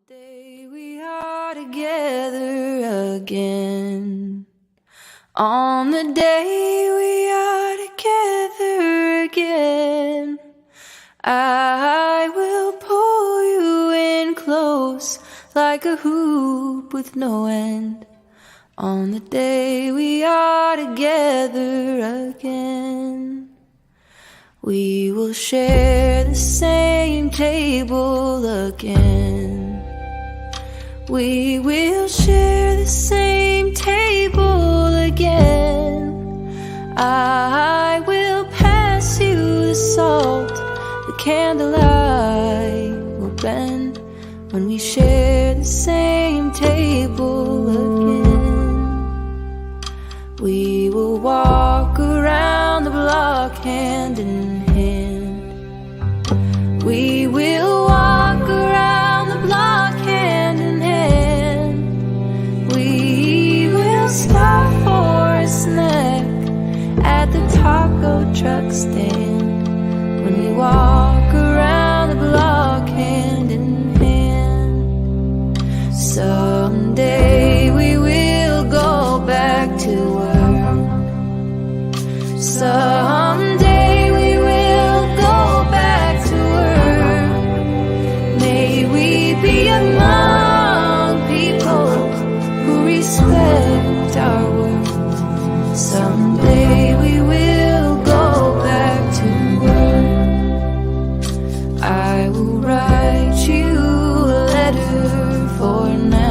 Day we are together again. On the day we are together again, I will pull you in close like a hoop with no end. On the day we are together again, we will share the same table again. We will share the same table again. I will pass you the salt, the candlelight will bend when we share the same table again. We will walk around the block hand in hand. We will walk around the block hand in hand. We will stop for a snack at the taco truck stand when we walk around the block hand in hand. Someday we will go back to work. Someday we will go back to work. May we be among people who respect our work. Someday we will go back to work. I will write you a letter for now.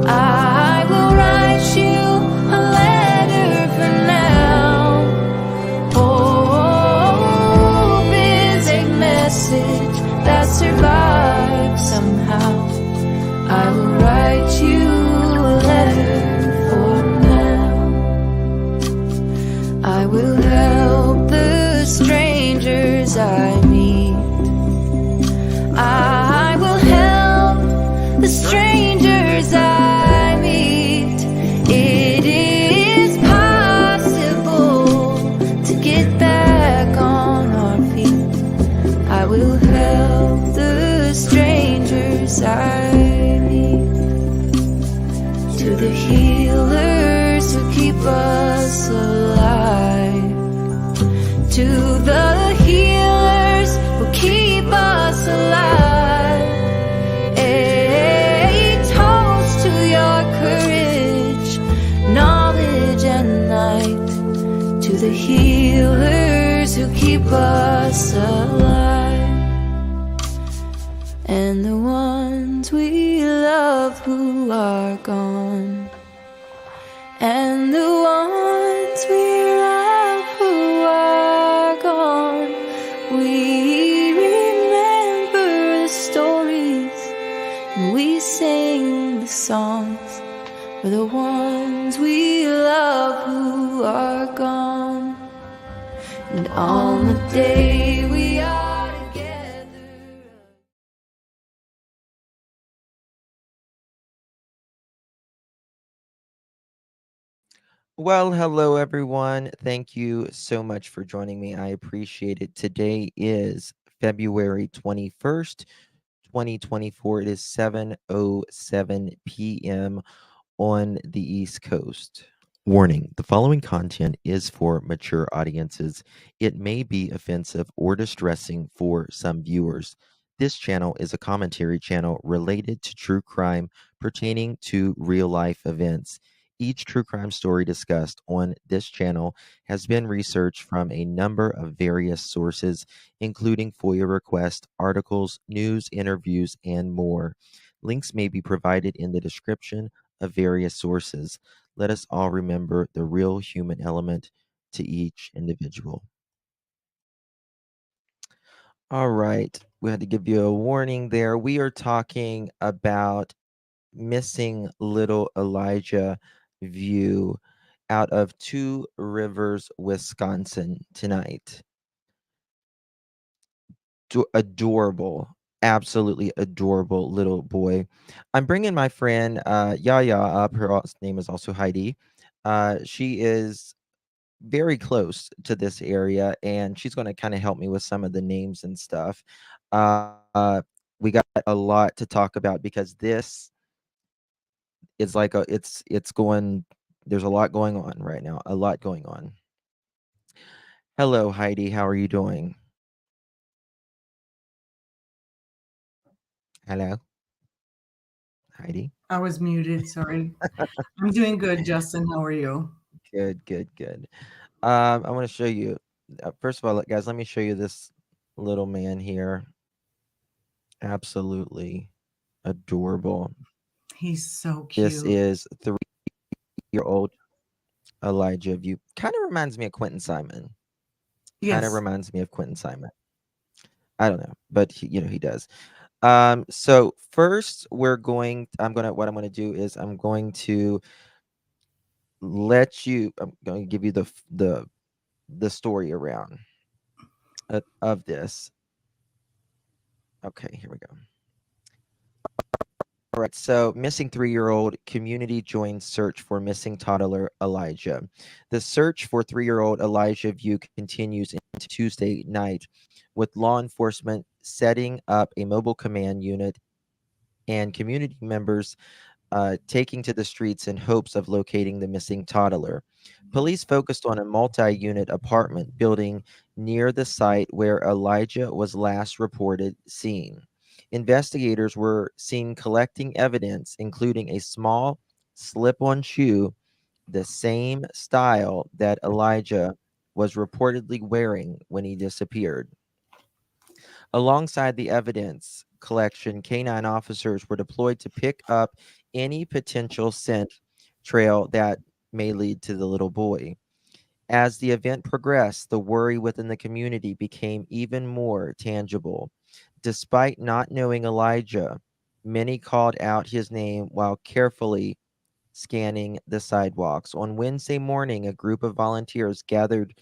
I will write you a letter for now. Hope is a message that survives somehow. I will write you a letter for now. I will help the strangers I meet. I will help the strangers I meet. It is possible to get back on our feet. I will help the strangers I meet. To the healers who keep us alive. To the healers who keep us alive. A toast to your courage, knowledge and light. To the healers who keep us alive. And the ones we love who are gone. And the ones we love who are gone. We remember the stories and we sing the songs for the ones we love who are gone. And on the day we are together. Well, hello everyone. Thank you so much for joining me. I appreciate it. Today is February 21st, 2024. It is 7:07 p.m. on the East Coast. Warning, the following content is for mature audiences. It may be offensive or distressing for some viewers. This channel is a commentary channel related to true crime pertaining to real life events. Each true crime story discussed on this channel has been researched from a number of various sources, including FOIA requests, articles, news, interviews, and more. Links may be provided in the description of various sources. Let us all remember the real human element to each individual. All right, we had to give you a warning there. We are talking about missing little Elijah View out of Two Rivers, Wisconsin tonight. Adorable, absolutely adorable little boy. I'm bringing my friend Yaya up. Her name is also Heidi. She is very close to this area, and she's going to kind of help me with some of the names and stuff. we got a lot to talk about because this is like it's going there's a lot going on right now, a lot going on. Hello, Heidi. How are you doing? Hello, Heidi. I was muted, sorry. I'm doing good, Justin. How are you? Good, good, good. I want to show you. First of all, guys, let me show you this little man here. Absolutely adorable. He's so This cute. is 3-year-old Elijah View. Kind of reminds me of Quentin Simon. Kind of Yes, reminds me of Quentin Simon. I don't know, but he does. So first what I'm gonna do is I'm going to I'm going to give you the story around of this. Okay, here we go. All right, so missing 3-year-old community joins search for missing toddler Elijah. The search for 3-year-old Elijah View continues into Tuesday night, with law enforcement setting up a mobile command unit and community members taking to the streets in hopes of locating the missing toddler. Police focused on a multi unit apartment building near the site where Elijah was last reported seen. Investigators were seen collecting evidence, including a small slip on shoe, the same style that Elijah was reportedly wearing when he disappeared. Alongside the evidence collection, canine officers were deployed to pick up any potential scent trail that may lead to the little boy. As the event progressed, the worry within the community became even more tangible. Despite not knowing Elijah, many called out his name while carefully scanning the sidewalks. On Wednesday morning, a group of volunteers gathered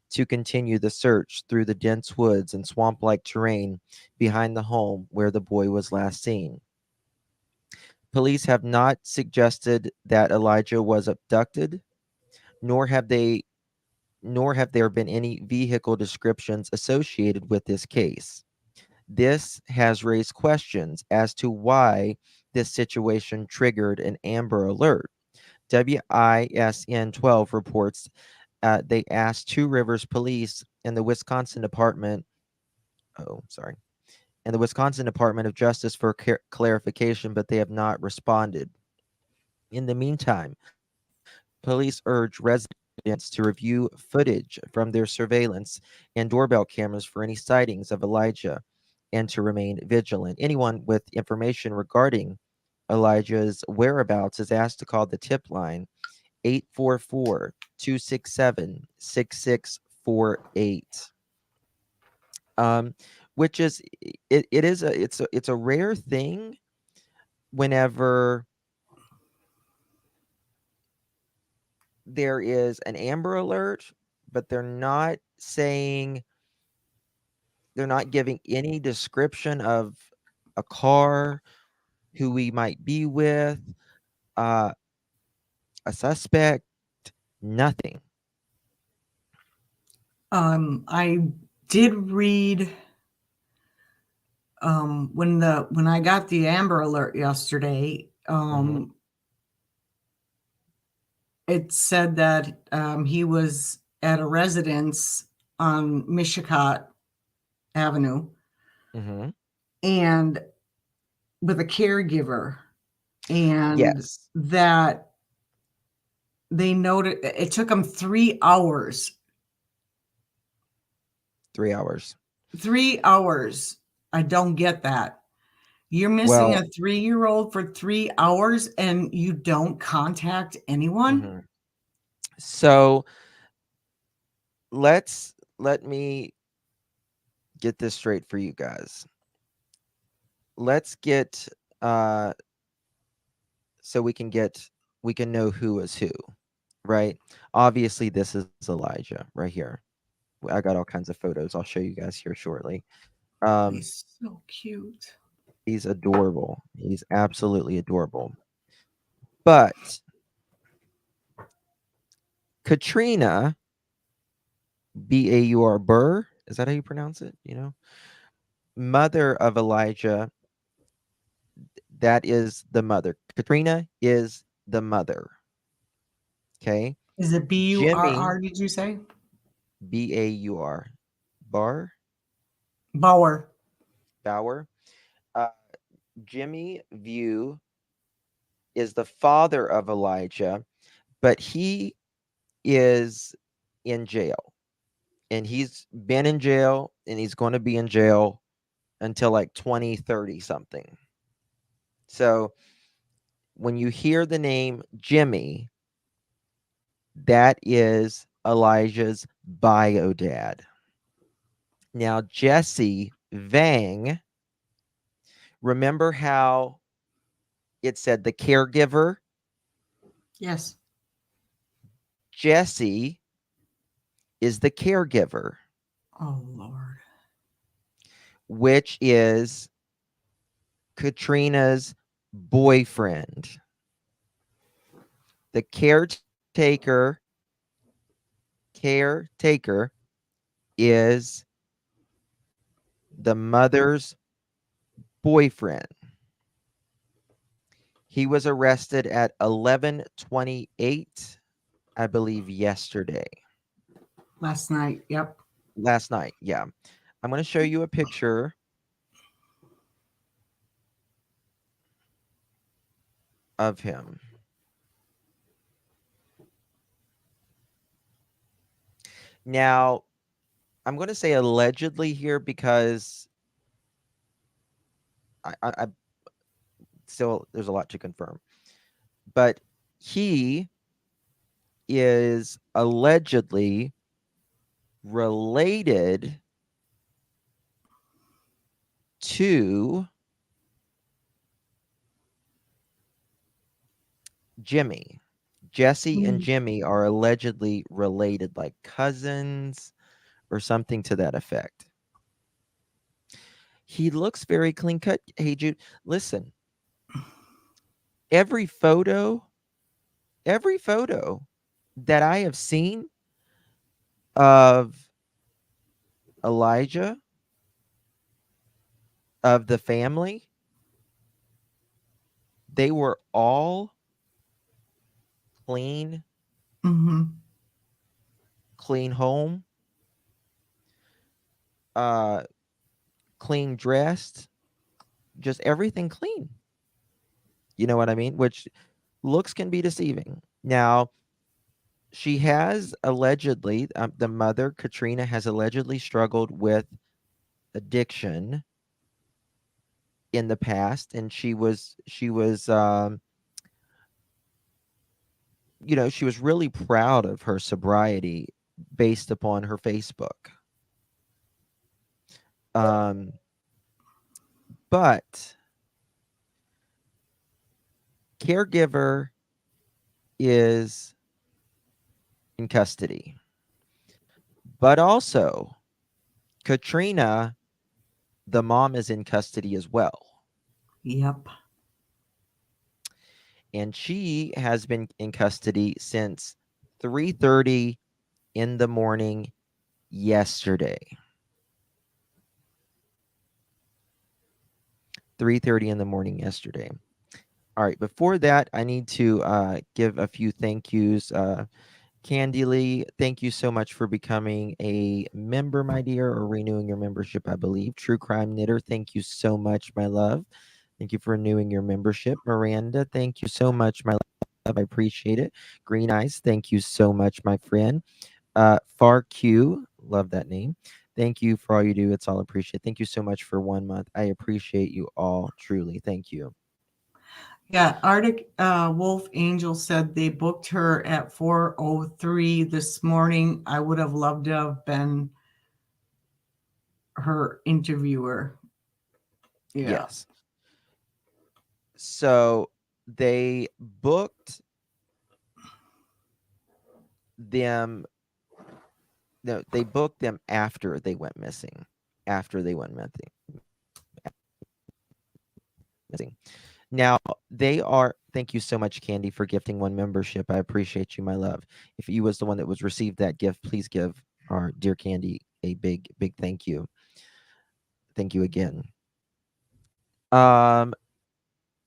to continue the search through the dense woods and swamp like terrain behind the home where the boy was last seen. Police have not suggested that Elijah was abducted, nor have they nor have there been any vehicle descriptions associated with this case. This has raised questions as to why this situation triggered an Amber Alert. WISN 12 reports they asked Two Rivers Police and the Wisconsin Department, oh, sorry, and the Wisconsin Department of Justice for clarification, but they have not responded. In the meantime, police urge residents to review footage from their surveillance and doorbell cameras for any sightings of Elijah and to remain vigilant. Anyone with information regarding Elijah's whereabouts is asked to call the tip line 844-267-6648. Um, which is it's a rare thing whenever there is an Amber Alert, but they're not giving any description of a car, who we might be with, uh, a suspect, nothing. I did read when I got the Amber Alert yesterday. Hmm. It said that he was at a residence on Mishicot Avenue Hmm. and with a caregiver, and Yes, that they noted it took them 3 hours. 3 hours. 3 hours. I don't get that. You're missing Well, a 3-year-old for 3 hours and you don't contact anyone? mhm. So let me get this straight for you guys. Let's get uh so we can know who is who, right? Obviously, this is Elijah right here. I got all kinds of photos. I'll show you guys here shortly. Um, He's so cute. he's adorable. He's absolutely adorable. But Katrina Baur Burr, is that how you pronounce it? Mother of Elijah. That is the mother. Katrina is the mother. Okay. Is it Jimmy, Burr? Did you say Baur, Bar, Bauer? Bauer. Uh, Jimmy View is the father of Elijah, but he is in jail. And he's been in jail and he's going to be in jail until like 2030 something. So when you hear the name Jimmy, that is Elijah's bio dad. Now, Jesse Vang, remember how it said the caregiver? Yes. Jesse is the caregiver, Oh Lord. which is Katrina's boyfriend. The caretaker is the mother's boyfriend. He was arrested at 11:28, I believe, yesterday. Last night. Yep. Last night, yeah. I'm going to show you a picture of him. Now, I'm going to say allegedly here because I still there's a lot to confirm. But he is allegedly related to Jimmy. Jesse and Mm. Jimmy are allegedly related, like cousins or something to that effect. He looks very clean cut. Hey, Jude, listen, every photo, every photo that I have seen of Elijah, of the family, they were all clean, Mm-hmm. clean home, uh, clean dressed, just everything clean. You know what I mean? Which looks can be deceiving. Now, she has allegedly, the mother, Katrina, has allegedly struggled with addiction in the past, and she was she was really proud of her sobriety based upon her Facebook. Um, but caregiver is in custody, but also Katrina, the mom, is in custody as well. Yep. And she has been in custody since 3:30 in the morning yesterday. 3:30 in the morning yesterday. All right, before that, I need to give a few thank yous. Candy Lee, thank you so much for becoming a member, my dear, or renewing your membership, I believe. True Crime Knitter, thank you so much, my love. Thank you for renewing your membership. Miranda, thank you so much, my love. I appreciate it. Green Eyes, thank you so much, my friend. Far Q, love that name. Thank you for all you do. It's all appreciated. Thank you so much for 1 month. I appreciate you all truly. Thank you. Yeah. Arctic Wolf Angel said they booked her at 4:03 this morning. I would have loved to have been her interviewer. Yeah. Yes. So they booked them. No, they booked them after they went missing. After they went missing. Now they are. Thank you so much, Candy, for gifting 1 membership. I appreciate you, my love. If you was the one that was received that gift, please give our dear Candy a big, big thank you. Thank you again. Um,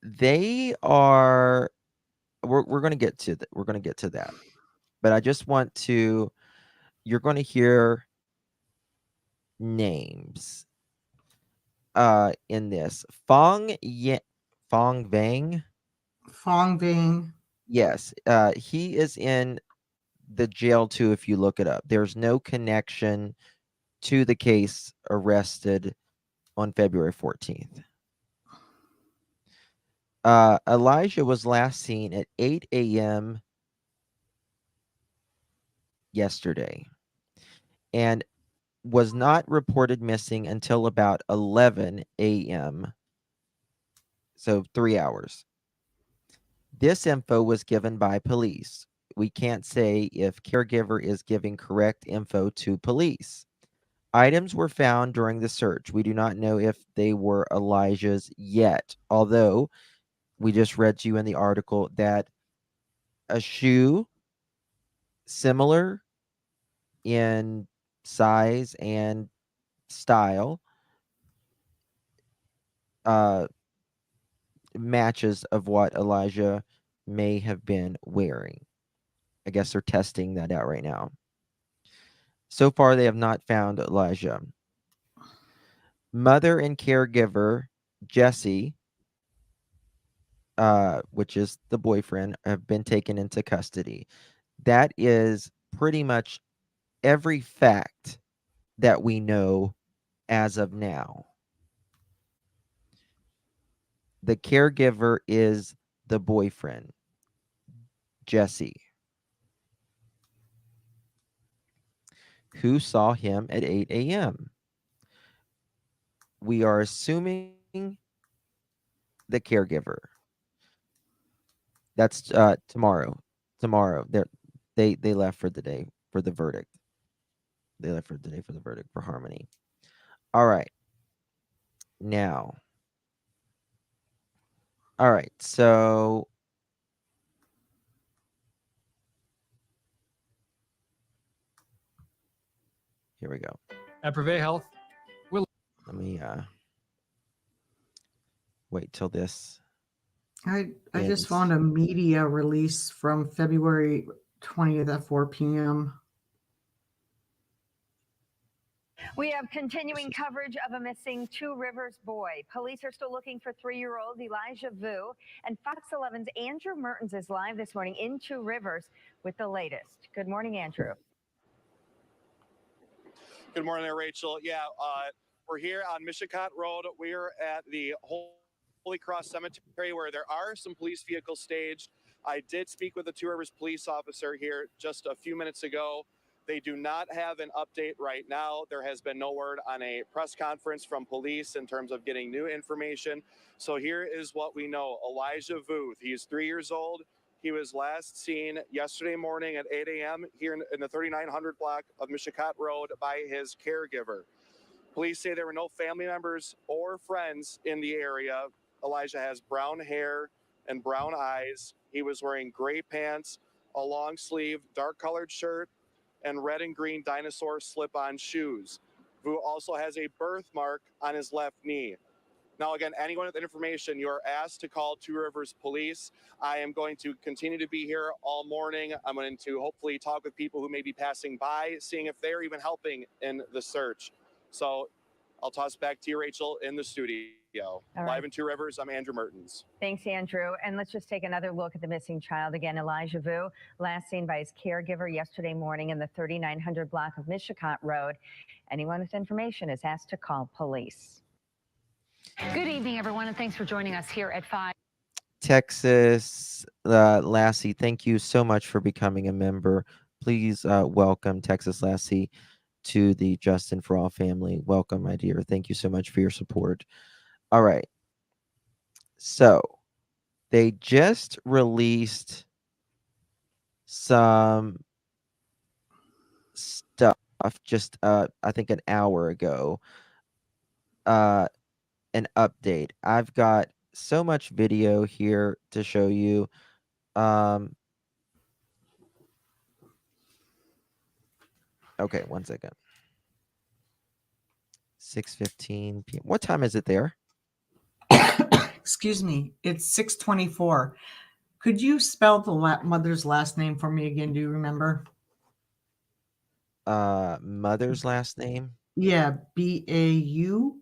They are. We're going to get to that. We're going to get to that. But I just want to. You're going to hear names. In this Fong Vang. Fong Vang. Yes. He is in the jail too. If you look it up, there's no connection to the case. Arrested on February 14th. Elijah was last seen at 8 a.m. yesterday and was not reported missing until about 11 a.m. So 3 hours. This info was given by police. We can't say if caregiver is giving correct info to police. Items were found during the search. We do not know if they were Elijah's yet, although we just read to you in the article that a shoe similar in size and style uh, matches of what Elijah may have been wearing. I guess they're testing that out right now. So far, they have not found Elijah. Mother and caregiver Jesse, which is the boyfriend, have been taken into custody. That is pretty much every fact that we know as of now. The caregiver is the boyfriend, Jesse, who saw him at 8 a.m. We are assuming the caregiver. That's tomorrow. Tomorrow. They left for the day for the verdict. They left for the day for the verdict for Harmony. All right. Now. All right. So here we go. At Privé Health, Let me wait till this. I ends. just found a media release from February 20th at 4 p.m. We have continuing coverage of a missing Two Rivers boy. Police are still looking for 3-year-old Elijah Vu, and Fox 11's Andrew Mertens is live this morning in Two Rivers with the latest. Good morning, Andrew. Good morning there, Rachel. Yeah, we're here on Mishicot Road. We're at the Holy Cross Cemetery where there are some police vehicles staged. I did speak with the Two Rivers police officer here just a few minutes ago. They do not have an update right now. There has been no word on a press conference from police in terms of getting new information. So here is what we know. Elijah Vuth, he's 3 years old. He was last seen yesterday morning at 8 a.m. here in the 3900 block of Mishicot Road by his caregiver. Police say there were no family members or friends in the area. Elijah has brown hair and brown eyes. He was wearing gray pants, a long sleeve, dark colored shirt, and red and green dinosaur slip-on shoes. Vu also has a birthmark on his left knee. Now, again, anyone with information, you are asked to call Two Rivers Police. I am going to continue to be here all morning. I'm going to hopefully talk with people who may be passing by, seeing if they're even helping in the search. So I'll toss back to you, Rachel, in the studio. Live in Two Rivers, I'm Andrew Mertens. Thanks, Andrew. And let's just take another look at the missing child again, Elijah Vu, last seen by his caregiver yesterday morning in the 3900 block of Mishicot Road. Anyone with information is asked to call police. Good evening, everyone, and thanks for joining us here at 5. Texas Lassie, thank you so much for becoming a member. Please welcome Texas Lassie to the Justin for All family. Welcome, my dear. Thank you so much for your support. All right. So they just released some stuff just I think an hour ago. An update. I've got so much video here to show you. Okay, 1 second. 6:15 p.m. What time is it there? excuse me, it's 6:24. Could you spell the mother's last name for me again? Do you remember? Mother's last name, Yeah, Bau.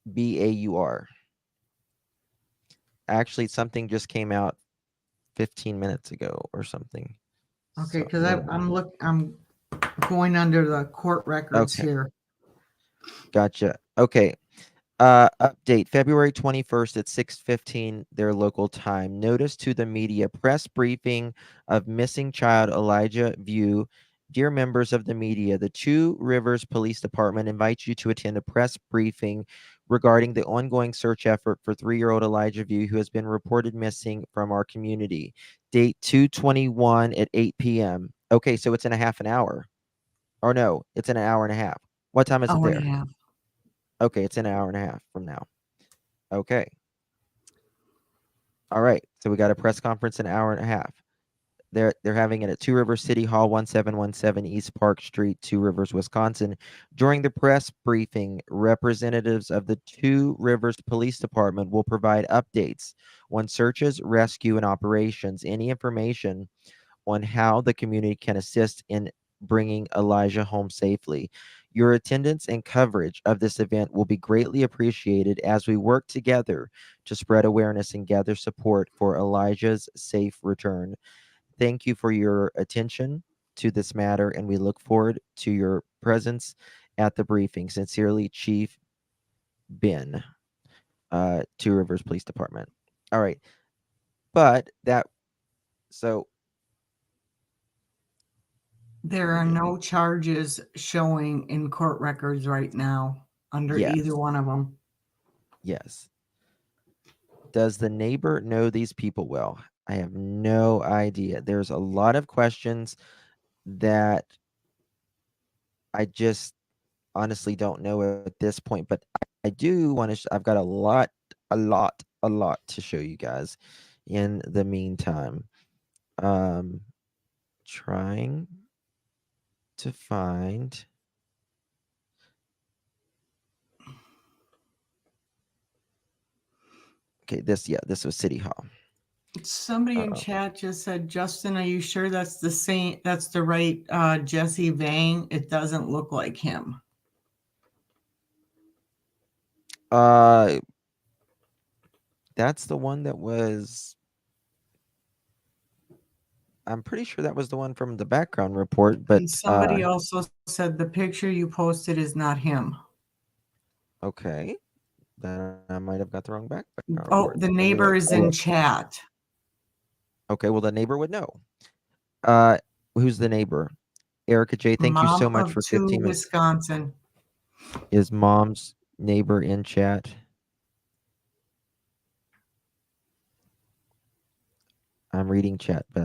Baur. Actually, something just came out 15 minutes ago or something. Okay, So because let I'm going under the court records Okay, here. gotcha. Okay. Update February 21st at 6:15 their local time. Notice to the media press briefing of missing child Elijah View. Dear members of the media, the Two Rivers Police Department invites you to attend a press briefing regarding the ongoing search effort for 3-year-old Elijah View, who has been reported missing from our community. Date 2/21 at 8 p.m. Okay, so it's in a half an hour. Or no, it's in an hour and a half. What time is it Hour and a there? half. Okay, it's an hour and a half from now. Okay. All right. So we got a press conference an hour and a half. They're having it at Two Rivers City Hall, 1717 East Park Street, Two Rivers, Wisconsin. During the press briefing, representatives of the Two Rivers Police Department will provide updates on searches, rescue, and operations. Any information on how the community can assist in bringing Elijah home safely. Your attendance and coverage of this event will be greatly appreciated as we work together to spread awareness and gather support for Elijah's safe return. Thank you for your attention to this matter, and we look forward to your presence at the briefing. Sincerely, Chief Ben, Two Rivers Police Department. All right. But that, so There are no charges showing in court records right now under yes, either one of them. yes. Does the neighbor know these people well? I have no idea. There's a lot of questions that I just honestly don't know at this point, but I do want to, I've got a lot to show you guys in the meantime. Um, trying to find, okay, this was City Hall. Somebody in chat just said, Justin, are you sure that's the same? That's the right Jesse Vang? It doesn't look like him. Uh, that's the one that was, I'm pretty sure that was the one from the background report, but And somebody also said the picture you posted is not him. okay. Then I might have got the wrong background Oh, report. the Let me neighbor look. is in chat. Okay, well the neighbor would know. Who's the neighbor? Erica J, thank you so Mom much of for two, 15 minutes. Wisconsin. Is mom's neighbor in chat? I'm reading chat, but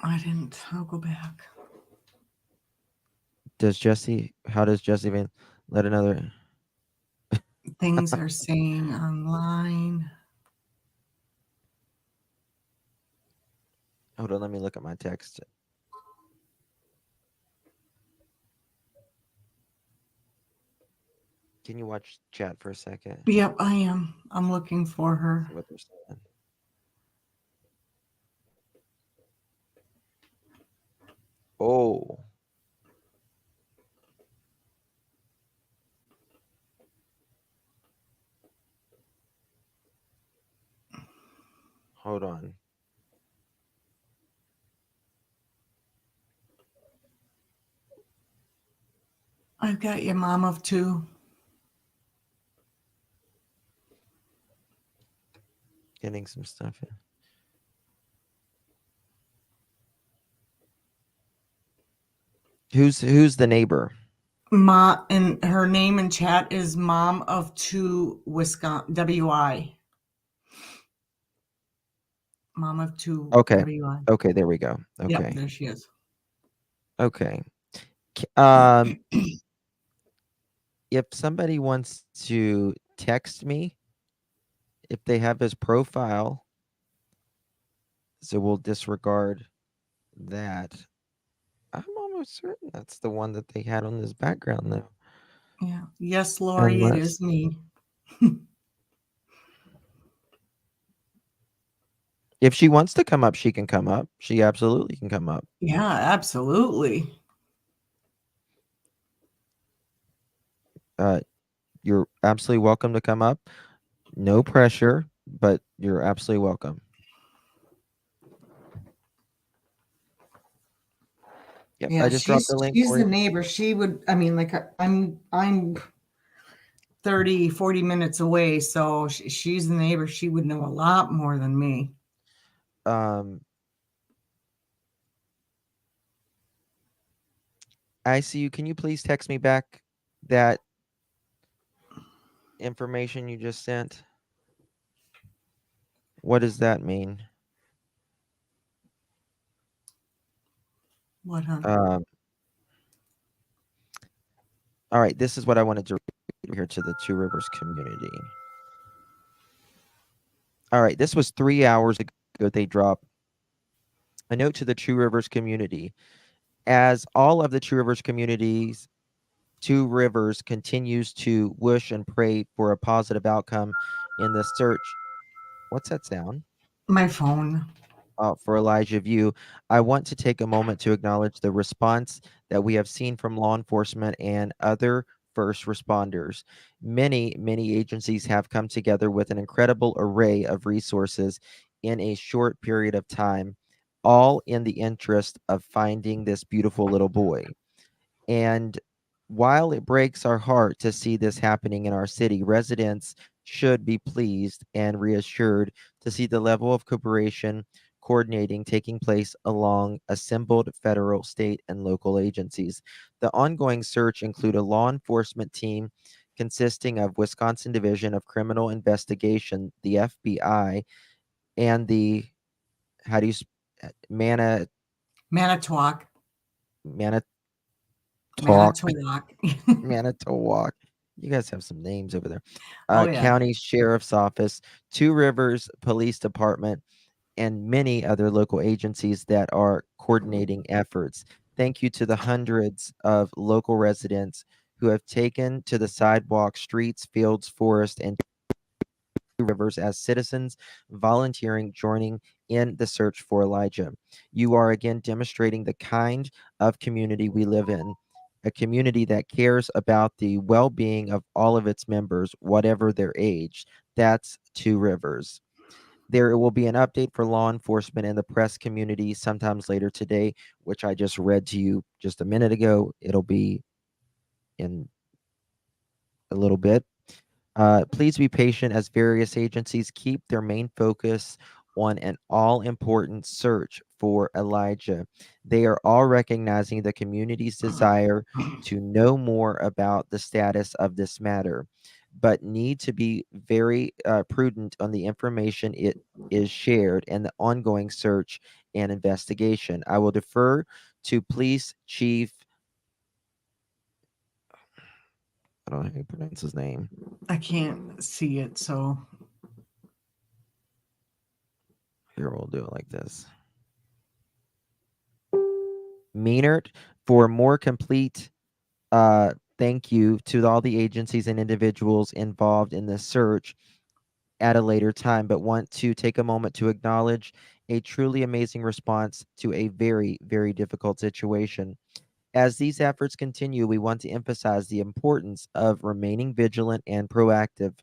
I didn't. I'll go back. how does Jesse Van let another? Things are saying online. Hold on, let me look at my text. Can you watch chat for a second? Yep, I am. I'm looking for her. See what they're saying. Oh. Hold on. I've got your mom of two. Getting some stuff in. Who's the neighbor? Ma, and her name in chat is Mom of Two, Wisconsin. WI. Mom of Two. Okay. WI. Okay, there we go. Okay. Yep, there she is. Okay. If somebody wants to text me, if they have his profile, so we'll disregard that. I'm almost certain that's the one that they had on this background, though. Yeah. Yes, Lori, it Unless, is me. If she wants to come up, she can come up. She absolutely can come up. Yeah, absolutely. You're absolutely welcome to come up. No pressure, but you're absolutely welcome. Yep, Yeah, I just dropped the link she's for the you. neighbor. She would, I mean, like I'm 30, 40 minutes away, so she's the neighbor. She would know a lot more than me. Um, I see you. Can you please text me back that information you just sent? What does that mean? What, hon? Um, all right, this is what I wanted to read here to the Two Rivers community. All right, this was 3 hours ago. They dropped a note to the Two Rivers community. As all of the Two Rivers communities, Two Rivers continues to wish and pray for a positive outcome in the search. What's that sound? My phone. For Elijah View, I want to take a moment to acknowledge the response that we have seen from law enforcement and other first responders. Many agencies have come together with an incredible array of resources in a short period of time, all in the interest of finding this beautiful little boy. And while it breaks our heart to see this happening in our city, residents should be pleased and reassured to see the level of cooperation, coordinating taking place along assembled federal, state, and local agencies. The ongoing search include a law enforcement team consisting of Wisconsin Division of Criminal Investigation, the FBI, and the how do you Mana Manitowoc. Manitowoc Manitowoc. Manitowoc. You guys have some names over there. Oh yeah. County Sheriff's Office, Two Rivers Police Department, and many other local agencies that are coordinating efforts. Thank you to the hundreds of local residents who have taken to the sidewalks, streets, fields, forests, and Rivers as citizens volunteering, joining in the search for Elijah. You are again demonstrating the kind of community we live in, a community that cares about the well being of all of its members, whatever their age. That's Two Rivers. There will be an update for law enforcement and the press community sometimes later today, which I just read to you just a minute ago. It'll be in a little bit. Please be patient as various agencies keep their main focus on an all important search for Elijah. They are all recognizing the community's desire to know more about the status of this matter, but need to be very prudent on the information it is shared and the ongoing search and investigation. I will defer to Police Chief. I don't know how you pronounce his name. I can't see it, so Here, we'll do it like this. Meanert for a more complete thank you to all the agencies and individuals involved in this search at a later time, but want to take a moment to acknowledge a truly amazing response to a very difficult situation. As these efforts continue, we want to emphasize the importance of remaining vigilant and proactive.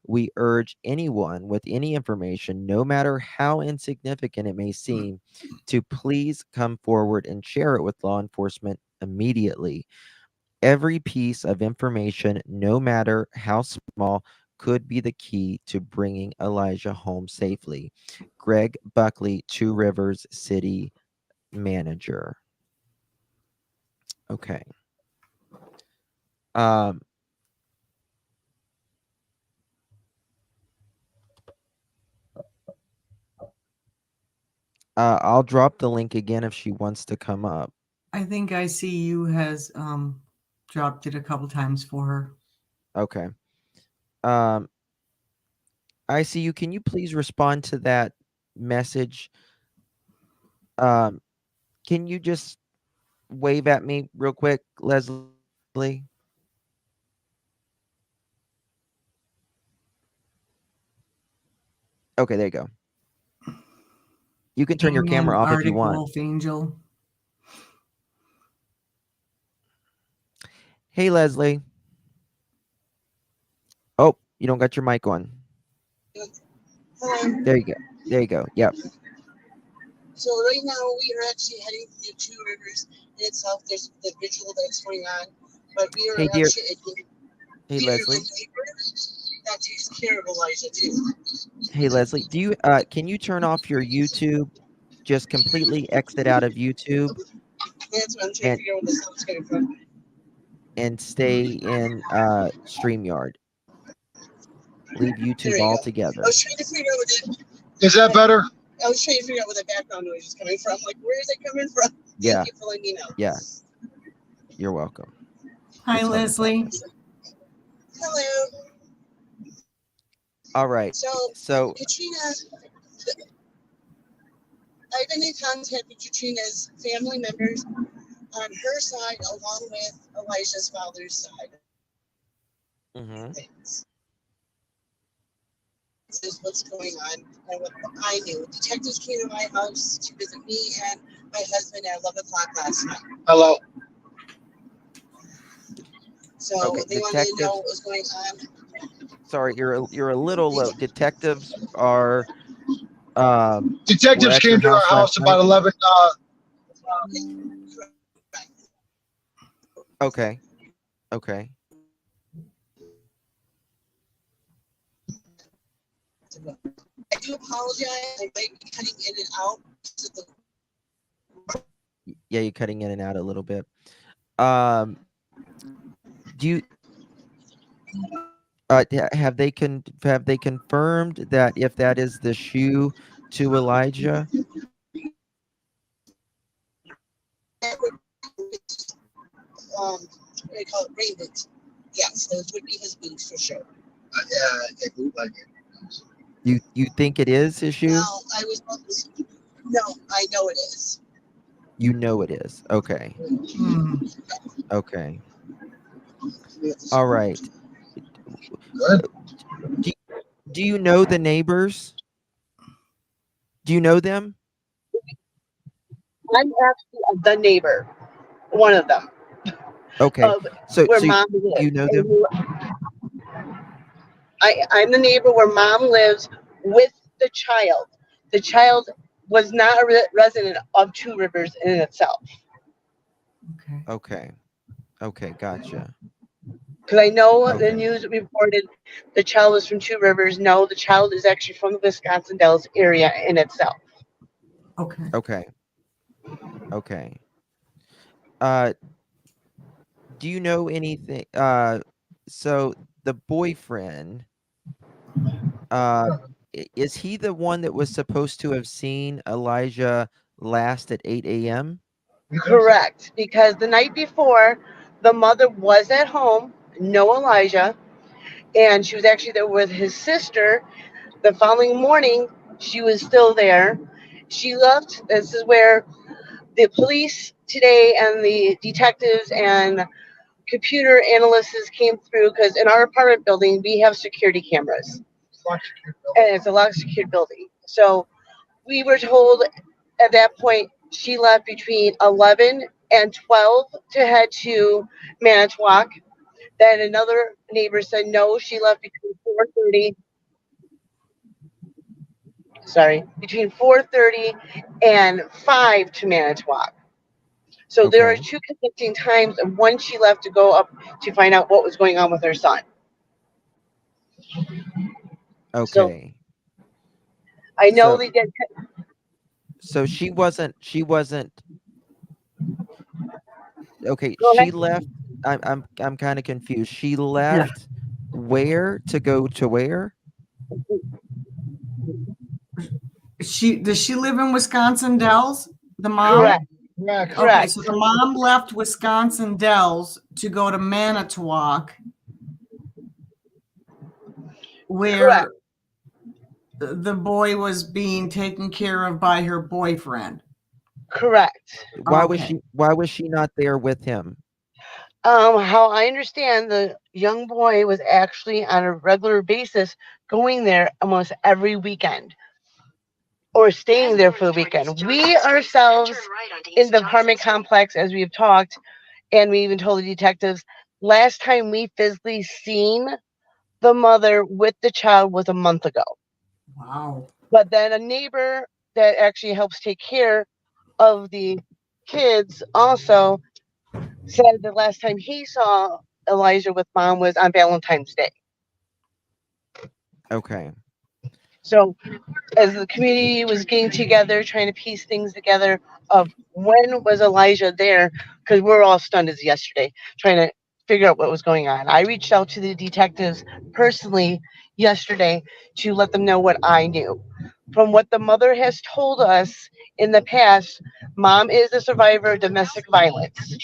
We urge anyone with any information, no matter how insignificant it may seem, to please come forward and share it with law enforcement immediately. Every piece of information, no matter how small, could be the key to bringing Elijah home safely. Greg Buckley, Two Rivers City Manager. Okay. Um, I'll drop the link again if she wants to come up. I think ICU has dropped it a couple times for her. Okay. Um, ICU, can you please respond to that message? Um, can you just wave at me real quick, Leslie? Okay, there you go. You can turn your Amen, camera off if you Arctic want. Wolf Angel. Hey, Leslie. Oh, you don't got your mic on. Hello. There you go. There you go. Yep. So right now we are actually heading to Two Rivers in itself. There's the ritual that's going on, but we are Hey, dear. actually Hey, we are the Leslie. neighbor that takes care of Elijah too. Hey, Leslie. Do you can you turn off your YouTube? Just completely exit out of YouTube That's what I'm trying to and figure out where the sound's coming from. stay in StreamYard. Leave There YouTube you go. altogether. I was trying to figure out what Is that better? I was trying to figure out where the background noise is coming from. Like, where is it coming from? Yeah. Thank you for letting me know. Yeah. You're welcome. Hi, It's fun to Leslie. Hello. All right. So Katrina, I've been in contact with Katrina's family members on her side, along with Elijah's father's side. Mm-hmm. Things. This is what's going on and what I knew. Detectives came to my house to visit me and my husband at 11 o'clock last night. Hello. So Okay, they wanted to know what was going on. Sorry, you're a little low. Detectives are Detectives were at came your to our house house last about night? 11. Okay. Okay. I do apologize. I might be cutting in and out. Yeah, you're cutting in and out a little bit. Do you have they confirmed that if that is the shoe to Elijah? What do they call it? Rain boots. Yes, those would be his boots for sure. It looked like it. You think it is his shoe? Now, no, I know it is. You know it is. Okay. Okay. All right. Good. Do you know the neighbors? Do you know them? I'm actually the neighbor, one of them. Okay. So Where mom do lives. you know them? I'm the neighbor where mom lives with the child. The child was not a resident of Two Rivers in itself. Okay. Okay, gotcha. Because I know the Okay. news reported the child was from Two Rivers. No, the child is actually from the Wisconsin Dells area in itself. Okay. Okay. Do you know anything? So the boyfriend, is he the one that was supposed to have seen Elijah last at 8 a.m.? Correct. Because the night before, the mother was at home, no Elijah, and she was actually there with his sister. The following morning, she was still there. She left. This is where the police today and the detectives and computer analysts came through, because in our apartment building, we have security cameras. And it's a locked secured building. So we were told at that point she left between 11 and 12 to head to Manitowoc. Then another neighbor said no, she left between 4:30. Sorry, between 4:30 and 5 to Manitowoc. So there are Okay. two conflicting times of when she left to go up to find out what was going on with her son. So Okay. I know So they did. so she wasn't okay, Go she ahead. left. I'm kind of confused. She Yeah. left where to go to where? Does she live in Wisconsin Dells? The mom? Correct. Correct. Okay, Correct. so the mom left Wisconsin Dells to go to Manitowoc, where Correct. the boy was being taken care of by her boyfriend. Correct. Why Okay. was she not there with him? How I understand, the young boy was actually on a regular basis going there almost every weekend. or staying there for the weekend. We ourselves in the apartment complex, as we've talked, and we even told the detectives, last time we physically seen the mother with the child was a month ago. Wow. But then a neighbor that actually helps take care of the kids also said the last time he saw Elijah with mom was on Valentine's Day. Okay. So as the community was getting together, trying to piece things together of when was Elijah there, because we're all stunned as yesterday, trying to figure out what was going on. I reached out to the detectives personally yesterday to let them know what I knew. From what the mother has told us in the past, mom is a survivor of domestic violence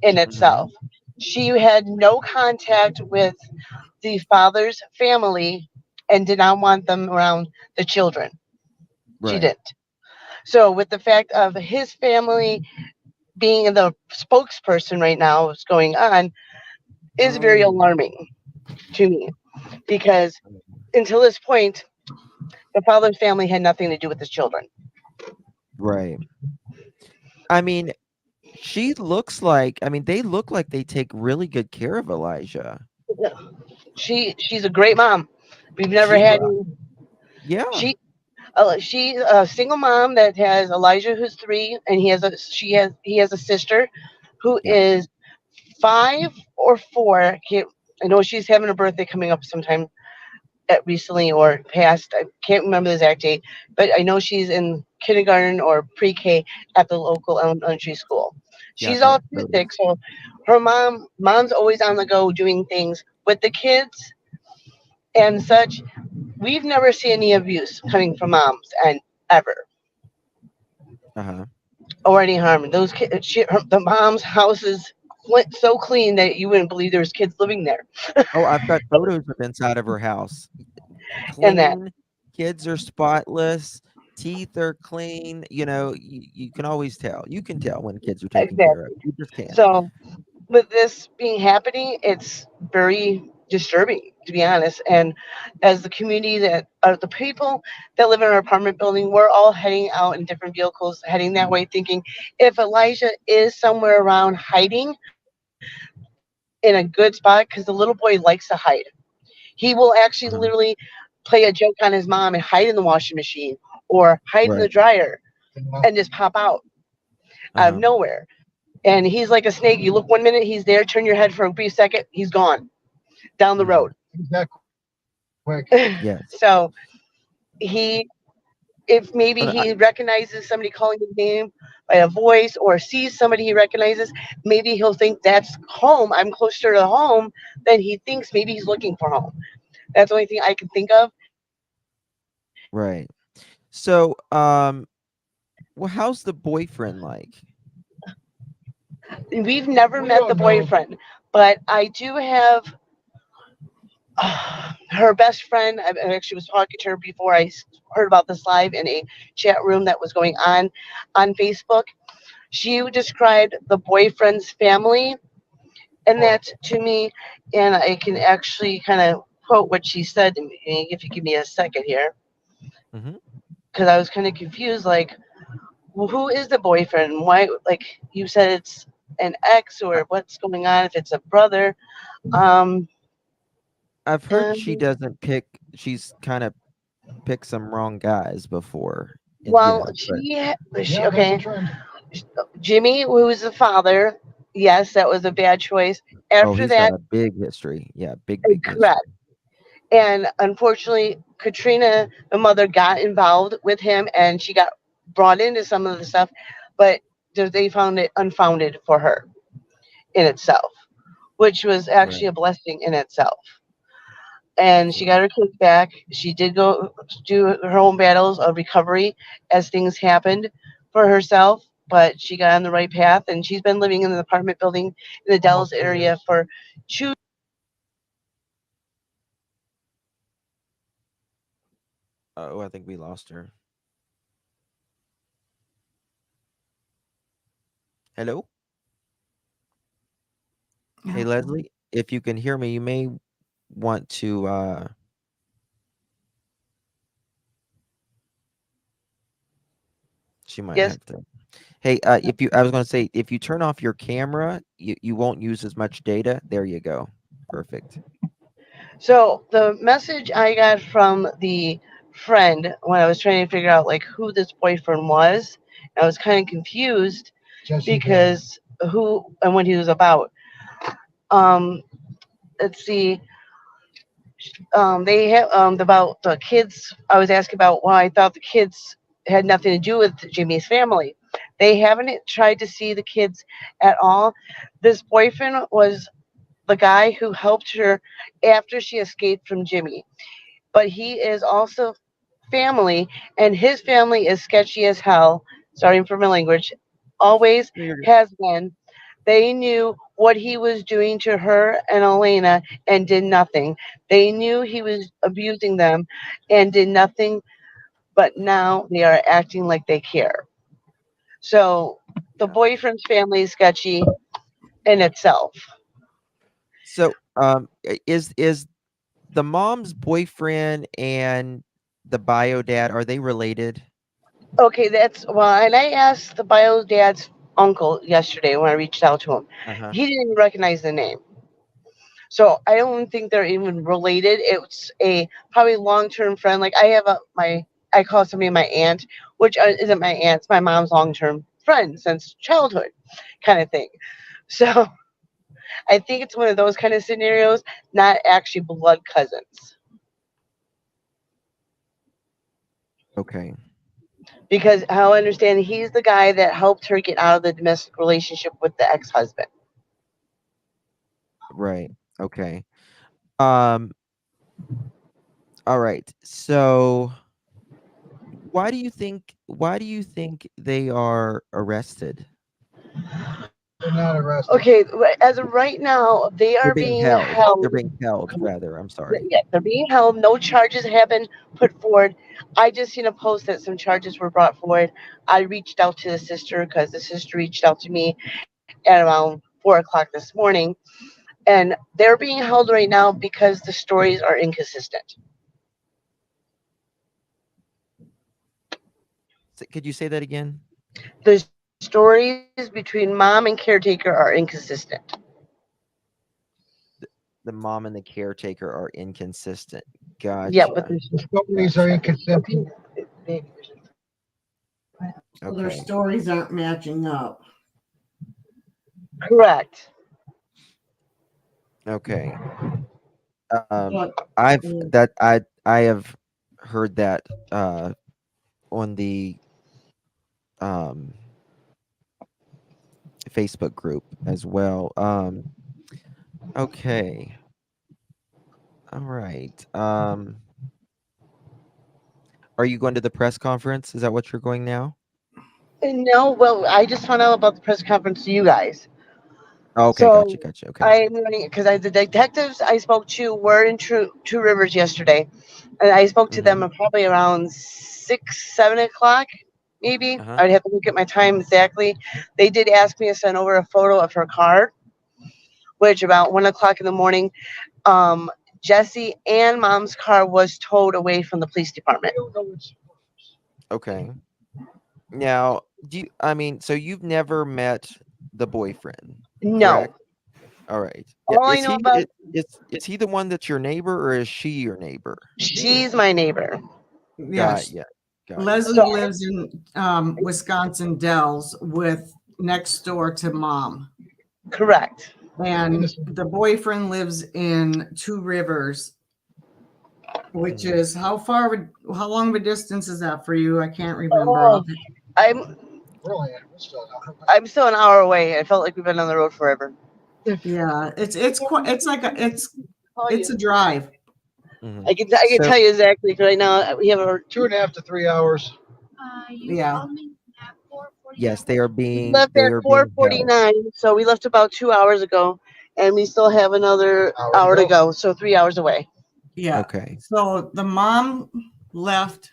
in Hmm. itself. She had no contact with the father's family and did not want them around the children. She Right. didn't. So, with the fact of his family being the spokesperson right now, what's going on is very Oh. alarming to me because Mhm. until this point, the father's family had nothing to do with his children. Right. I mean, she looks like, I mean, they look like they take really good care of Elijah. She's a great mom. We've never She, had yeah, she she's a single mom that has Elijah who's 3, and he has a sister who yeah, is 5 or 4. I know she's having a birthday coming up sometime recently or past. I can't remember the exact date, but I know she's in kindergarten or pre-K at the local elementary school. yeah. I've She's had photos. autistic, so her mom's always on the go doing things with the kids and such. We've never seen any abuse coming from moms and ever Uh-huh. or any harm. The mom's house is so clean that you wouldn't believe there's kids living there. Oh, I've got photos of inside of her house. And that Clean, kids are spotless, teeth are clean. You can always tell. You can tell when kids are taken care of. exactly. You just can. So with this being happening, it's very disturbing to be honest. And as the community that are the people that live in our apartment building, we're all heading out in different vehicles, heading that way, thinking if Elijah is somewhere around hiding in a good spot, because the little boy likes to hide. He will actually Uh-huh. literally play a joke on his mom and hide in the washing machine or hide in the Right. dryer and just pop out of Uh-huh. nowhere. And he's like a snake. You look 1 minute, he's there. Turn your head for a brief second, he's gone down the Hmm. road. He's that quick. Yes. So he, if maybe And I, he recognizes somebody calling his name by a voice or sees somebody he recognizes, maybe he'll think that's home. I'm closer to home than he thinks. Maybe he's looking for home. That's the only thing I can think of. right. So, well, how's the boyfriend like? We've never We met the don't know. boyfriend, but I do have her best friend. I actually was talking to her before heard about this live in a chat room that was going on Facebook. She described the boyfriend's family, and that to me, and I can actually kind of quote what she said to me if you give me a second here, Hmm. because I was kind of confused. Like, well, who is the boyfriend? Why? Like you said, it's an ex, I, or what's going on? If it's a brother, um, I've heard she um doesn't pick. She's kind of picked some wrong guys before, and well, but Yeah, that's a okay. trend. Jimmy, who was the father, yes, that was a bad choice. oh, After he's got that, a big history. Yeah, big history. correct. And unfortunately, Katrina, the mother, got involved with him and she got brought into some of the stuff, but they found it unfounded for her in itself, which was actually Right. a blessing in itself. And she got her kids back. She did go do her own battles of recovery as things happened for herself, but she got on the right path and she's been living in an apartment building in the Dallas Almost 2 years. area for Oh, I think we lost her. Hello? Hey, Yeah. Leslie, if you can hear me, you may want to She might Yes. have to. Hey, I was going to say, if you turn off your camera, you won't use as much data. There you go. Perfect. So the message I got from the friend when I was trying to figure out like who this boyfriend was, I was kind of confused because who and what he was about. Um, let's see. They have about the kids. I was asking about why I thought the kids had nothing to do with Jimmy's family. They haven't tried to see the kids at all. This boyfriend was the guy who helped her after she escaped from Jimmy, but he is also family, and his family is sketchy as hell. Sorry for my language. Always You're good. has been. They knew what he was doing to her and Elena and did nothing. They knew he was abusing them and did nothing, but now they are acting like they care. So the Yeah. boyfriend's family is sketchy in itself. So, is the mom's boyfriend and the bio dad, are they related? Okay, that's well, and I asked the bio dad's uncle yesterday when I reached out to him. Uh-huh. He didn't even recognize the name. So I don't think they're even related. It's a probably long term friend. Like I have I call somebody my aunt, which isn't my aunt. It's my mom's long term friend since childhood, kind of thing. So I think it's one of those kind of scenarios, not actually blood cousins, Okay. because how I understand he's the guy that helped her get out of the domestic relationship with the ex husband. Right. Okay. Um, all right. So why do you think they are arrested? They're not arrested. Okay, as of right now, they They're are being being held. held. They're being held, rather. I'm sorry. Yeah, they're being held. No charges have been put forward. I just seen a post that some charges were brought forward. I reached out to the sister because the sister reached out to me at around 4 o'clock this morning, and they're being held right now because the stories are inconsistent. Could you say that again? The stories between mom and caretaker are inconsistent. The mom and the caretaker are inconsistent. Yeah, but Gotcha. The stories are Gotcha. inconsistent. So their Okay. stories aren't matching up. correct. Okay. But I've that I have heard that on the um Facebook group as well. Okay. All right. Are you going to the press conference? Is that what you're going now? And no, well, I just found out about the press conference to you guys. Okay, gotcha, So gotcha. Okay. I'm running because the detectives I spoke to were in Two Rivers yesterday, and I spoke to Mm-hmm. them at probably around 6, 7 o'clock, maybe. Uh-huh. I'd have to look at my time exactly. They did ask me to send over a photo of her car, which about 1 o'clock in the morning, um, Jesse and Mom's car was towed away from the police department. Okay. Now, so you've never met the boyfriend, No, correct? All right. Yeah. all I know about Is he the one that's your neighbor, or is she your neighbor? she's my neighbor. Got yes, ya. Got ya. Leslie So lives in Wisconsin Dells with next door to mom. correct. And the boyfriend lives in Two Rivers, which Mhm. is how long of a distance is that for you? I can't remember. Oh, I'm I'm still an hour away. I felt like we've been on the road forever. Yeah, it's quite Call it's you. a drive. Mhm. I can So tell you exactly because right now we have a 2.5 to 3 hours. Yeah. yes, we left they at are four being forty held. nine, so we left about 2 hours ago, and we still have another hour to go, so 3 hours away. Yeah. Okay. So the mom left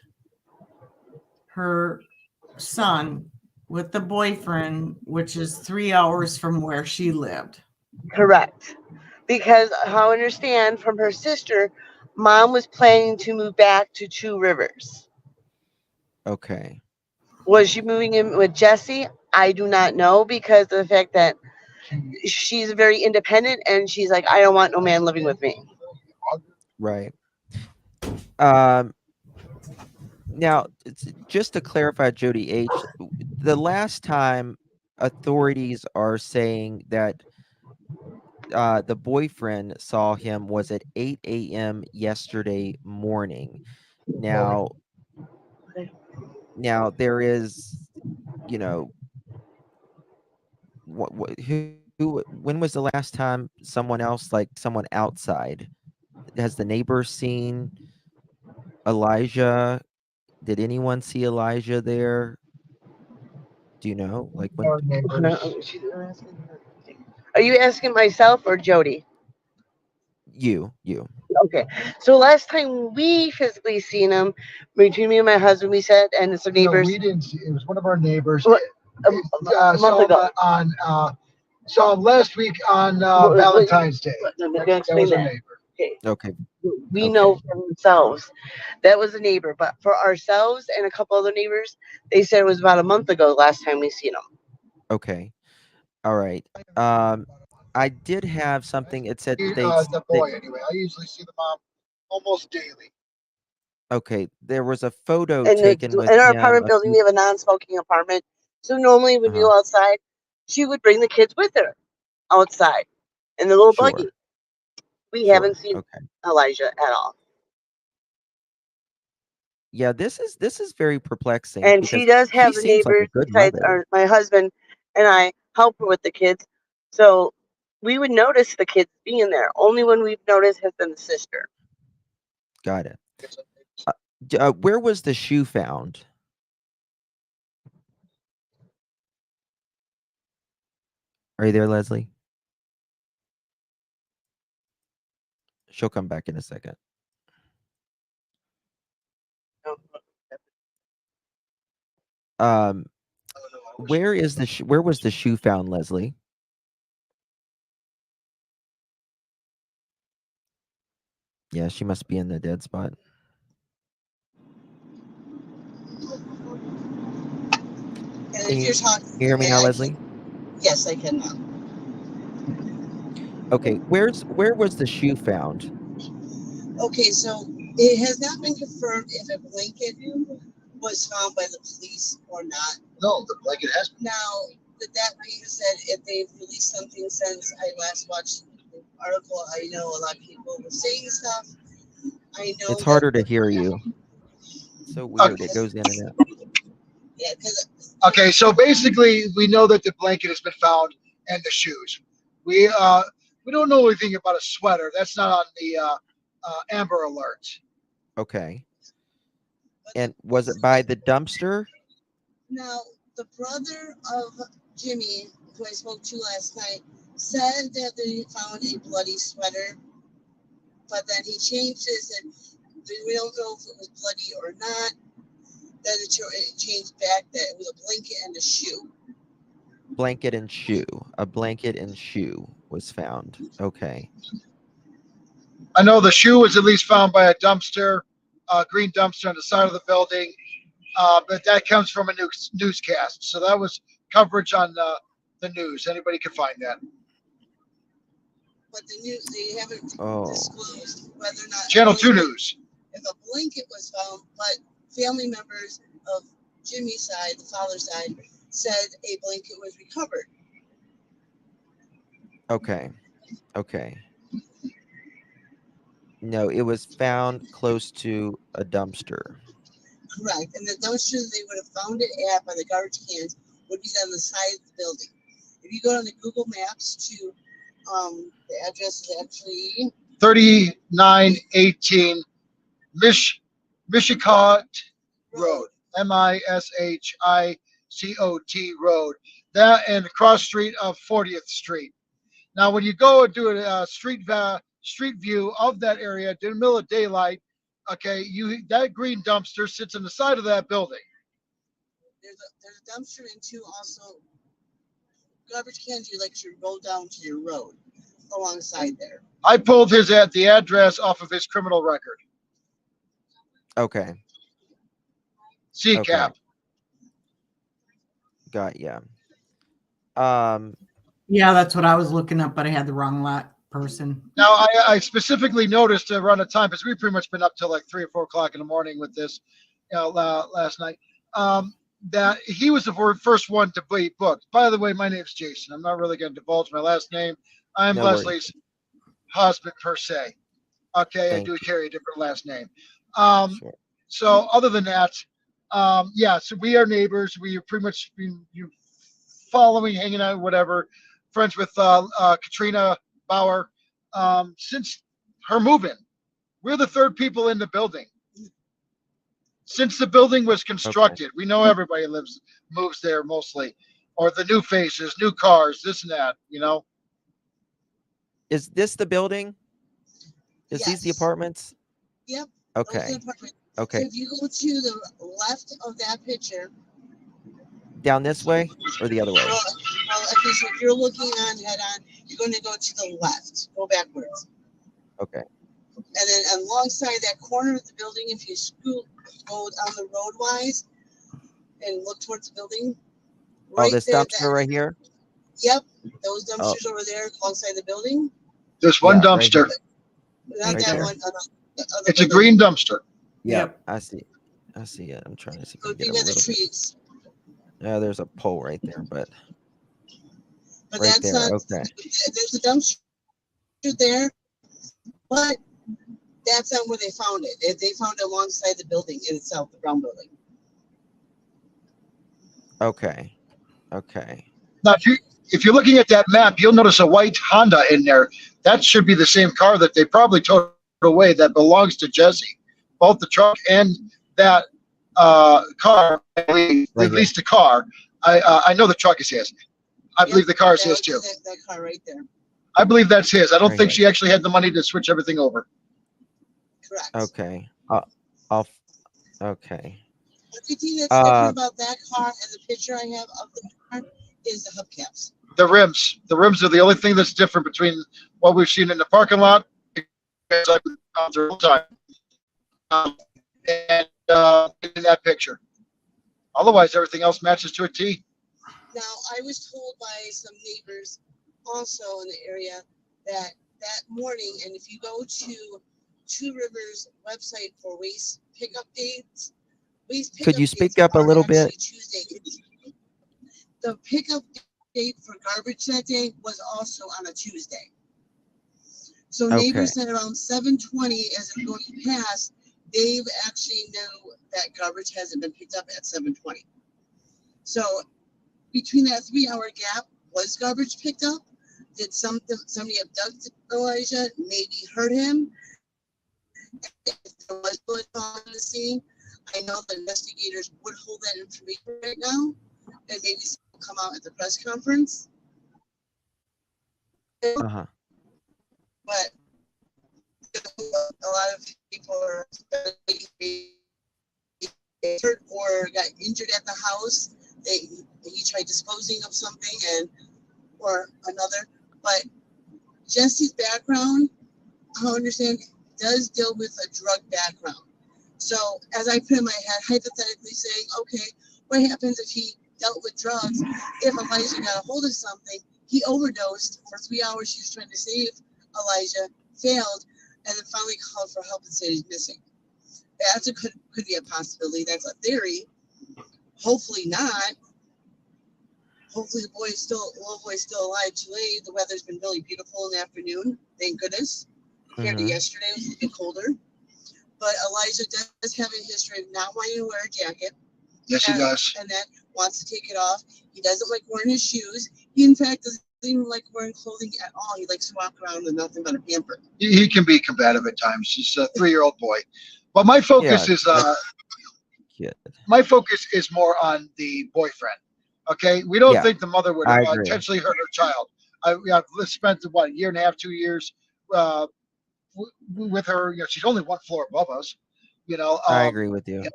her son with the boyfriend, which is 3 hours from where she lived. Correct. Because how I understand from her sister, mom was planning to move back to Two Rivers. Okay. Was she moving in with Jesse? I do not know because of the fact that she's very independent and she's like, I don't want no man living with me. Right. Um, Now, just to clarify, Jody H, the last time authorities are saying that the boyfriend saw him was at 8 a.m. yesterday morning. Now, there is, you know, when was the last time someone else, like someone outside, has the neighbor seen Elijah? Did anyone see Elijah there? Do you know, like when? Our neighbors. Are you asking myself or Jody? You. Okay. So last time we physically seen him, between me and my husband, we said, and some No, neighbors. we didn't see. It was one of our neighbors. What, a Saw month him ago. on saw him last week on But- Valentine's Day. I'm gonna That explain was our that. neighbor. Okay. Okay. We Okay. know for themselves that was a neighbor, but for ourselves and a couple other neighbors, they said it was about a month ago last time we seen them. Okay. All right. I did have something. It said The boy, anyway. I usually see the mom almost daily. okay. There was a photo And taken with in our him apartment a building, few. we have a non-smoking apartment. So normally when you Uh-huh. go outside, she would bring the kids with her outside in the little buggy. Sure. We Sure. haven't seen Okay. Elijah at all. Yeah. This is very perplexing And she because does she have the seems like a neighbors good besides mother. my husband and I help her with the kids. So we would notice the kids being there. Only when we've noticed has been the sister. Got it. Where was the shoe found? Are you there, Leslie? She'll come back in a second. Um, where was the shoe found, Leslie? Yeah, she must be in the dead spot. And Can if you you're talking, hear me now, Leslie? yes, I can now. Okay, where was the shoe found? Okay, so it has not been confirmed if a blanket was found by the police or not. No, the blanket has been. Now, with that being said, if they've released something since I last watched the article, I know a lot of people were saying stuff. I know It's harder to that, hear you. So weird. It goes in and out. yeah, because Okay, so basically, we know that the blanket has been found and the shoes. We don't know anything about a sweater. That's not on the Amber Alert. Okay. And was it by the dumpster? now the brother of Jimmy, who I spoke to last night, said that they found a bloody sweater, but then he changed his and we don't know if it was bloody or not. Then it changed back that it was a blanket and a shoe. Blanket and shoe. A blanket and shoe was found. Okay. I know the shoe was at least found by a dumpster, green dumpster on the side of the building, but that comes from a newscast. So that was coverage on the news. Anybody can find that. But the news, they haven't Oh. disclosed whether or not Channel 2 News. if a blanket was found, but family members of Jimmy's side, the father's side, said a blanket was recovered. Okay. Okay. No, it was found close to a dumpster. Correct. And the dumpster they would have found it at by the garbage cans would be on the side of the building. If you go on the Google Maps to the address is actually 3918 Mishicot Road. Mishicot Road. That and the cross street of 40th Street. Now, when you go and do a street view of that area in the middle of daylight, okay, that green dumpster sits on the side of that building. There's a dumpster and two also garbage cans you like to roll down to your road alongside there. I pulled the address off of his criminal record. Okay. CCAP. Okay. Got ya. Um, Yeah, that's what I was looking up, but I had the wrong person. Now, I specifically noticed around the time, because we've pretty much been up till like 3 or 4 o'clock in the morning with this, last night, that he was the first one to be booked. By the way, my name's Jason. I'm not really going to divulge my last name. I'm No worries. Leslie's husband per se. Okay, I Thank do you. carry a different last name. Sure. So other than that, yeah, so we are neighbors. We have pretty much been you following, hanging out, whatever. Friends with Katrina Bauer since her move-in. We're the third people in the building. Since the building was constructed, we know everybody moves there mostly, or the new faces, new cars, this and that. You know. Is this the building? Is these the Yes. apartments? Yep. Okay. Those are apartments. Okay. So if you go to the left of that picture, Down this way or the other way? okay, so if you're looking on head on, you're going to go to the left. Go backwards. Okay. And then alongside that corner of the building, if you go down the roadwise and look towards the building, Oh, this there, dumpster right here? Yep, those dumpsters over there alongside the building. There's one Yeah, right dumpster. here. Not Right that there. one. It's a green dumpster. Yep. I see. I see it. I'm trying to see if I So can be get a by the little bit. trees. Yeah, there's a pole right there, but But right that's there. not. Okay. There's a dumpster there, but that's not where they found it. They found it alongside the building in itself, the brown building. Okay. Okay. Now, if you're looking at that map, you'll notice a white Honda in there. That should be the same car that they probably towed away that belongs to Jesse. Both the truck and that car, at least the car. I know the truck is his. I believe the car is his too. That car right there. I believe that's his. I don't Right think here. she actually had the money to switch everything over. Correct. Okay. Okay. The thing that's different about that car and the picture I have of the car is the hubcaps. The rims. The rims are the only thing that's different between what we've seen in the parking lot. And in that picture. Otherwise, everything else matches to a T. Now, I was told by some neighbors also in the area that morning, and if you go to Two Rivers website for waste pickup dates, could you speak up a little bit? Tuesday. The pickup date for garbage that day was also on a Tuesday. So neighbors said around 7:20 as they're going past, they've actually know that garbage hasn't been picked up at 7:20. So between that 3-hour gap, was garbage picked up? Did somebody abduct Elijah? Maybe hurt him? If there was blood on the scene, I know the investigators would hold that information right now, and maybe come out at the press conference. Uh-huh. But a lot of people are hurt or got injured at the house. He tried disposing of something or another. But Jesse's background, I understand, does deal with a drug background. So as I put in my head, hypothetically saying, okay, what happens if he dealt with drugs? If Elijah got a hold of something, he overdosed for 3 hours. She was trying to save Elijah, failed, and then finally called for help and said he's missing. That's could be a possibility. That's a theory. Hopefully not. Hopefully the little boy's still alive. Today the weather's been really beautiful in the afternoon. Thank goodness. Compared to yesterday, it was a bit colder. But Elijah does have a history of not wanting to wear a jacket. Yes, he does. And then wants to take it off. He doesn't like wearing his shoes. He, in fact, doesn't even like wearing clothing at all. He likes to walk around with nothing but a pamper. He can be combative at times. He's a 3-year-old boy. But my focus is more on the boyfriend. Okay, we don't think the mother would intentionally hurt her child. I've spent a year and a half, 2 years with her. She's only one floor above us. I agree with you.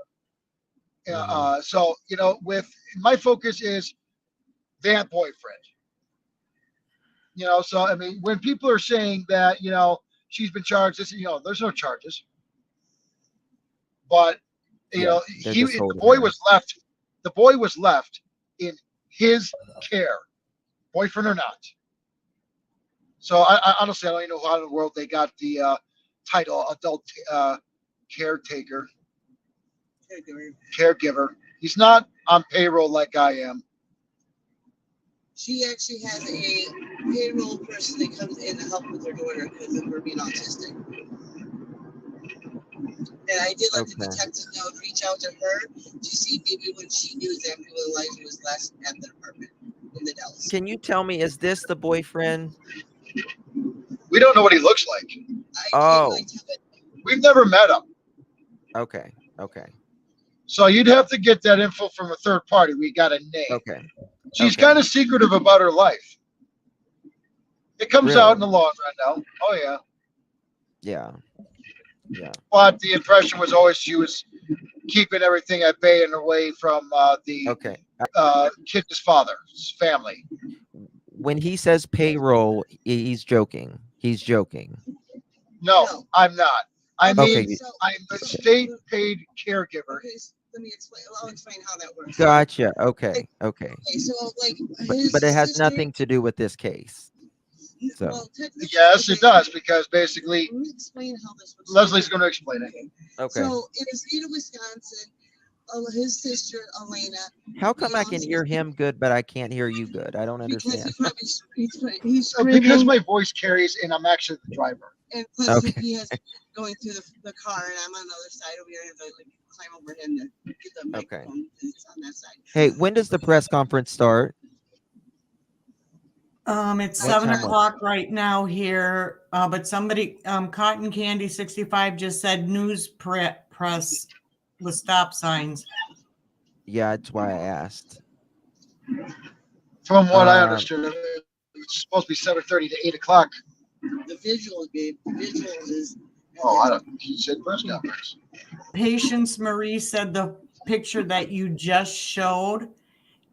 So with my focus is that boyfriend. So I mean, when people are saying that she's been charged, there's no charges. But the boy was left in his care, boyfriend or not. So I honestly, I don't even know how in the world they got the title adult caretaker, caregiver. He's not on payroll like I am. She actually has a payroll person that comes in to help with her daughter because of her being autistic. And I did let the detective know to reach out to her to see maybe when she knew exactly when Elijah was last at the apartment in the Dallas. Can you tell me, is this the boyfriend? We don't know what he looks like. I can't really tell it. We've never met him. Okay. So you'd have to get that info from a third party. We got a name. Okay. She's kind of secretive about her life. It comes out in the long run now. Oh, yeah. Yeah. But the impression was always she was keeping everything at bay and away from the kid's father's family. When he says payroll, he's joking. No, I'm not. I mean, Okay. I'm a state paid caregiver. Okay, let me explain. I'll explain how that works. Gotcha. Okay. Okay, so like But it has nothing to do with this case. So. Well, yes, it does, because basically let me explain how this works. Leslie's going to explain it. Okay. So in the state of Wisconsin, his sister Elena. How come I can hear him good, but I can't hear you good? I don't understand. Because he's screaming. Because my voice carries, and I'm actually the driver. And plus, he has going through the car, and I'm on the other side over here. I have to climb over him to get the microphone. It's on that side. Hey, when does the press conference start? It's 7 o'clock right now here, but somebody, Cotton Candy 65 just said news press with stop signs. Yeah, that's why I asked. From what I understood, it's supposed to be 7:30 to 8 o'clock. The visual, Gabe. The visual is. Oh, I don't. He said press conference. Patience Marie said the picture that you just showed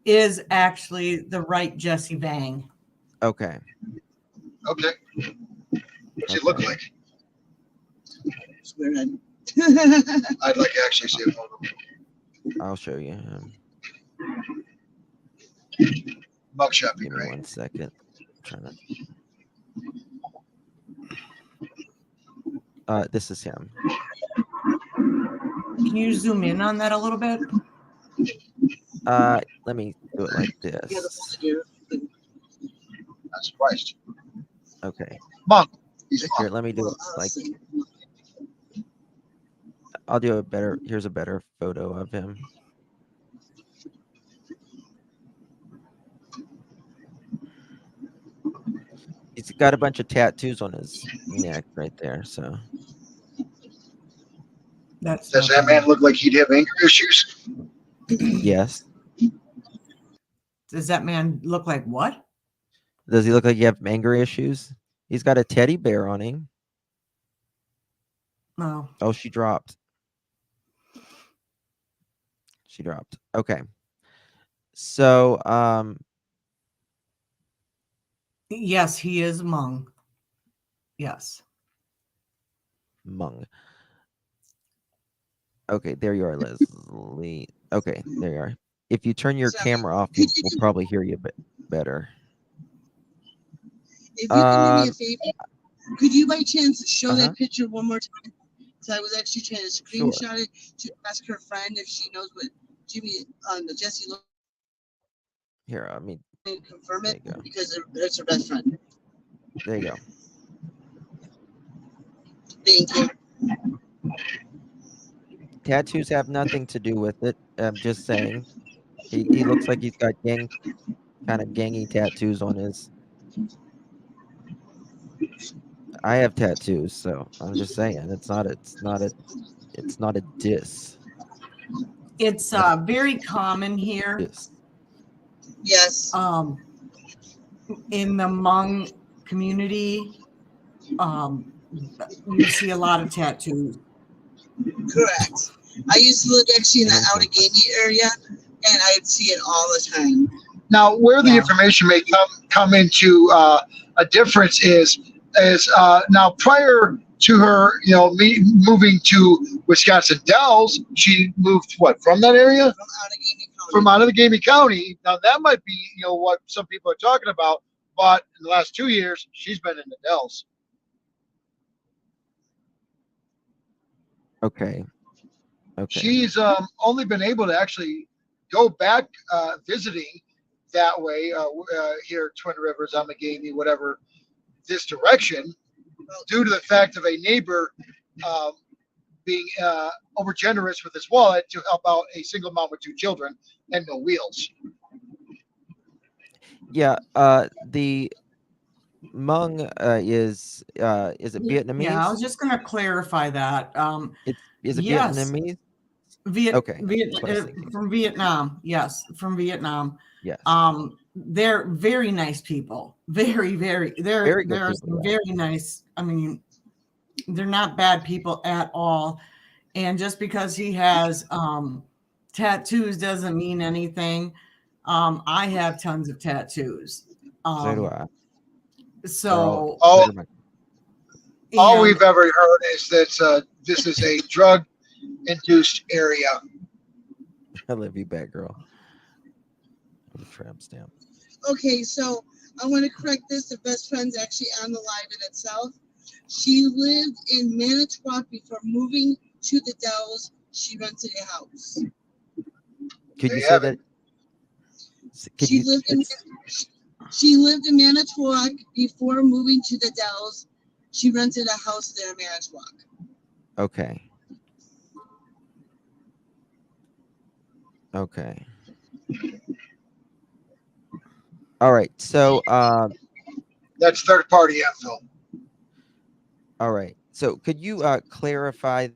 is actually the right Jesse Vang. Okay. What's he look like? I'd like to actually see a photo. I'll show you him. Mugshot be Give me great. 1 second. This is him. Can you zoom in on that a little bit? Let me do it like this. I'm surprised. Okay. Monk. Here, let me do it like. I'll do a better. Here's a better photo of him. He's got a bunch of tattoos on his neck right there. So. Does that man look like he'd have anger issues? Yes. Does that man look like what? Does he look like you have anger issues? He's got a teddy bear on him. No. Oh, she dropped. Okay. So, yes, he is Hmong. Yes. Hmong. Okay, there you are, Leslie. Okay, there you are. If you turn your camera off, we'll probably hear you better. If you can do me a favor, could you by chance show that picture one more time? So I was actually trying to screenshot it to ask her friend if she knows what Jesse looked. Here, I mean, confirm it because it's her best friend. There you go. Thank you. Tattoos have nothing to do with it. I'm just saying. He looks like he's got kind of gangy tattoos on his. I have tattoos, so I'm just saying it's not a diss. It's very common here. Yes. In the Hmong community, you see a lot of tattoos. Correct. I used to live actually in the Outagamie area, and I'd see it all the time. Now, where the information may come into a difference is now prior to her, moving to Wisconsin Dells, she moved from that area? from Outagamie County. Now that might be, what some people are talking about. But in the last 2 years, she's been in the Dells. Okay. She's only been able to actually go back visiting that way here at Twin Rivers, Outagamie, whatever, this direction, due to the fact of a neighbor being over generous with his wallet to help out a single mom with 2 children and no wheels. Yeah. The Hmong is it Vietnamese? Yeah, I was just going to clarify that. Is it Yes. Vietnamese? Okay. That's what I was thinking. From Vietnam. Yes, from Vietnam. Yes. They're very nice people. Very, very. Very good They're people, yeah. very nice. I mean, they're not bad people at all. And just because he has tattoos doesn't mean anything. I have tons of tattoos. So do I. So all we've ever heard is that this is a drug-induced area. I love you, bad girl. Tramp stamp. Okay, so I want to correct this. The best friend's actually on the live in itself. She lived in Manitowoc before moving to the Dells. She rented a house. Could you say that? She lived in Manitowoc before moving to the Dells. She rented a house there in Manitowoc. Okay. Okay. All right. So that's third-party info. All right. So could you clarify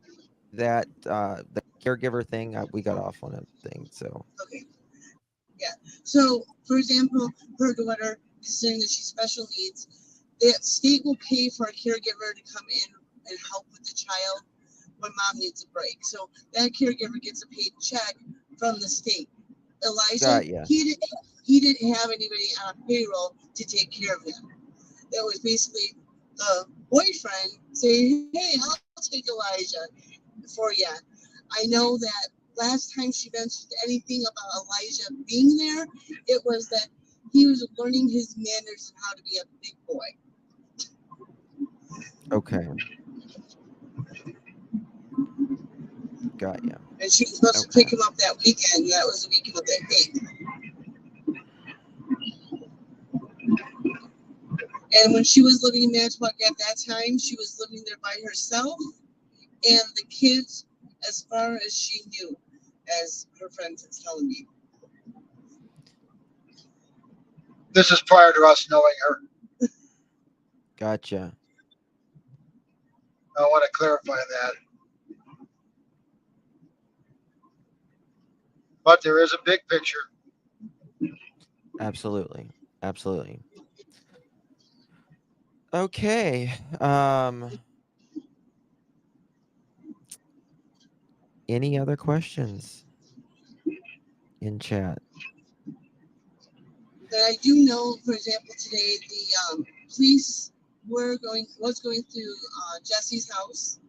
that the caregiver thing? We got off on a thing. So okay. Yeah. So, for example, her daughter, considering that she's special needs, the state will pay for a caregiver to come in and help with the child when mom needs a break. So that caregiver gets a paid check from the state. Elijah, he didn't have anybody on payroll to take care of him. That was basically the boyfriend saying, "Hey, I'll take Elijah for you." I know that last time she mentioned anything about Elijah being there, it was that he was learning his manners and how to be a big boy. Okay. Got ya. And she was supposed to pick him up that weekend. That was the weekend of their date. And when she was living in Manitowoc at that time, she was living there by herself and the kids, as far as she knew, as her friends are telling me. This is prior to us knowing her. Gotcha. I want to clarify that. But there is a big picture. Absolutely. Absolutely. Okay. Any other questions in chat? That I do know, for example, today the police was going through Jesse's house,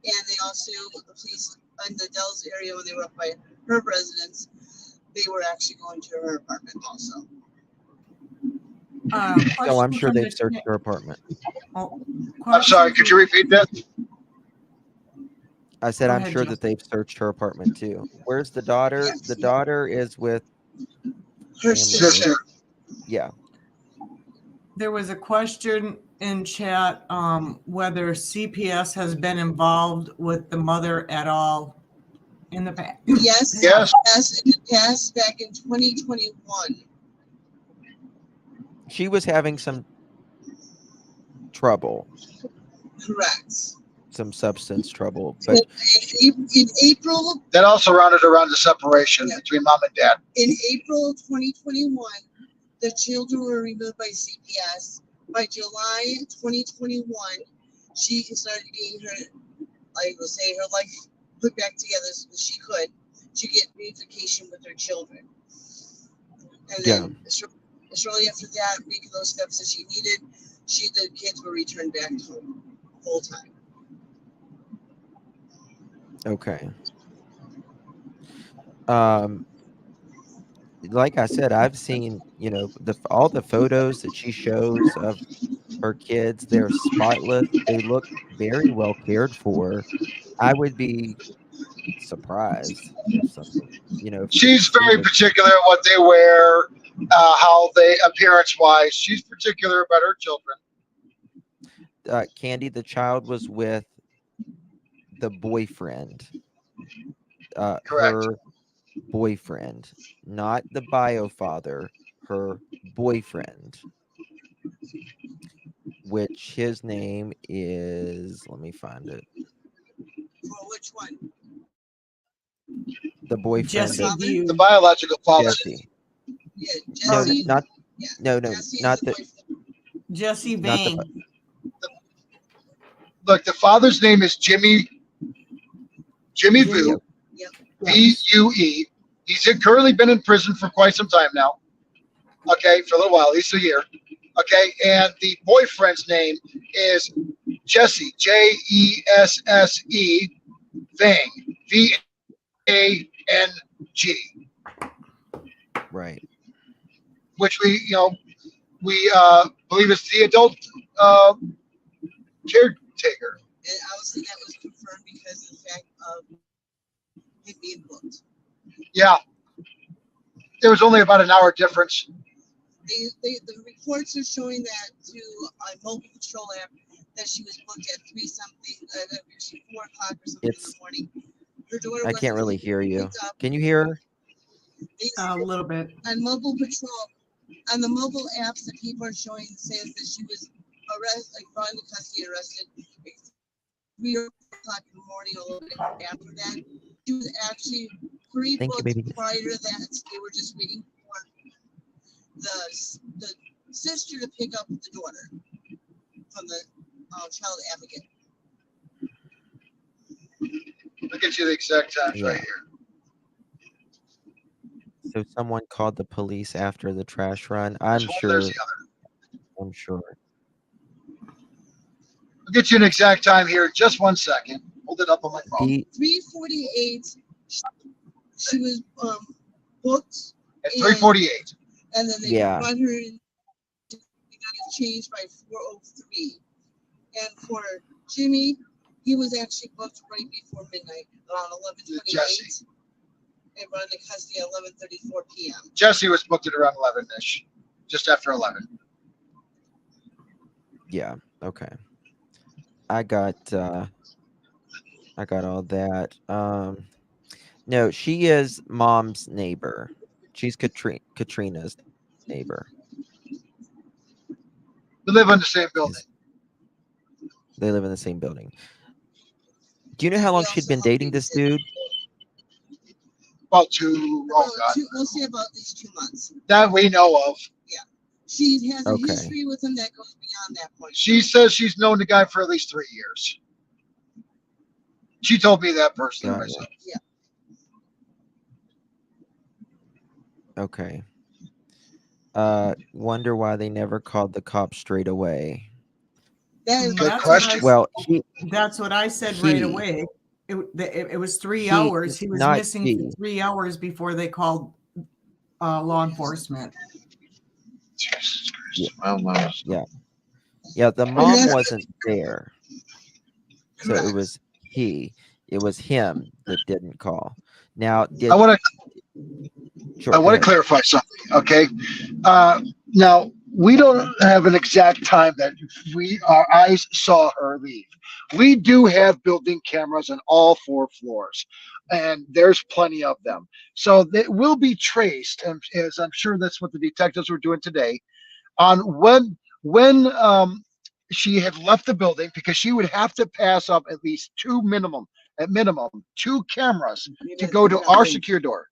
and they also, the police in the Dells area, when they were up by her residence, they were actually going to her apartment also. So I'm sure they've searched her apartment. I'm sorry, could you repeat that? I said I'm sure that they've searched her apartment too. Where's the daughter? Yes. The daughter is with her sister. Yeah. There was a question in chat whether CPS has been involved with the mother at all in the past. Yes. Yes, in the past, back in 2021. She was having some trouble. Correct. Some substance trouble, but in April, that also rounded around the separation between mom and dad. In April 2021, the children were removed by CPS. By July 2021, she started getting her, I would say, her life put back together so that she could to get reunification with her children. And then shortly after that, making those steps that she needed, the kids were returned back home full time. Okay. like I said, I've seen, all the photos that she shows of her kids. They're spotless. They look very well cared for. I would be surprised if something, if She's she very was. particular what they wear, how they appearance wise. She's particular about her children. Candy, the child was with the boyfriend, Correct. her boyfriend, not the bio father, her boyfriend, which his name is, let me find it. For which one? The boyfriend Jesse of View. The biological father. Jesse. Yeah, No, Jesse. not Yeah, no, Jesse not is the the boyfriend. Jesse not the Bain. Look, the father's name is Jimmy Vu, Yep. Vue. He's currently been in prison for quite some time now. Okay, for a little while, at least a year. Okay, and the boyfriend's name is Jesse, Jesse Vang, Vang, right. which we believe is the adult caretaker. And obviously that was confirmed because of the fact of him being booked. Yeah, there was only about an hour difference. The reports are showing that to a mobile patrol app that she was booked at 3 something, 4 o'clock or something in the morning. Her daughter I can't wasn't really hear you. picked up. Can you hear her? A little bit. On mobile patrol, on the mobile apps that people are showing, says that she was brought into custody, arrested at 3 o'clock in the morning, a little bit after that. She was actually pre-booked prior to that. They were just waiting for the sister to pick up the daughter from the child advocate. I'll get you the exact times right here. So someone called the police after the trash run. I'm sure. I'm sure. I'll get you an exact time here. Just 1 second. Hold it up on my phone. 3:48. She was booked at 3:48. And then they brought her in. They got it changed by 4:03. And for Jimmy, he was actually booked right before midnight, around 11:28. And brought into custody at 11:34 p.m. Jesse was booked at around 11-ish, just after 11. Yeah. Okay. I got all that. No, she is mom's neighbor. She's Katrina's neighbor. We live in the same building. They live in the same building. Do you know how long she'd been dating this dude? About we'll say about at least 2 months. That we know of. Yeah. She has a history with him that goes beyond that point. She says she's known the guy for at least 3 years. She told me that personally myself. Yeah. Okay. Wonder why they never called the cops straight away. That is a good question. That's what I said right away. It was 3 hours. He was missing for 3 hours before they called law enforcement. Yeah. The mom wasn't there, so it was him that didn't call. Now, I want to clarify something. Okay. Now we don't have an exact time that our eyes saw her leave. We do have built-in cameras on all 4 floors, and there's plenty of them. So they will be traced, and as I'm sure that's what the detectives were doing today, on when she had left the building, because she would have to pass up at least 2 cameras to go to our secure door.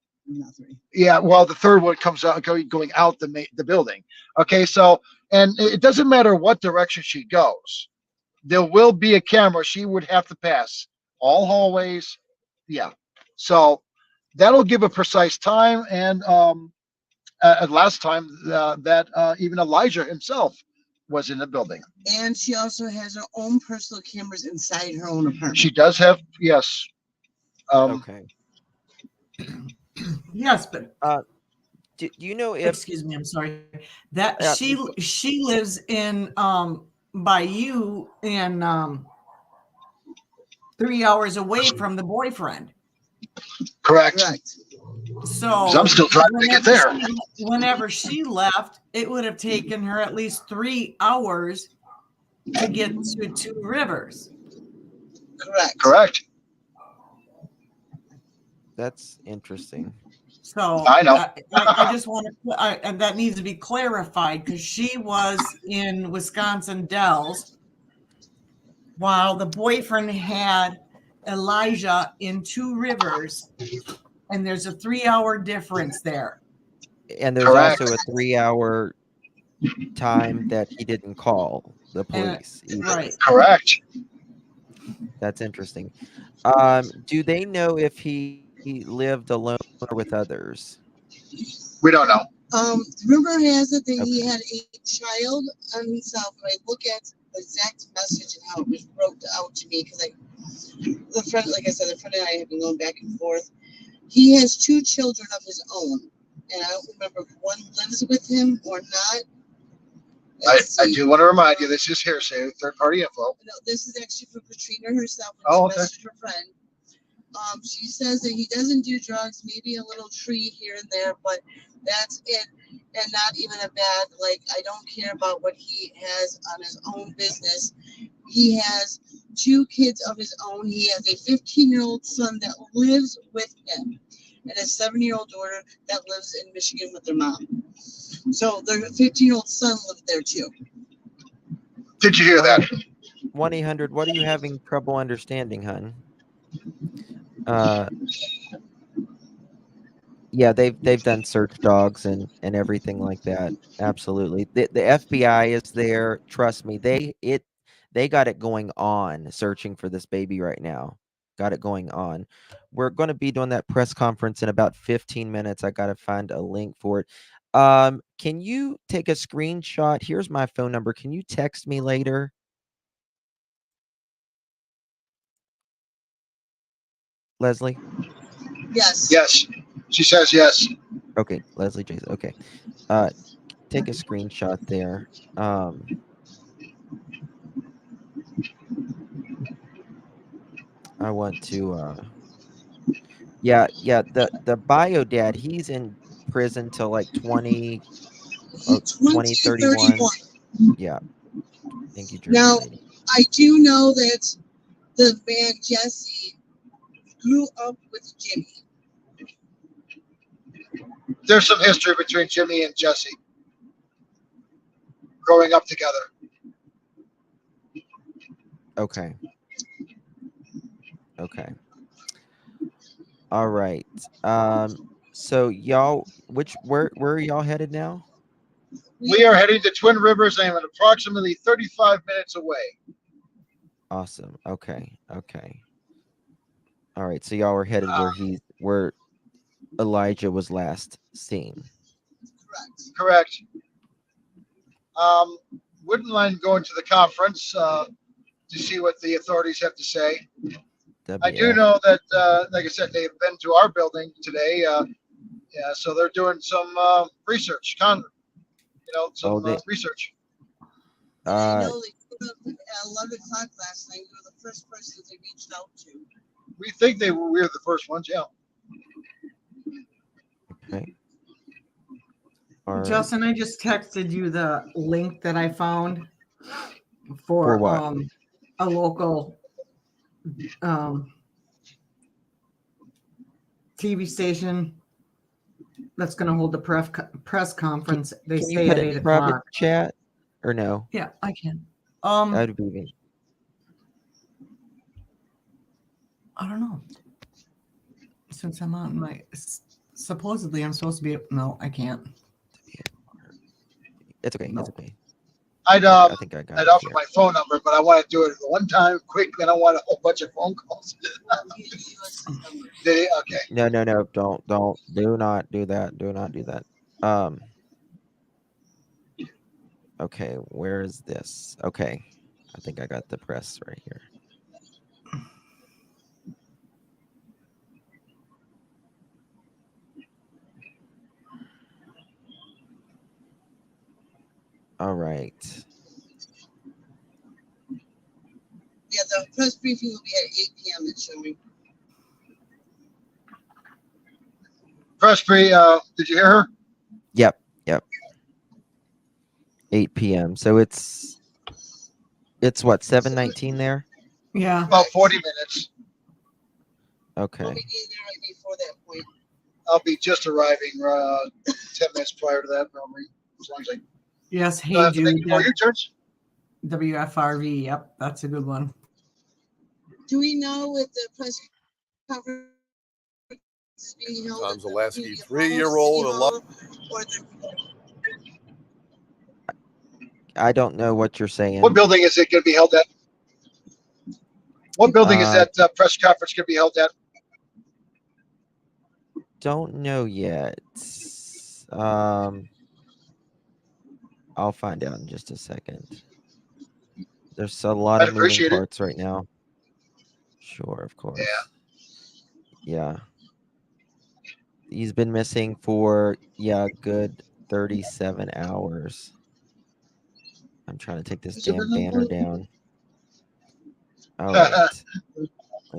Yeah, well, the third one comes out going out the building. Okay, so, and it doesn't matter what direction she goes, there will be a camera she would have to pass all hallways. Yeah, so that'll give a precise time. And last time that even Elijah himself was in the building. And she also has her own personal cameras inside her own apartment. She does have, yes. Okay. Yes, but Do you know if excuse me, I'm sorry. That uh, she lives in by you in 3 hours away from the boyfriend. Correct. Correct. So 'Cause I'm still trying to get there. whenever she left, it would have taken her at least 3 hours to get to Two Rivers. Correct. Correct. that's interesting. So I know. I just want to, and that needs to be clarified because she was in Wisconsin Dells while the boyfriend had Elijah in Two Rivers, and there's a 3 hour difference there. And there's Correct. also a 3-hour time that he didn't call the And police either. right. Correct. That's interesting. Do they know if he lived alone or with others? We don't know. Rumor has it that he Okay. had a child on himself. And I look at the exact message and how it was wrote out to me because like I said, the friend and I have been going back and forth. He has 2 children of his own, and I don't remember if one lives with him or not. I do want to remind you, this is hearsay, third-party info. No, this is actually from Katrina herself. When Oh, she okay. messaged her friend. She says that he doesn't do drugs, maybe a little tree here and there, but that's it. And not even a bad, like, I don't care about what he has on his own business. He has 2 kids of his own. He has a 15-year-old son that lives with him and a 7-year-old daughter that lives in Michigan with their mom. So their 15-year-old son lived there too. Did you hear that? 1-800, what are you having trouble understanding, hun? Yeah, they've done search dogs and everything like that. Absolutely. The FBI is there. Trust me. They got it going on searching for this baby right now. Got it going on. We're going to be doing that press conference in about 15 minutes. I got to find a link for it. Can you take a screenshot? Here's my phone number. Can you text me later? Leslie? Yes. Yes. She says yes. Okay, Leslie Jason. Okay. Take a screenshot there. I want to yeah, the bio dad, he's in prison till like 2031. Yeah. Thank you, Jersey Now, lady. I do know that the man Jesse grew up with Jimmy. There's some history between Jimmy and Jesse growing up together. Okay. Okay. All right. So y'all, where are y'all headed now? We are heading to Twin Rivers. I am at approximately 35 minutes away. Awesome. Okay. Okay. All right. So y'all are headed where Elijah was last seen. Correct. Wouldn't mind going to the conference to see what the authorities have to say. I do WF. know that, like I said, they've been to our building today. Yeah, so they're doing some research, research. I know they put up at 11 o'clock last night. You were the first person they reached out to. We think we were the first ones, yeah. Okay. All right. Justin, I just texted you the link that I found For for what? a local TV station that's going to hold the press conference. They Can you say put at it 8 in private o'clock. chat or no? Yeah, I can. That'd be I don't know. Since I'm on my supposedly I'm supposed to be. No, I can't. It's okay. No. It's okay. I'd I think I got I'd it offer here. my phone number, but I want to do it one time quick. Then I want a whole bunch of phone calls. Okay. No. Do not do that. Do not do that. Okay, where is this? Okay. I think I got the press right here. All right. Yeah, the press briefing will be at 8 p.m. It's showing. Presby, did you hear her? Yep. 8 p.m. So it's what, 7:19 there? Yeah. About 40 minutes. Okay. We'll be getting there right before that point. I'll be just arriving 10 minutes prior to that, probably. As long as I Yes. don't Hey, have to make Jude. more U-turns. WFRV. Yep. That's a good one. Do we know with the press conference being held Tom at the Zaleski, community hall, 3-year-old, City Hall, or the I don't know what you're saying. What building is it going to be held at? What building is that press conference going to be held at? Don't know yet. I'll find out in just a second. There's a lot I'd of moving appreciate it. parts right now. Sure, of course. Yeah. He's been missing for a good 37 hours. I'm trying to take this damn banner down. All right.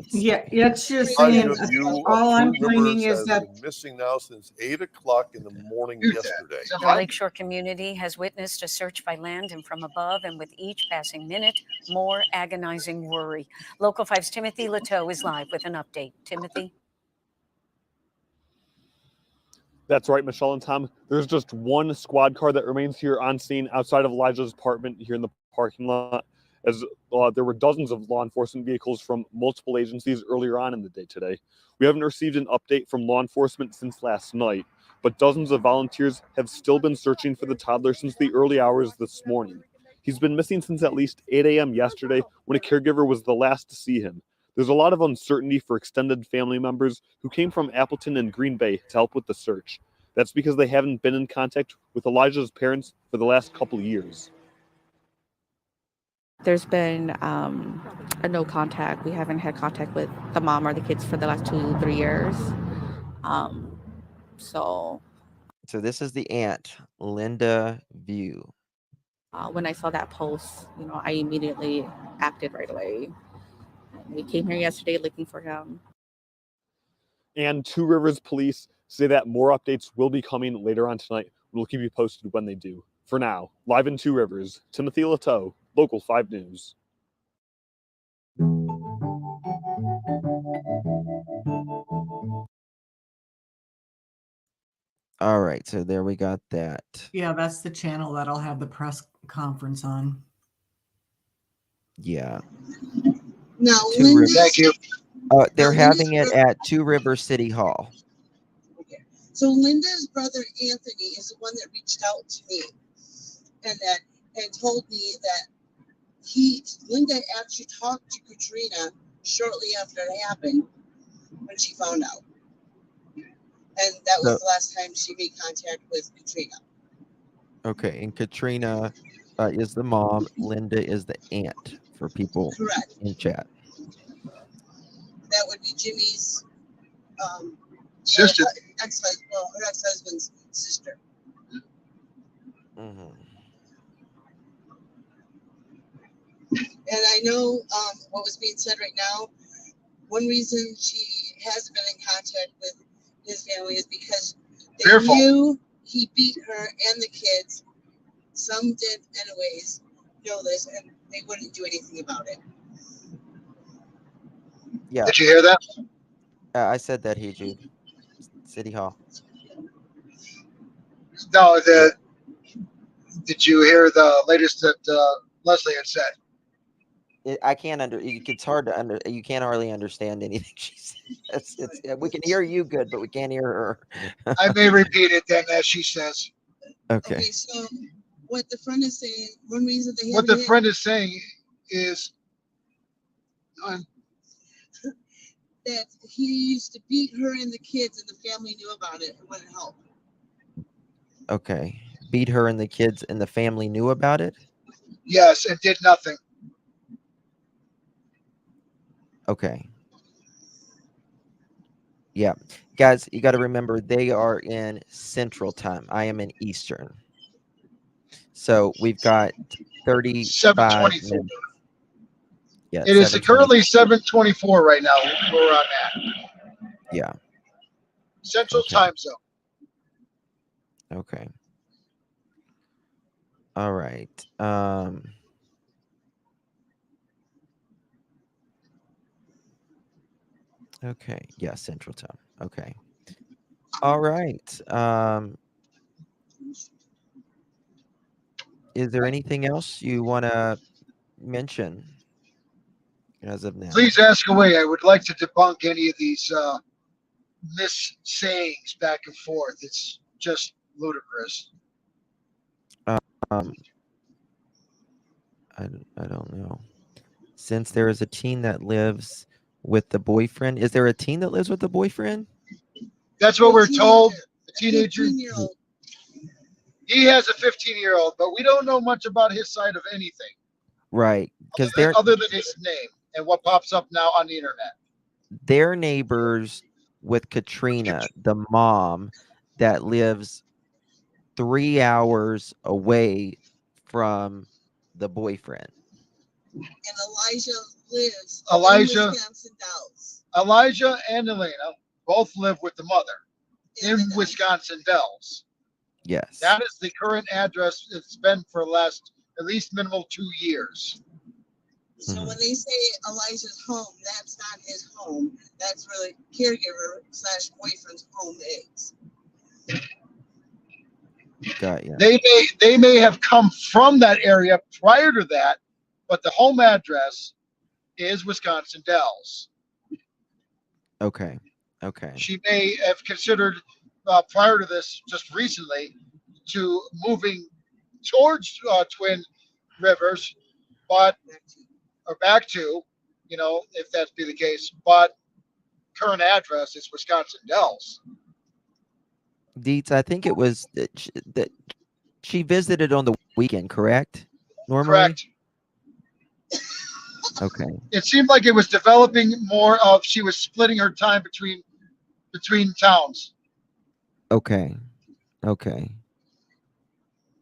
Yeah, it's just Live saying. view All of I'm Two claiming Rivers is has that been missing now since 8 o'clock in the morning yesterday. The lakeshore community has witnessed a search by land and from above, and with each passing minute, more agonizing worry. Local 5's Timothy Lateau is live with an update. Timothy? That's right, Michelle and Tom. There's just one squad car that remains here on scene outside of Elijah's apartment here in the parking lot, as there were dozens of law enforcement vehicles from multiple agencies earlier on in the day today. We haven't received an update from law enforcement since last night, but dozens of volunteers have still been searching for the toddler since the early hours this morning. He's been missing since at least 8 a.m. yesterday when a caregiver was the last to see him. There's a lot of uncertainty for extended family members who came from Appleton and Green Bay to help with the search. That's because they haven't been in contact with Elijah's parents for the last couple years. There's been a no contact. We haven't had contact with the mom or the kids for the last 2-3 years. So this is the aunt, Linda View. when I saw that post, I immediately acted right away. We came here yesterday looking for him. And Two Rivers Police say that more updates will be coming later on tonight. We'll keep you posted when they do. For now, live in Two Rivers, Timothy Lateau, Local 5 News. All right, so there we got that. Yeah, that's the channel that I'll have the press conference on. Yeah. Now, thank you. They're having it at Two Rivers City Hall. Okay. So Linda's brother Anthony is the one that reached out to me and told me that Linda actually talked to Katrina shortly after it happened when she found out. And that was the last time she made contact with Katrina. Okay, and Katrina is the mom. Linda is the aunt for people in chat. That would be Jimmy's sister. Her ex-husband's sister. Mm-hmm. And I know what was being said right now. One reason she hasn't been in contact with his family is because they knew he beat her and the kids. Some did anyways know this, and they wouldn't do anything about it. Yeah. Did you hear that? I said that, hey, Jude. City Hall. No, did you hear the latest that Leslie had said? I can't it's hard to you can't hardly understand anything she says. We can hear you good, but we can't hear her. I may repeat it then as she says. Okay. So what the friend is saying, one reason they what the friend is saying is that he used to beat her and the kids, and the family knew about it and wouldn't help. Okay. Beat her and the kids, and the family knew about it? Yes, and did nothing. Okay. Yeah. Guys, you got to remember they are in Central Time. I am in Eastern. So we've got 35 7:24. minutes. Yeah, It is 7:20. currently 7:24 right now. Where I'm at. Yeah. Central Okay. Time Zone. Okay. All right. Okay. Yeah, Central Time. Okay. All right. Is there anything else you want to mention as of now? Please ask away. I would like to debunk any of these missayings back and forth. It's just ludicrous. Um, I don't know. Since there is a teen that lives with the boyfriend, is there a teen that lives with the boyfriend? That's what we're told. The teenager. 15-year-old. He has a 15-year-old, but we don't know much about his side of anything Right, because they're other than his name and what pops up now on the internet. neighbors with Katrina, the mom that lives 3 hours away from the boyfriend. And Elijah lives Elijah. in Wisconsin Dells. Elijah and Elena both live with the mother in Wisconsin Dells. Yes. That is the current address it's been for the last at least minimal 2 years. So when they say Elijah's home, that's not his home. That's really caregiver / boyfriend's home is. Got you. They may have come from that area prior to that, but the home address is Wisconsin Dells. Okay. Okay. She may have considered prior to this, just recently, to moving towards Twin Rivers, but or back to, if that be the case. But current address is Wisconsin Dells. Deets, I think it was that she visited on the weekend, correct? Normally? Correct. Okay. It seemed like it was developing more of she was splitting her time between towns. Okay. Okay.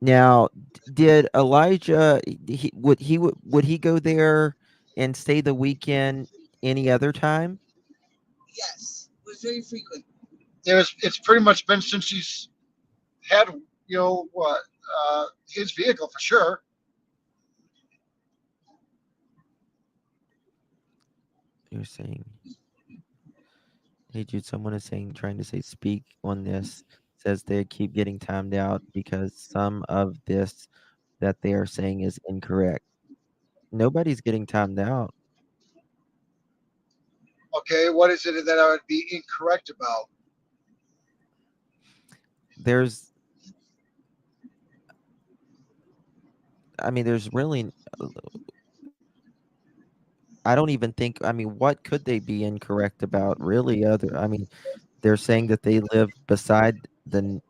Now, did Elijah would he go there and stay the weekend any other time? Yes, it was very frequent. It's pretty much been since she's had his vehicle for sure. You're saying, hey Jude, someone is trying to say speak on this. Says they keep getting timed out because some of this that they are saying is incorrect. Nobody's getting timed out. Okay, what is it that I would be incorrect about? There's really, I don't even think, what could they be incorrect about really they're saying that they live beside the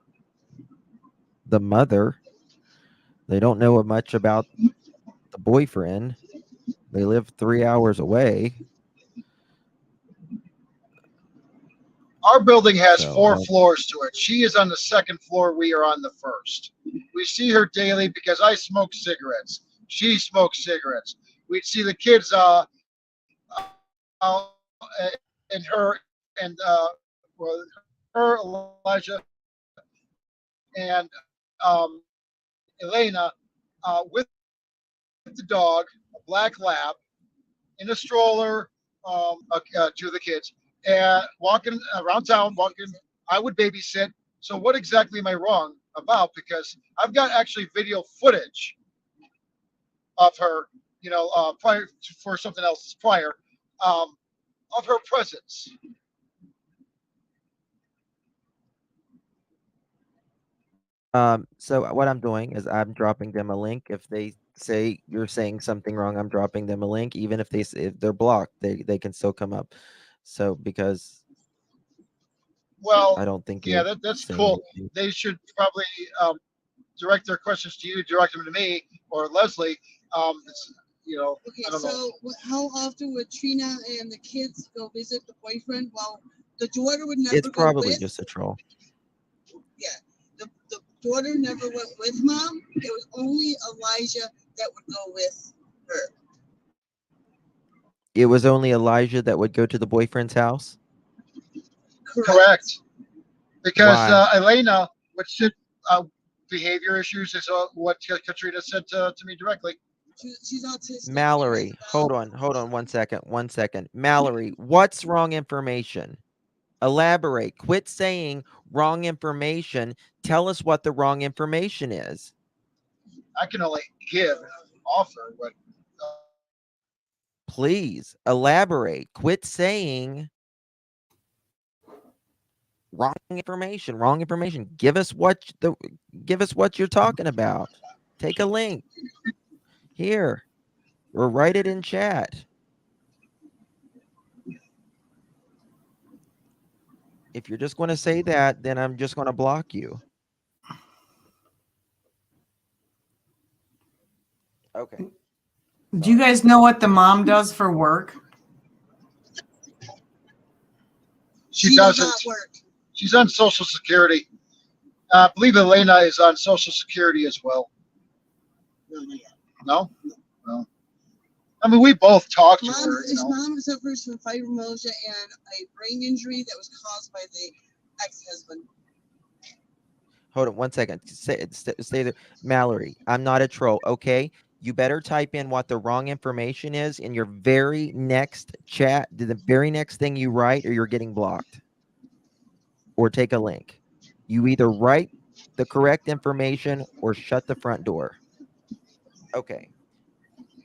mother. They don't know much about the boyfriend. They live 3 hours away. Our building has So, 4 floors to it. She is on the 2nd floor. We are on the 1st. We see her daily because I smoke cigarettes. She smokes cigarettes. We'd see the kids and her and her, Elijah, and Elena with the dog, a black lab, in a stroller to the kids, and walking around town. I would babysit. So what exactly am I wrong about? Because I've got actually video footage of her, prior for something else prior, of her presence. So what I'm doing is I'm dropping them a link. If they say you're saying something wrong, I'm dropping them a link. Even if if they're blocked, they can still come up. So because I don't think that's cool. anything. They should probably direct their questions to you, direct them to me or Leslie. Okay, I don't know. how often would Trina and the kids go visit the boyfriend? Well, the daughter would never It's go probably with. just a troll. Yeah, the daughter never went with mom. It was only Elijah that would go with her. It was only Elijah that would go to the boyfriend's house? Correct. Because Why? Elena, which did behavior issues, is what Katrina said to me directly. She's autistic. Mallory, hold on 1 second. Mallory, what's wrong information? Elaborate. Quit saying wrong information. Tell us what the wrong information is. I can only offer what. Please elaborate. Quit saying wrong information. Wrong information. Give us what you're talking about. Take a link here or write it in chat. If you're just going to say that, then I'm just going to block you. Okay. Do you guys know what the mom does for work? She doesn't. Work. She's on Social Security. I believe Elena is on Social Security as well. No? No. I mean, we both talked to her. His mom suffers from fibromyalgia and a brain injury that was caused by the ex-husband. Hold on 1 second. Stay there. Mallory, I'm not a troll, okay? You better type in what the wrong information is in your very next chat, the very next thing you write, or you're getting blocked. Or take a link. You either write the correct information or shut the front door. Okay.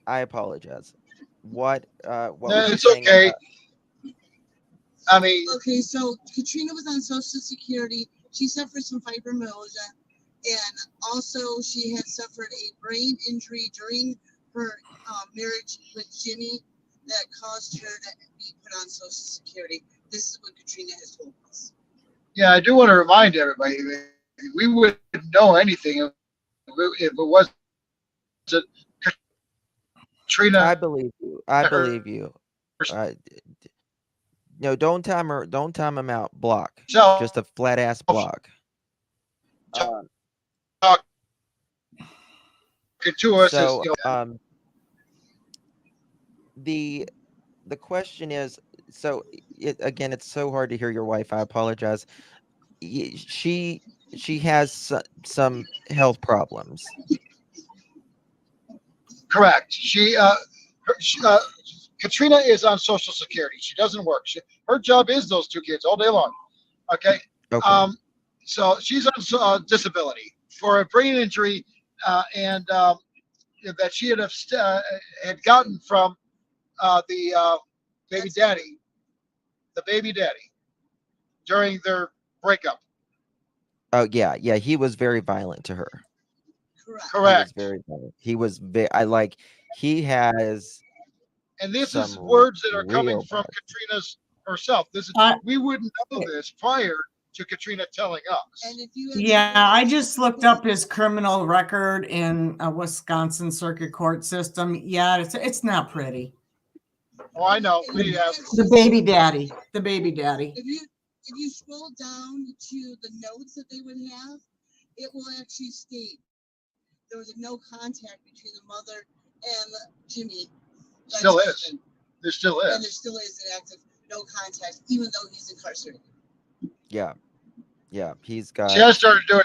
I apologize. What was you It's saying okay. about- I mean, okay, so Katrina was on Social Security. She suffers from fibromyalgia, and also she had suffered a brain injury during her marriage with Jimmy that caused her to be put on Social Security. This is what Katrina has told us. yeah, I do want to remind everybody, we wouldn't know anything if it wasn't Katrina. I believe you. I believe you. No, don't time him out. Block. Just a flat ass block. Talking to us. So, the question is, so again, it's so hard to hear your wife. I apologize. She has some health problems. Correct. Katrina is on Social Security. She doesn't work. Her job is those two kids all day long. Okay. So she's on disability for a brain injury, and that she had gotten from the baby daddy during their breakup. Oh yeah, he was very violent to her. Correct. He was very violent. He was he has. And this is words that are coming from Katrina's herself. We wouldn't know this prior to Katrina telling us. Yeah, I just looked up his criminal record in a Wisconsin Circuit Court system. Yeah, it's not pretty. Oh, I know. The baby daddy. The baby daddy. If you scroll down to the notes that they would have, it will actually state there was no contact between the mother and Jimmy. Still is. There still is. And there still is an active no contact, even though he's incarcerated. Yeah. He's got. She has started doing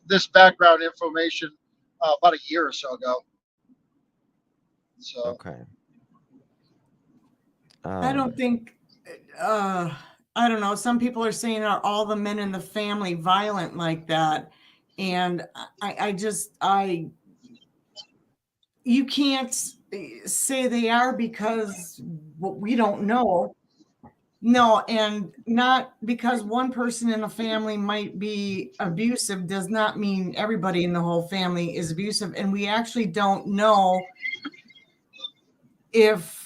this background information about a year or so ago. So. Okay. I don't think. I don't know. Some people are saying, are all the men in the family violent like that? And you can't say they are because we don't know. No, and not because one person in a family might be abusive does not mean everybody in the whole family is abusive. And we actually don't know if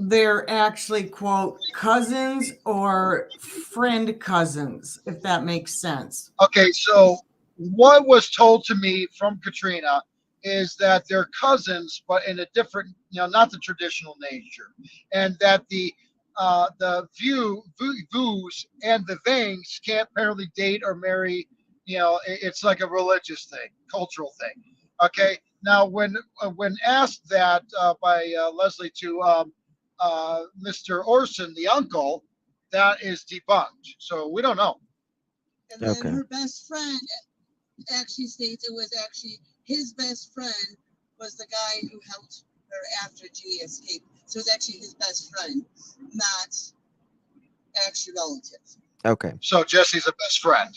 they're actually, quote, cousins or friend cousins, if that makes sense. Okay, so what was told to me from Katrina is that they're cousins, but in a different, not the traditional nature, and that the Vus and the Vangs can't apparently date or marry, it's like a religious thing, cultural thing. Okay. Now, when asked that by Leslie to Mr. Orson, the uncle, that is debunked. So we don't know. And then Okay. her best friend actually states it was actually his best friend was the guy who helped her after G escaped. So it's actually his best friend, not actual relative. Okay. So Jesse's a best friend.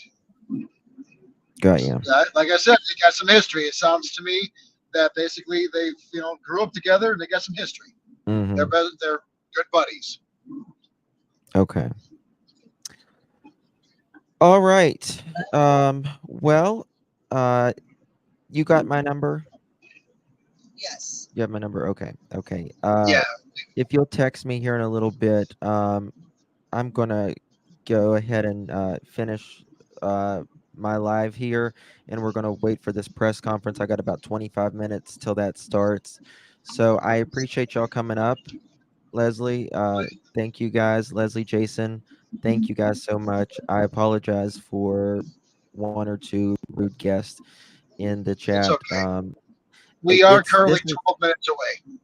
Got you. Like I said, they got some history. It sounds to me that basically they grew up together and they got some history. Mm-hmm. They're good buddies. Okay. All right. Well, you got my number? Yes. You have my number? Okay. Okay. Yeah. If you'll text me here in a little bit, I'm gonna go ahead and finish my live here, and we're gonna wait for this press conference. I got about 25 minutes till that starts. So I appreciate y'all coming up. Leslie, thank you guys. Leslie, Jason, thank you guys so much. I apologize for one or two rude guests in the It's chat. okay. We are currently This is 12 minutes away.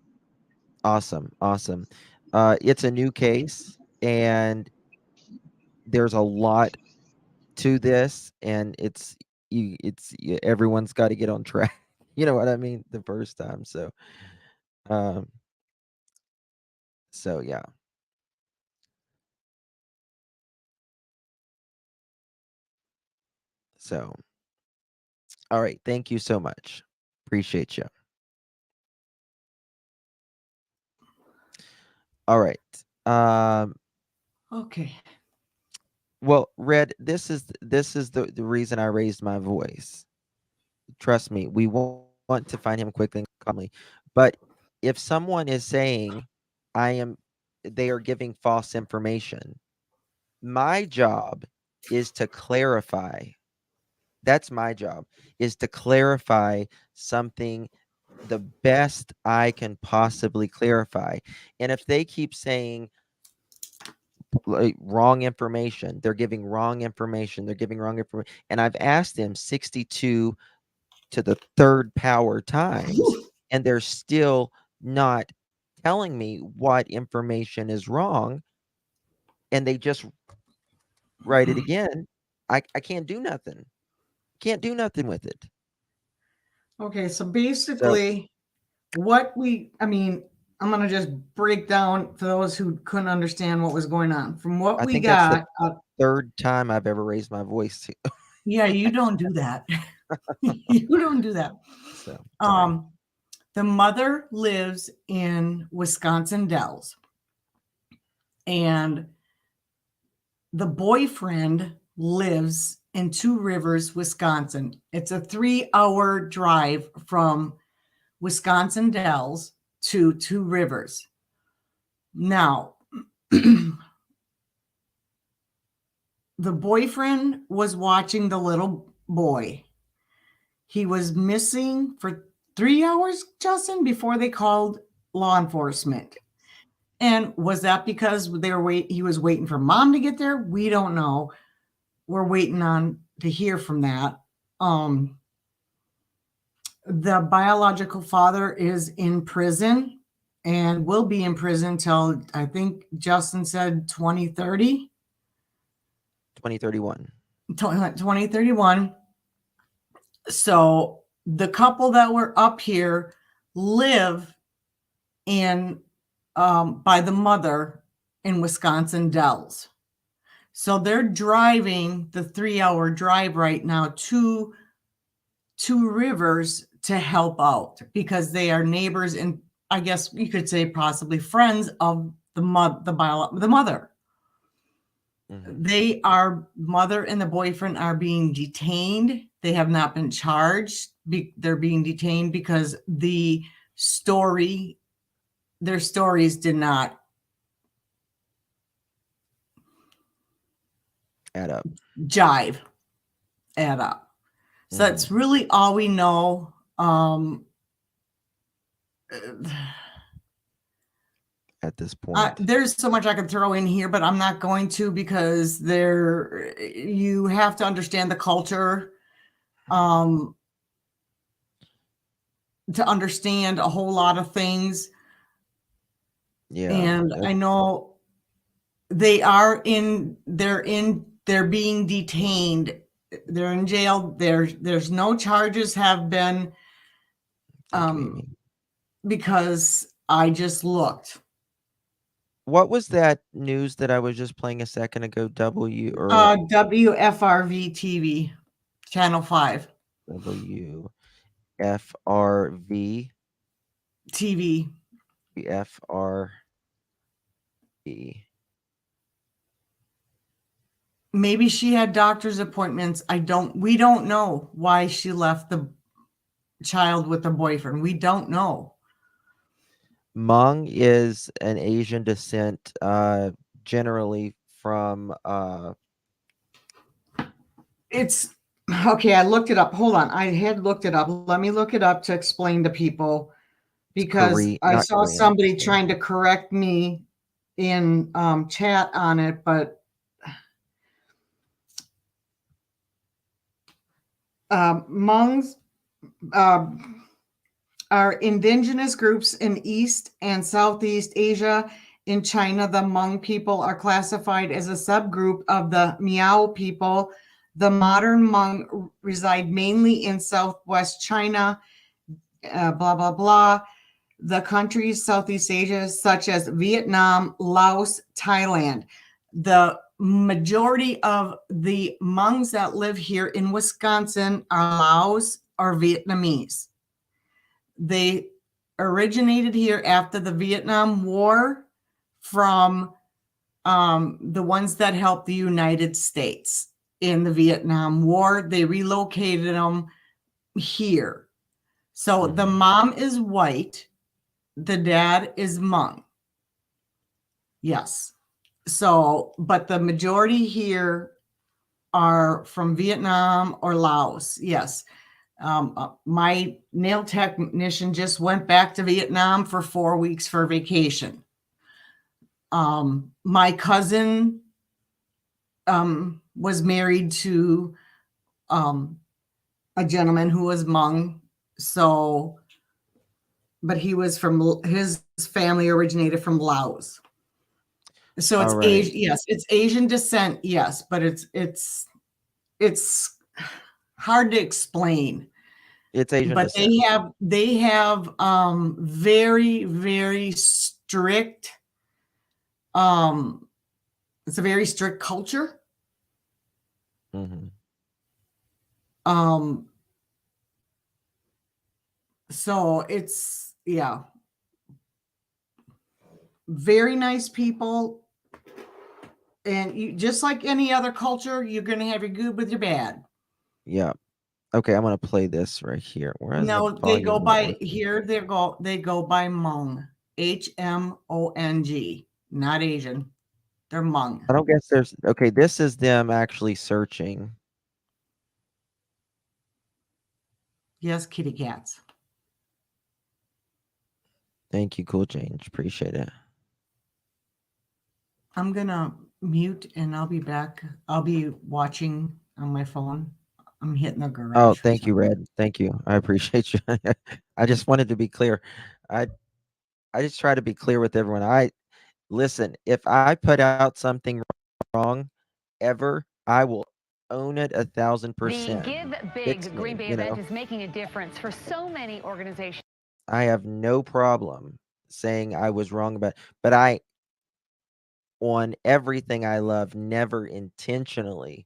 awesome. Awesome. It's a new case, and there's a lot to this, and everyone's got to get on track. You know what I mean? The first time. Um, so yeah. So, all right. Thank you so much. Appreciate you. All right. Okay. Well, Red, this is the reason I raised my voice. Trust me, we want to find him quickly and calmly. But if someone is saying they are giving false information, my job is to clarify. That's my job, is to clarify something the best I can possibly clarify. And if they keep saying like wrong information, they're giving wrong information, and I've asked them 62 to the third power times, and they're still not telling me what information is wrong, and they just write it again. I can't do nothing. Can't do nothing with it. Okay, so basically, I'm going to just break down for those who couldn't understand what was going on. From what I we think that's got, the third time I've ever raised my voice. yeah, you don't do that. You don't do that. So, sorry. The mother lives in Wisconsin Dells, and the boyfriend lives in Two Rivers, Wisconsin. It's a 3-hour drive from Wisconsin Dells to Two Rivers. Now, the boyfriend was watching the little boy. He was missing for 3 hours, Justin, before they called law enforcement. And was that because he was waiting for mom to get there? We don't know. We're waiting on to hear from that. The biological father is in prison and will be in prison till, I think Justin said 2030. 2031. 2031. So the couple that were up here live in by the mother in Wisconsin Dells. So they're driving the 3-hour drive right now to Two Rivers to help out because they are neighbors and I guess you could say possibly friends of the mother. Mm-hmm. Mother and the boyfriend are being detained. They have not been charged. They're being detained because their stories did not add up. Add up. So that's really all we know. At this point, there's so much I could throw in here, but I'm not going to because you have to understand the culture um, to understand a whole lot of things. Yeah. And I know they're being detained. They're in jail. There's no charges have been, because I just looked. What was that news that I was just playing a second ago? W or WFRV TV, Channel 5 WFRV TV. FRV. Maybe she had doctor's appointments. We don't know why she left the child with a boyfriend. We don't know. Hmong is an Asian descent, generally from It's okay. I looked it up. Hold on. I had looked it up. Let me look it up to explain to people, because I not saw Korean. somebody trying to correct me in chat on it, but Hmongs are indigenous groups in East and Southeast Asia. In China, the Hmong people are classified as a subgroup of the Miao people. The modern Hmong reside mainly in Southwest China, blah, blah, blah. The countries Southeast Asia, such as Vietnam, Laos, Thailand. The majority of the Hmongs that live here in Wisconsin are Laos or Vietnamese. They originated here after the Vietnam War from the ones that helped the United States in the Vietnam War. They relocated them here. So the mom is white, the dad is Hmong. Yes. So, but the majority here are from Vietnam or Laos. Yes. My nail technician just went back to Vietnam for 4 weeks for vacation. My cousin was married to a gentleman who was Hmong. So, but he was from, his family originated from Laos. So it's Asian, yes, it's Asian descent, yes, but it's hard to explain. It's Asian But descent. they have very, very strict, it's a very strict culture. So it's, yeah, very nice people. And you, just like any other culture, you're going to have your good with your bad. Yeah. Okay, I'm gonna play this right here. Where is the No, they volume go not by working? here. They go by Hmong, Hmong, not Asian. They're Hmong. I don't guess there's okay. This is them actually searching. Yes, kitty cats. Thank you, Cool Change. Appreciate it. I'm gonna mute and I'll be back. I'll be watching on my phone. I'm hitting the garage. Oh, thank you, Red. Thank you. I appreciate you. I just wanted to be clear. I just try to be clear with everyone. I listen, if I put out something wrong ever, I will own it 1,000%. The Give Fix Big me, Green Bay you event know. is making a difference for so many organizations. I have no problem saying I was wrong about, but I, on everything I love, never intentionally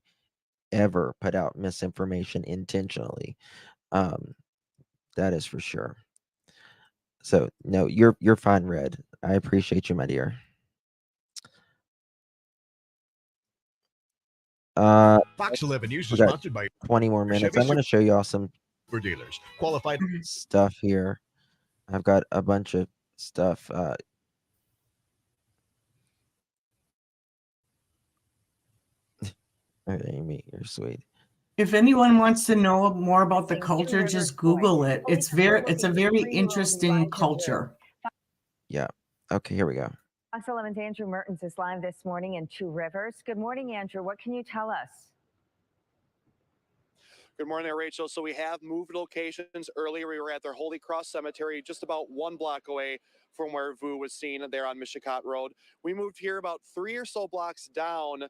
ever put out misinformation intentionally. That is for sure. So no, you're fine, Red. I appreciate you, my dear. Fox 11 News We is got sponsored by 20 more minutes. I'm going to show y'all some Super Dealers. Qualified stuff here. I've got a bunch of stuff. Amy, you're sweet. If anyone wants to know more about the culture, just Google it. It's a very interesting culture. Yeah. Okay, here we go. Fox 11's Andrew Mertens is live this morning in Two Rivers. Good morning, Andrew. What can you tell us? Good morning there, Rachel. So we have moved locations. Earlier, we were at their Holy Cross Cemetery, just about 1 block away from where Vu was seen there on Mishicot Road. We moved here about 3 or so blocks down,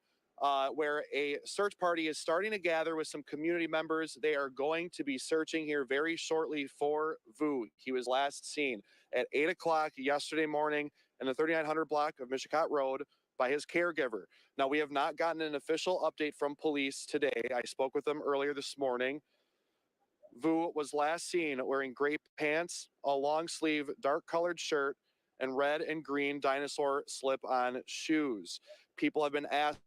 where a search party is starting to gather with some community members. They are going to be searching here very shortly for Vu. He was last seen at 8 o'clock yesterday morning in the 3900 block of Mishicot Road by his caregiver. Now, we have not gotten an official update from police today. I spoke with them earlier this morning. Vu was last seen wearing gray pants, a long sleeve, dark colored shirt, and red and green dinosaur slip on shoes. People have been asked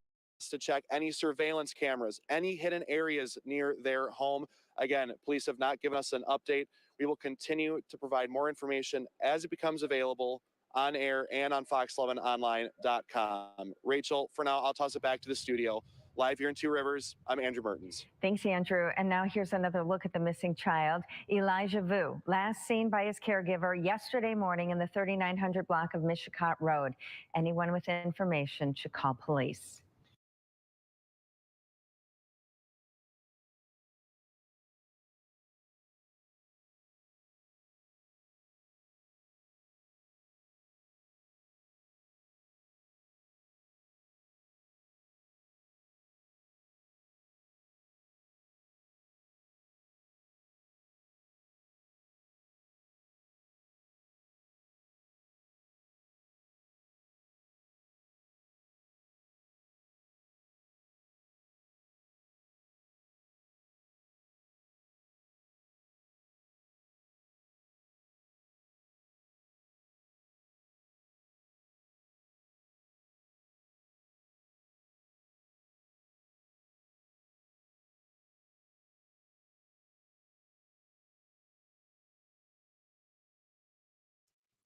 to check any surveillance cameras, any hidden areas near their home. Again, police have not given us an update. We will continue to provide more information as it becomes available on air and on fox11online.com. Rachel, for now, I'll toss it back to the studio. Live here in Two Rivers, I'm Andrew Mertens. Thanks, Andrew. And now here's another look at the missing child, Elijah Vu, last seen by his caregiver yesterday morning in the 3900 block of Mishicot Road. Anyone with information should call police.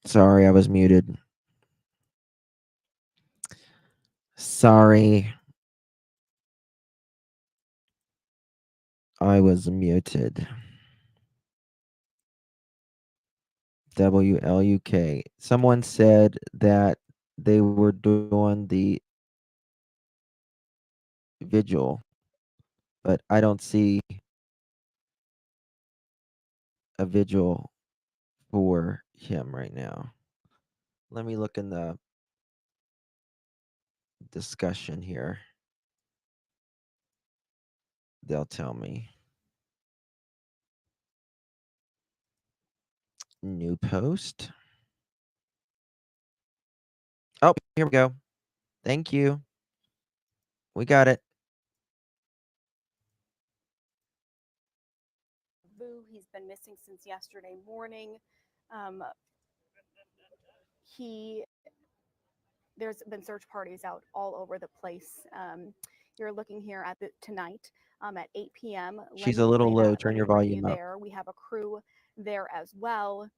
Sorry, I was muted. Sorry. I was muted. WLUK. Someone said that they were doing the vigil, but I don't see a vigil for him right now. Let me look in the discussion here. They'll tell me. New post. Oh, here we go. Thank you. We got it. Vu, he's been missing since yesterday morning. There's been search parties out all over the place. You're looking here at tonight at 8 p.m. She's a little low. Turn your volume up. There, we have a crew there as well.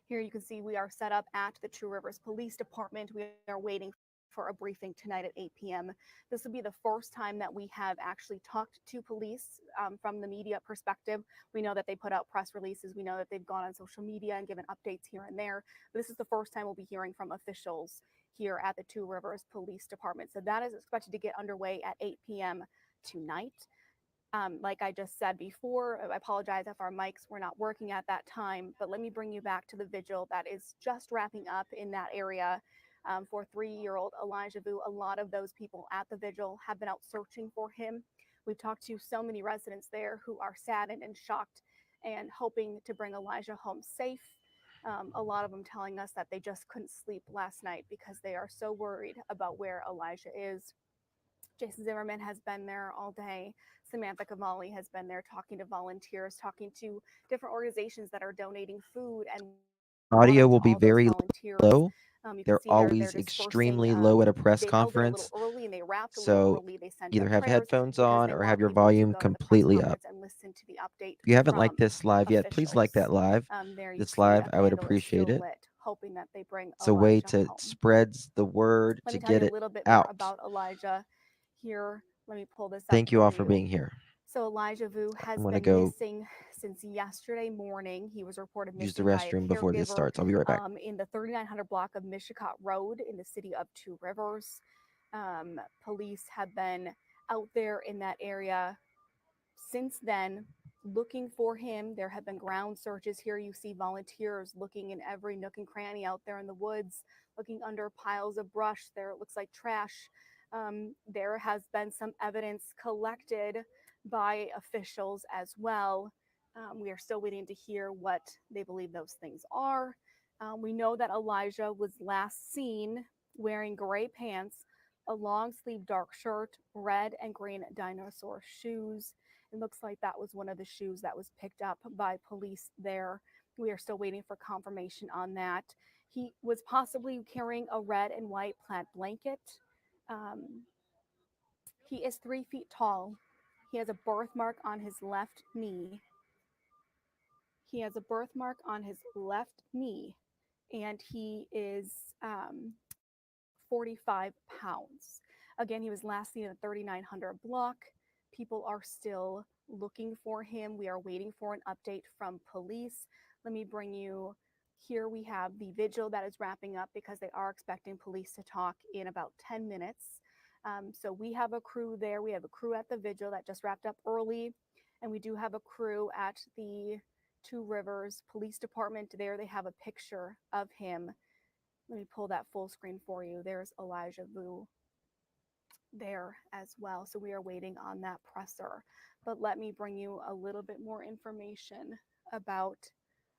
Here you can see we are set up at the Two Rivers Police Department. We are waiting for a briefing tonight at 8 p.m. This will be the first time that we have actually talked to police from the media perspective. We know that they put out press releases. We know that they've gone on social media and given updates here and there. But this is the first time we'll be hearing from officials here at the Two Rivers Police Department. So that is expected to get underway at 8 p.m. tonight. Like I just said before, I apologize if our mics were not working at that time, but let me bring you back to the vigil that is just wrapping up in that area for 3-year-old Elijah Vu. A lot of those people at the vigil have been out searching for him. We've talked to so many residents there who are saddened and shocked and hoping to bring Elijah home safe. A lot of them telling us that they just couldn't sleep last night because they are so worried about where Elijah is. Jason Zimmerman has been there all day. Samantha Kamali has been there talking to volunteers, talking to different organizations that are donating food and Audio will be all those very volunteers. low. You can They're see they're always dispersing. extremely low at a press They held it a conference. little early and they wrapped a little So early. They sent either up have prayers headphones because on they or want have your people to volume go to the press completely up. conference and listen to the update If you haven't from liked this live yet, please like that officials. live. There you This see live, that I would candle is appreciate still it. lit, hoping that they bring It's a way Elijah to home. spreads the word Let to me tell get you a it little bit more out. about Elijah here. Let me pull this up Thank you all for you. being here. So Elijah Vu has I'm gonna been go missing since yesterday morning. He was reported use the missing by a restroom before this caregiver starts. I'll be right back. in the 3900 block of Mishicot Road in the city of Two Rivers. Police have been out there in that area Since then, looking for him, there have been ground searches. Here you see volunteers looking in every nook and cranny out there in the woods, looking under piles of brush. There it looks like trash. There has been some evidence collected by officials as well. We are still waiting to hear what they believe those things are. We know that Elijah was last seen wearing gray pants, a long sleeve dark shirt, red and green dinosaur shoes. It looks like that was one of the shoes that was picked up by police there. We are still waiting for confirmation on that. He was possibly carrying a red and white plaid blanket. Um, he is 3 feet tall. He has a birthmark on his left knee. He has a birthmark on his left knee, and he is 45 pounds. Again, he was last seen in the 3900 block. People are still looking for him. We are waiting for an update from police. Let me bring you here. We have the vigil that is wrapping up because they are expecting police to talk in about 10 minutes. So we have a crew there. We have a crew at the vigil that just wrapped up early. And we do have a crew at the Two Rivers Police Department. There they have a picture of him. Let me pull that full screen for you. There's Elijah Vu there as well. So we are waiting on that presser. But let me bring you a little bit more information about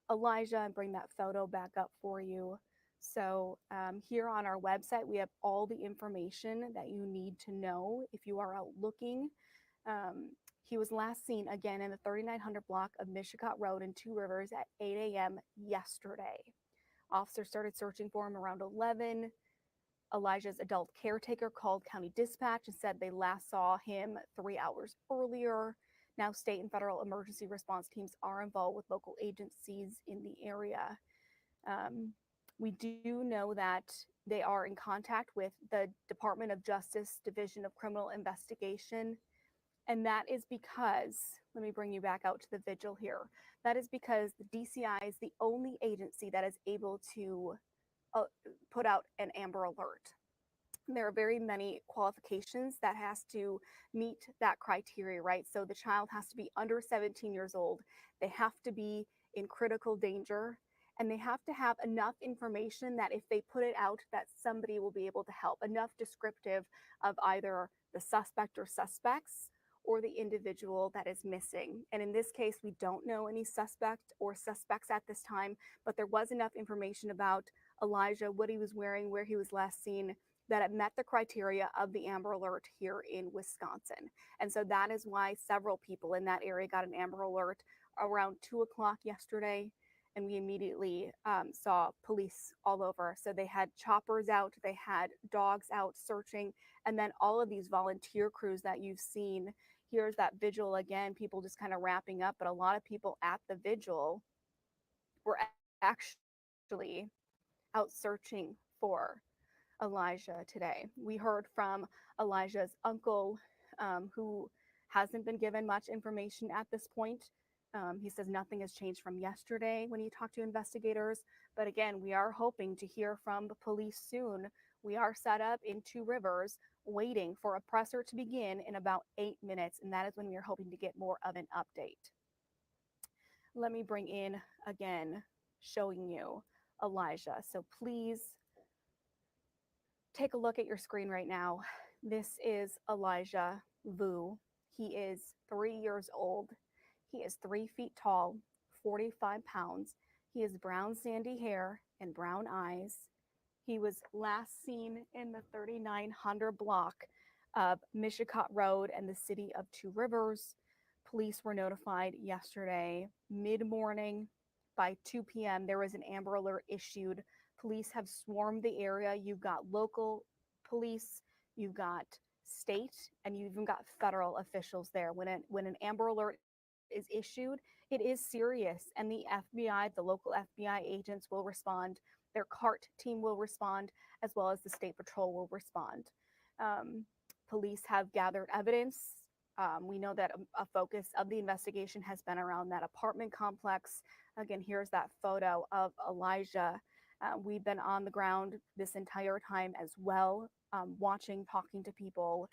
Elijah and bring that photo back up for you. So here on our website, we have all the information that you need to know if you are out looking. He was last seen again in the 3900 block of Mishicot Road in Two Rivers at 8 a.m. yesterday. Officers started searching for him around 11. Elijah's adult caretaker called county dispatch and said they last saw him 3 hours earlier. Now, state and federal emergency response teams are involved with local agencies in the area. We do know that they are in contact with the Department of Justice Division of Criminal Investigation. And that is because, let me bring you back out to the vigil here. That is because the DCI is the only agency that is able to put out an Amber Alert. There are very many qualifications that has to meet that criteria, right? So the child has to be under 17 years old. They have to be in critical danger, and they have to have enough information that if they put it out, that somebody will be able to help, enough descriptive of either the suspect or suspects or the individual that is missing. And in this case, we don't know any suspect or suspects at this time, but there was enough information about Elijah, what he was wearing, where he was last seen, that it met the criteria of the Amber Alert here in Wisconsin. And so that is why several people in that area got an Amber Alert around 2 o'clock yesterday. And we immediately saw police all over. So they had choppers out, they had dogs out searching, and then all of these volunteer crews that you've seen. Here's that vigil again, people just kind of wrapping up, but a lot of people at the vigil were actually out searching for Elijah today. We heard from Elijah's uncle, who hasn't been given much information at this point. He says nothing has changed from yesterday when he talked to investigators. But again, we are hoping to hear from the police soon. We are set up in Two Rivers waiting for a presser to begin in about 8 minutes. And that is when we are hoping to get more of an update. Let me bring in again, showing you Elijah. So please take a look at your screen right now. This is Elijah Vu. He is 3 years old. He is 3 feet tall, 45 pounds. He has brown sandy hair and brown eyes. He was last seen in the 3900 block of Mishicot Road and the city of Two Rivers. Police were notified yesterday mid-morning. By 2 p.m., there was an Amber Alert issued. Police have swarmed the area. You've got local police, you've got state, and you've even got federal officials there. When an Amber Alert is issued, it is serious, and the FBI, the local FBI agents will respond. Their CART team will respond, as well as the State Patrol will respond. Police have gathered evidence. We know that a focus of the investigation has been around that apartment complex. Again, here's that photo of Elijah. We've been on the ground this entire time as well, watching, talking to people,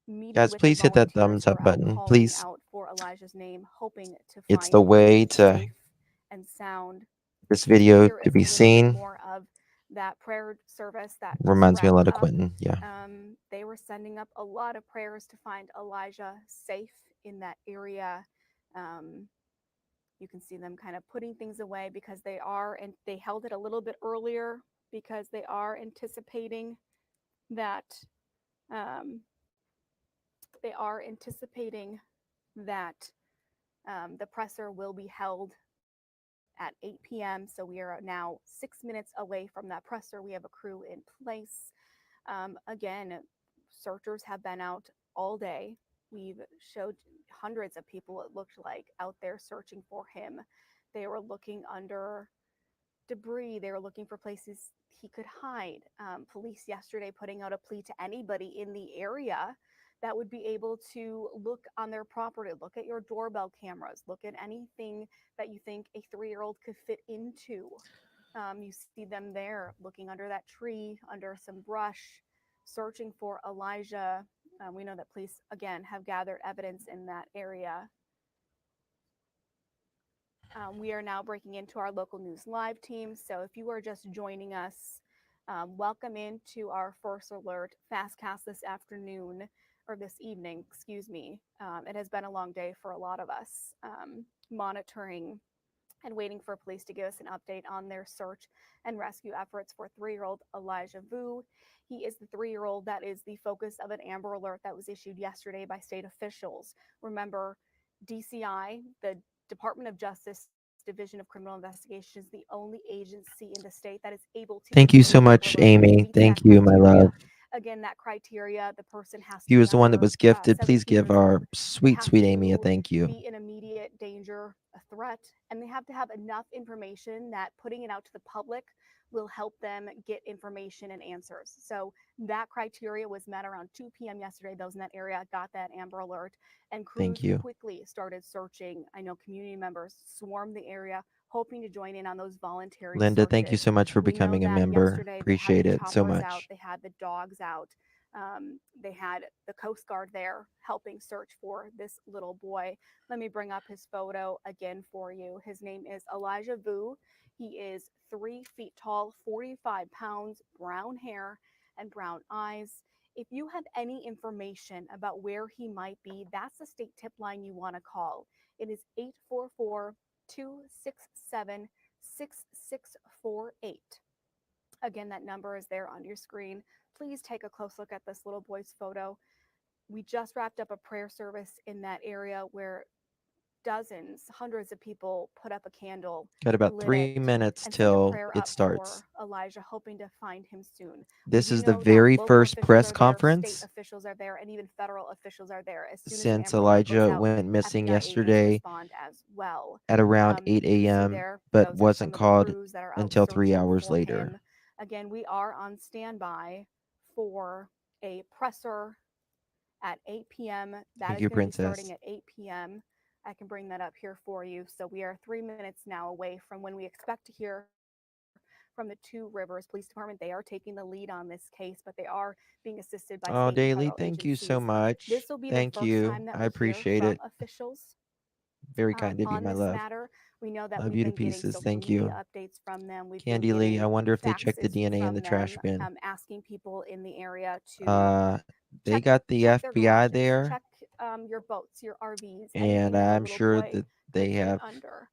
meeting Guys, with the please hit that volunteers thumbs who up are out button. calling Please. out for Elijah's name, hoping to It's find the him way to safe and sound. this video Here to is a be little bit seen. more of that prayer service that just Reminds me a wrapped lot of up. Quentin. Yeah. They were sending up a lot of prayers to find Elijah safe in that area. You can see them kind of putting things away because they are, and they held it a little bit earlier because they are anticipating that um, the presser will be held at 8 p.m. So we are now 6 minutes away from that presser. We have a crew in place. Again, searchers have been out all day. We've showed hundreds of people, it looked like, out there searching for him. They were looking under debris. They were looking for places he could hide. Police yesterday putting out a plea to anybody in the area that would be able to look on their property, look at your doorbell cameras, look at anything that you think a 3-year-old could fit into. You see them there looking under that tree, under some brush, searching for Elijah. We know that police, again, have gathered evidence in that area. We are now breaking into our local news live team. So if you are just joining us, welcome into our first alert fastcast this afternoon, or this evening, excuse me. It has been a long day for a lot of us, monitoring and waiting for police to give us an update on their search and rescue efforts for 3-year-old Elijah Vu. He is the 3-year-old that is the focus of an Amber Alert that was issued yesterday by state officials. Remember, DCI, the Department of Justice Division of Criminal Investigation, is the only agency in the state that is able to Thank you issue so an Amber much, Alert when it Amy. meets Thank that you, my criteria. love. Again, that criteria, the person has to He be was the one that under was gifted. Please 17 give years our old. They sweet, have sweet Amy a to thank you. be in immediate danger, a threat, and they have to have enough information that putting it out to the public will help them get information and answers. So that criteria was met around 2 p.m. yesterday. Those in that area got that Amber Alert, and crews Thank you. quickly started searching. I know community members swarmed the area, hoping to join in on those voluntary Linda, searches. thank you so much for We know becoming a that member. yesterday Appreciate they had it the so choppers out, much. they had the dogs out. They had the Coast Guard there helping search for this little boy. Let me bring up his photo again for you. His name is Elijah Vu. He is 3 feet tall, 45 pounds, brown hair and brown eyes. If you have any information about where he might be, that's the state tip line you want to call. It is 844 267 6648. Again, that number is there on your screen. Please take a close look at this little boy's photo. We just wrapped up a prayer service in that area where dozens, hundreds of people put up a candle, Got about lit 3 it, minutes and sent a till prayer it up starts. for Elijah, hoping to find him soon. This We is the know that very local first officials press are there, state conference officials are there, and even federal officials are there. As soon as an since Amber Alert goes Elijah out, went missing FBI agents yesterday respond as well. at around 8 You see a.m., there, but those are wasn't some of the called crews that are out until 3 searching hours for later. him. Again, we are on standby for a presser at 8 p.m. That Thank is you, going to be starting Princess. at 8 p.m. I can bring that up here for you. So we are 3 minutes now away from when we expect to hear from the Two Rivers Police Department. They are taking the lead on this case, but they are being assisted by Oh, state and Daly, federal thank you so agencies. much. This will be the Thank first you. time that I we hear appreciate from it. officials Very kind of you, on my this love. matter. We know that Love we've you to been getting pieces. social Thank you. media updates from them. We've been Candy Lee, I getting wonder if they checked the faxes DNA in from the trash them, bin. asking people in the area to They got the check their FBI garages, there, check your boats, your RVs, anything and that the I'm little sure boy that could they fit have. under.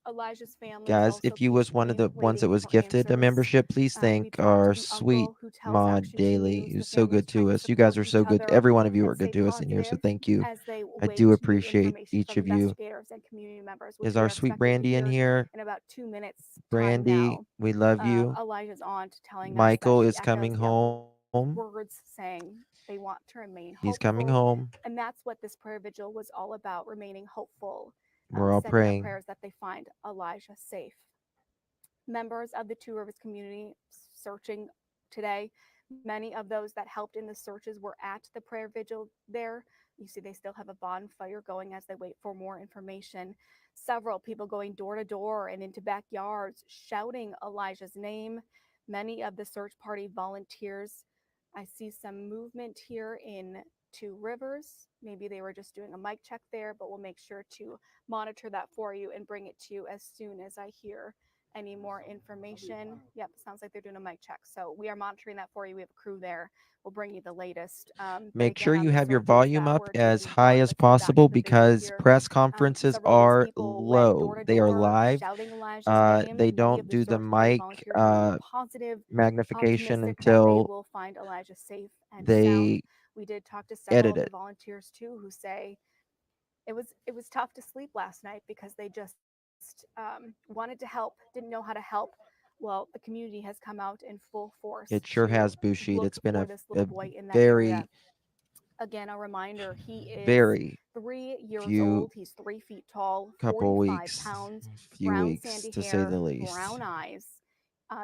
Elijah's family is Guys, also if you was one of patiently the ones that waiting was for gifted a answers. membership, please We thank talked to our the sweet uncle who tells mod Action Daily, News. The who's so family is good trying to to us. You guys support are each so good. other Every one of you and are good stay to us in here, so positive thank you. as they I wait do to get appreciate information each from of you. investigators and community members, which Is we our are sweet expecting to Brandy in hear here? in about 2 minutes time Brandy, now. we love you. Elijah's aunt telling us that Michael she is echoes coming home. words saying they want to remain He's coming hopeful. home. And that's what this prayer vigil was all about, remaining hopeful, We're all sending up praying. prayers that they find Elijah safe. Members of the Two Rivers community searching today. Many of those that helped in the searches were at the prayer vigil there. You see, they still have a bonfire going as they wait for more information. Several people going door to door and into backyards shouting Elijah's name. Many of the search party volunteers. I see some movement here in Two Rivers. Maybe they were just doing a mic check there, but we'll make sure to monitor that for you and bring it to you as soon as I hear any more information. Yep, sounds like they're doing a mic check. So we are monitoring that for you. We have a crew there. We'll bring you the latest. Make sure you have your volume up as high as possible because press conferences several of these are people went door low. to They are door live. shouting Elijah's name. They Many of don't the do the search party mic volunteers remain positive, magnification optimistic that they until will find Elijah safe and sound. they We did talk to several edit of the it. volunteers too, who say it was tough to sleep last night because they just wanted to help, didn't know how to help. Well, the community has come out in full force It sure to has, Bushid. look It's been for a, this little a boy in that area. very, Again, a reminder, he is very 3 years few old. He's 3 feet tall, couple 45 weeks, pounds, few brown weeks sandy to say hair, the least. brown eyes.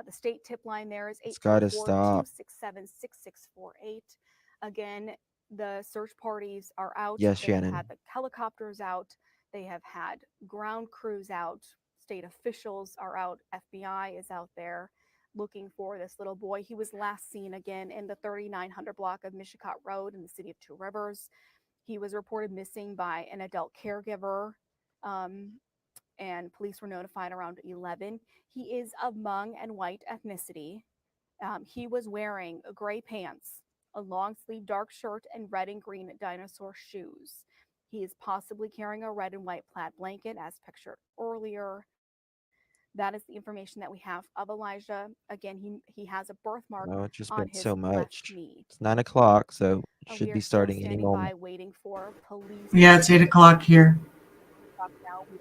The state tip line there is It's got to stop. 844-267-6648. Again, the search parties are out. Yes, They have Shannon. had the helicopters out. They have had ground crews out. State officials are out. FBI is out there looking for this little boy. He was last seen again in the 3900 block of Mishicot Road in the city of Two Rivers. He was reported missing by an adult caregiver, and police were notified around 11. He is of Hmong and white ethnicity. He was wearing gray pants, a long sleeve dark shirt, and red and green dinosaur shoes. He is possibly carrying a red and white plaid blanket as pictured earlier. That is the information that we have of Elijah. Again, he has a birthmark Oh, it's just on been his so left much. knee. It's 9 o'clock, so it We should are be still starting any standing by, moment. waiting for police. Yeah, it's 8 o'clock here. Now we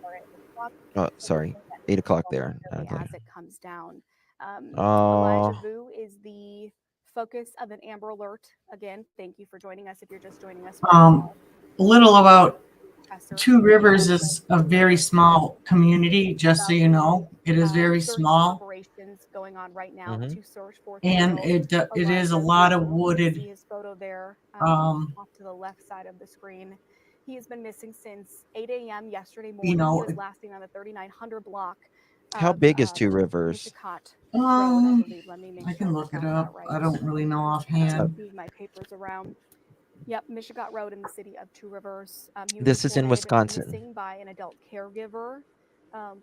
are at 8 o'clock. Oh, sorry. 8 o'clock there. As it comes down. Oh, Elijah Vu is the focus of an Amber Alert. Again, thank you for joining us. If you're just joining us, A little about Two Rivers is a very small community, just so you know. It is very search small. operations going on right now Mhm. to search for And it is a lot of wooded. See his photo there off to the left side of the screen. He has been missing since 8 a.m. yesterday morning. know, He was last seen on the 3900 block how of big is Two Rivers? Mishicot Road, I believe. Let me make I sure can I look spell it that up. right. I don't really know Kind offhand. of move my papers around. Yep, Mishicot Road in the city of Two Rivers. He was This is in reported Wisconsin. missing by an adult caregiver.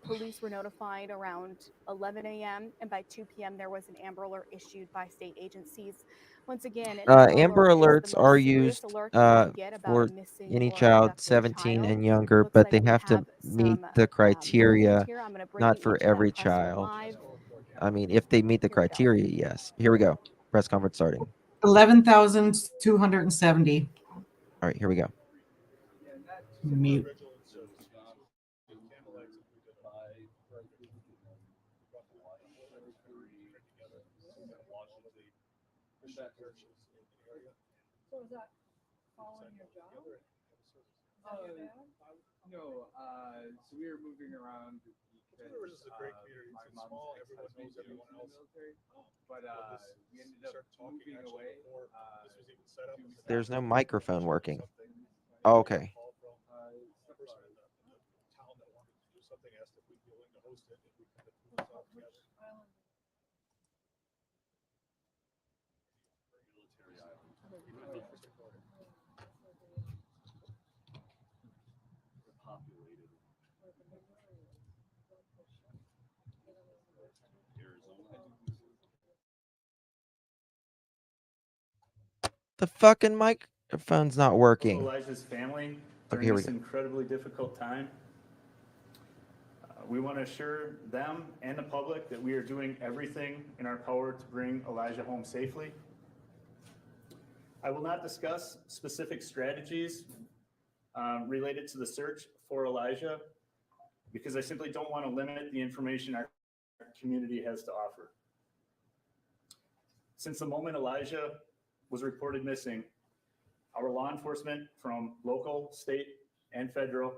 Police were notified around 11 a.m. and by 2 p.m. there was an Amber Alert issued by state agencies. Once again, an Amber Alert is alerts the are most serious used alert that you can get about a for missing any or child abducted 17 child. and younger, Looks but like they we have to have meet some the movement criteria, here. I'm going to bring not you for into that every press room child. live. I mean, if they meet the Here we go. criteria, yes. Here we go. Press conference starting. 11,270. All right, here we go. Mute. So is that following your job? No, so we were moving around because my mom's ex-husband was in the military, but we ended up moving away. There's no microphone working. Oh, okay. The fucking microphone's not working. Elijah's family Okay, during here we this go. incredibly difficult time. We want to assure them and the public that we are doing everything in our power to bring Elijah home safely. I will not discuss specific strategies related to the search for Elijah because I simply don't want to limit the information our community has to offer. Since the moment Elijah was reported missing, our law enforcement from local, state, and federal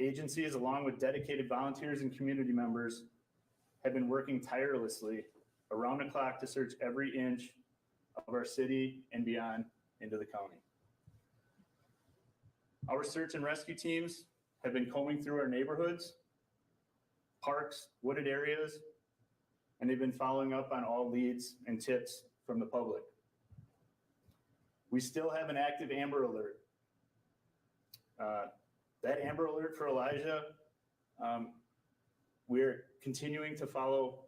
agencies, along with dedicated volunteers and community members, have been working tirelessly around the clock to search every inch of our city and beyond into the county. Our search and rescue teams have been combing through our neighborhoods, parks, wooded areas, and they've been following up on all leads and tips from the public. We still have an active Amber Alert. That Amber Alert for Elijah, we're continuing to follow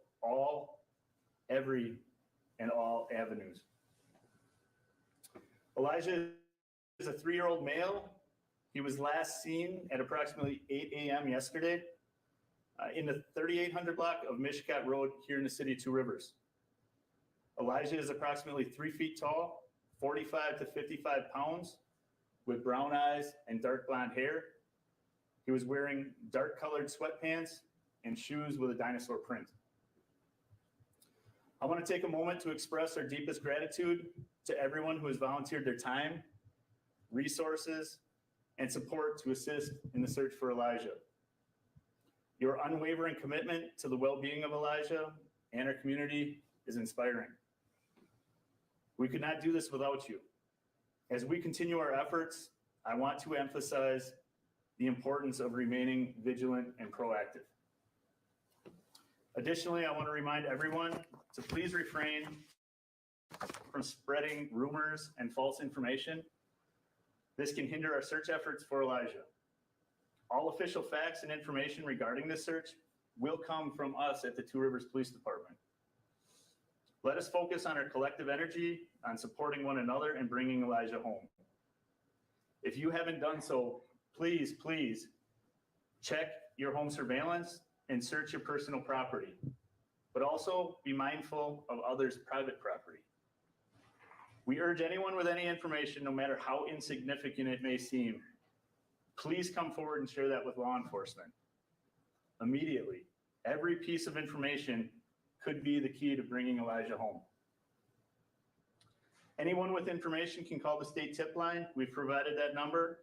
every and all avenues. Elijah is a 3-year-old male. He was last seen at approximately 8 a.m. yesterday in the 3800 block of Mishkat Road here in the city of Two Rivers. Elijah is approximately 3 feet tall, 45 to 55 pounds, with brown eyes and dark blonde hair. He was wearing dark colored sweatpants and shoes with a dinosaur print. I want to take a moment to express our deepest gratitude to everyone who has volunteered their time, resources, and support to assist in the search for Elijah. Your unwavering commitment to the well-being of Elijah and our community is inspiring. We could not do this without you. As we continue our efforts, I want to emphasize the importance of remaining vigilant and proactive. Additionally, I want to remind everyone to please refrain from spreading rumors and false information. This can hinder our search efforts for Elijah. All official facts and information regarding this search will come from us at the Two Rivers Police Department. Let us focus on our collective energy on supporting one another and bringing Elijah home. If you haven't done so, please check your home surveillance and search your personal property, but also be mindful of others' private property. We urge anyone with any information, no matter how insignificant it may seem, please come forward and share that with law enforcement immediately. Every piece of information could be the key to bringing Elijah home. Anyone with information can call the state tip line. We've provided that number,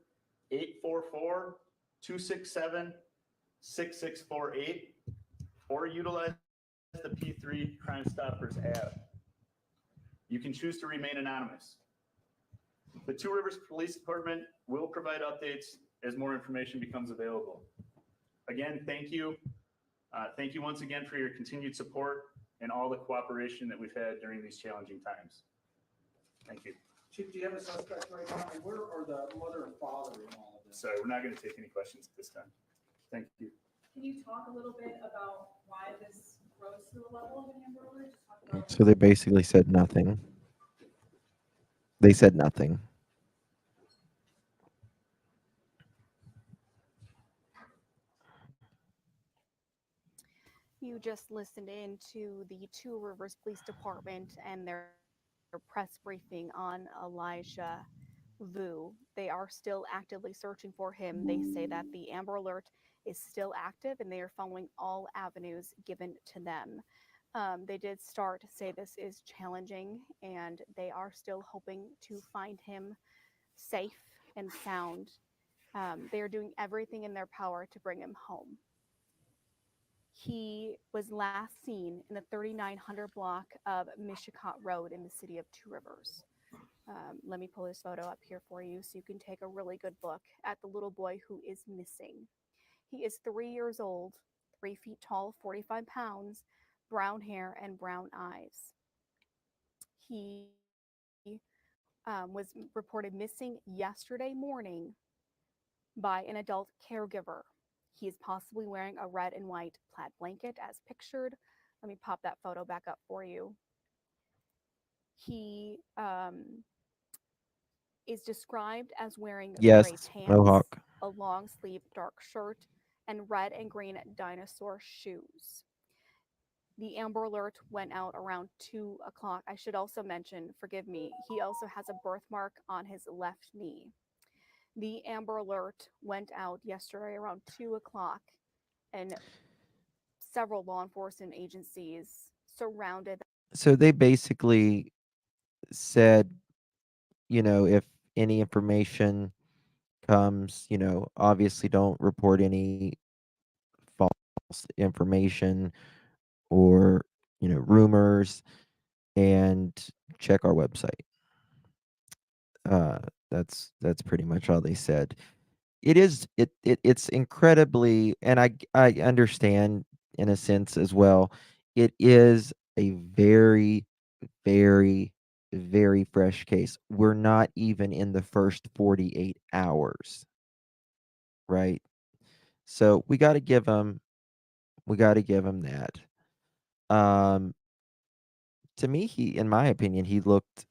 844-267-6648, or utilize the P3 Crime Stoppers app. You can choose to remain anonymous. The Two Rivers Police Department will provide updates as more information becomes available. Again, thank you. Thank you once again for your continued support and all the cooperation that we've had during these challenging times. Thank you. Chief, do you have a suspect right now? And where are the mother and father in all of this? Sorry, we're not going to take any questions at this time. Thank you. Can you talk a little bit about why this rose to the level of an Amber Alert? Just talk about So they basically said nothing. They said nothing. You just listened in to the Two Rivers Police Department and their press briefing on Elijah Vu. They are still actively searching for him. They say that the Amber Alert is still active and they are following all avenues given to them. They did start to say this is challenging and they are still hoping to find him safe and sound. They are doing everything in their power to bring him home. He was last seen in the 3900 block of Mishkat Road in the city of Two Rivers. Let me pull this photo up here for you so you can take a really good look at the little boy who is missing. He is 3 years old, 3 feet tall, 45 pounds, brown hair and brown eyes. He was reported missing yesterday morning by an adult caregiver. He is possibly wearing a red and white plaid blanket as pictured. Let me pop that photo back up for you. He is described as wearing Yes, gray pants, Mohawk. a long sleeve dark shirt, and red and green dinosaur shoes. The Amber Alert went out around 2 o'clock. I should also mention, forgive me, he also has a birthmark on his left knee. The Amber Alert went out yesterday around 2 o'clock, and several law enforcement agencies surrounded. So they basically said, if any information comes, obviously don't report any false information or, rumors, and check our website. That's pretty much all they said. It's incredibly, and I understand in a sense as well. It is a very, very, very fresh case. We're not even in the first 48 hours, right? So we got to give him that. Um, to me, in my opinion, he looked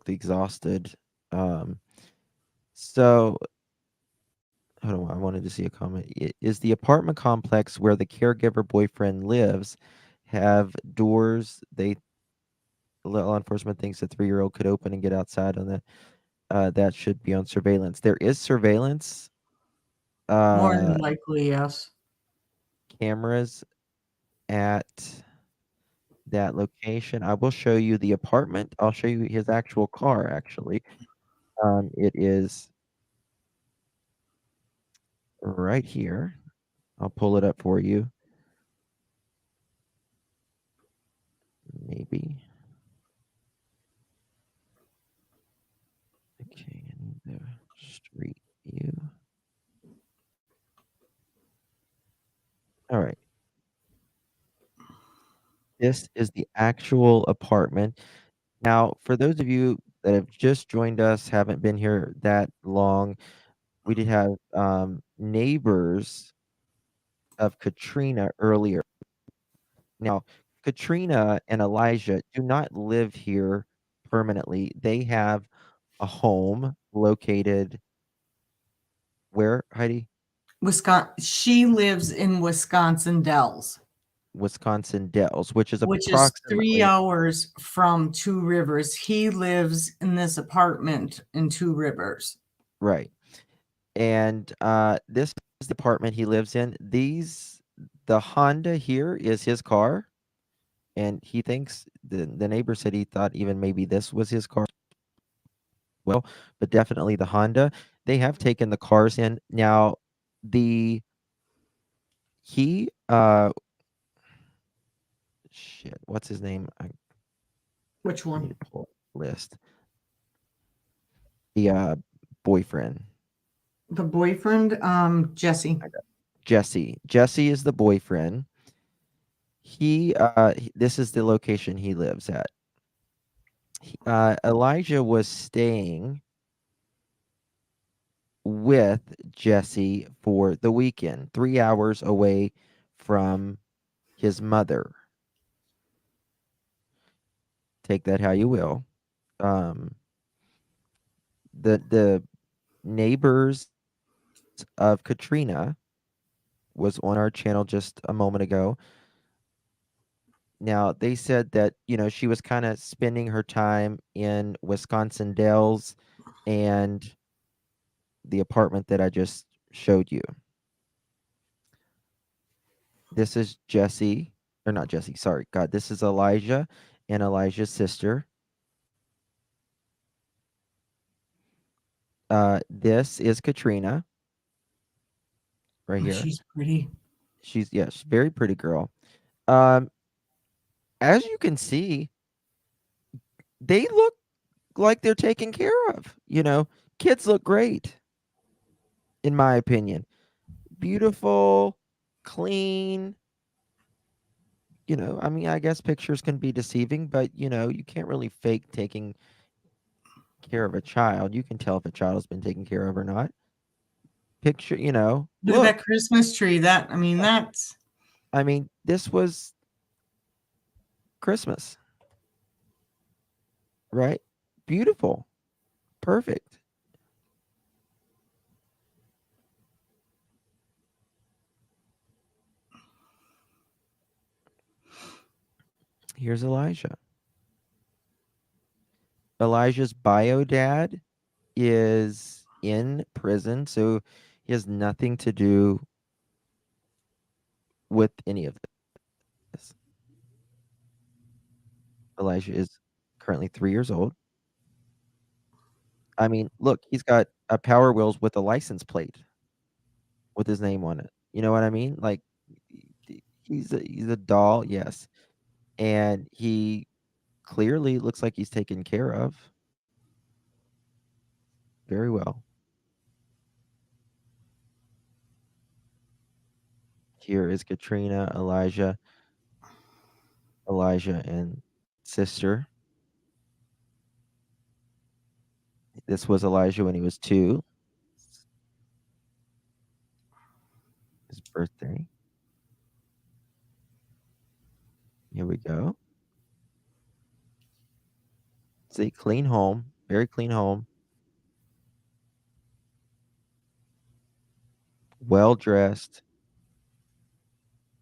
exhausted. So hold on, I wanted to see a comment. Is the apartment complex where the caregiver boyfriend lives have doors law enforcement thinks a 3-year-old could open and get outside on that should be on surveillance. There is surveillance More than likely, yes. cameras at that location. I will show you the apartment. I'll show you his actual car, actually. It is right here. I'll pull it up for you. Maybe. Okay, I need the street view. All right. This is the actual apartment. Now, for those of you that have just joined us, haven't been here that long, we did have neighbors of Katrina earlier. Now, Katrina and Elijah do not live here permanently. They have a home located where, Heidi? Wisconsin. She lives in Wisconsin Dells, Wisconsin Dells, which is which is 3 approximately hours from Two Rivers. He lives in this apartment in Two Rivers. right. And this is the apartment he lives in. The Honda here is his car, and he thinks the neighbor said he thought even maybe this was his car. Well, but definitely the Honda. They have taken the cars in. Now, the he shit, what's his name? Which I one? need to pull up the list. The boyfriend. The boyfriend, Jesse. Jesse. Jesse is the boyfriend. This is the location he lives at. Elijah was staying with Jesse for the weekend, 3 hours away from his mother. Take that how you will. The neighbors of Katrina was on our channel just a moment ago. Now, they said that, she was kind of spending her time in Wisconsin Dells and the apartment that I just showed you. This is Jesse, or not Jesse, sorry, God, this is Elijah and Elijah's sister. This is Katrina right here. She's pretty. She's very pretty girl. Um, as you can see, they look like they're taken care of. Kids look great, in my opinion. Beautiful, clean. I mean, I guess pictures can be deceiving, but you can't really fake taking care of a child. You can tell if a child has been taken care of or not. Picture, Look at look. that Christmas tree. That's. I mean, this was Christmas, right? Beautiful, perfect. Here's Elijah. Elijah's bio dad is in prison, so he has nothing to do with any of this. Elijah is currently 3 years old. I mean, look, he's got a Power Wheels with a license plate with his name on it. You know what I mean? Like, he's a doll, yes, and he clearly looks like he's taken care of very well. Here is Katrina, Elijah, and sister. This was Elijah when he was 2. His birthday. Here we go. See, clean home, very clean home. Well dressed,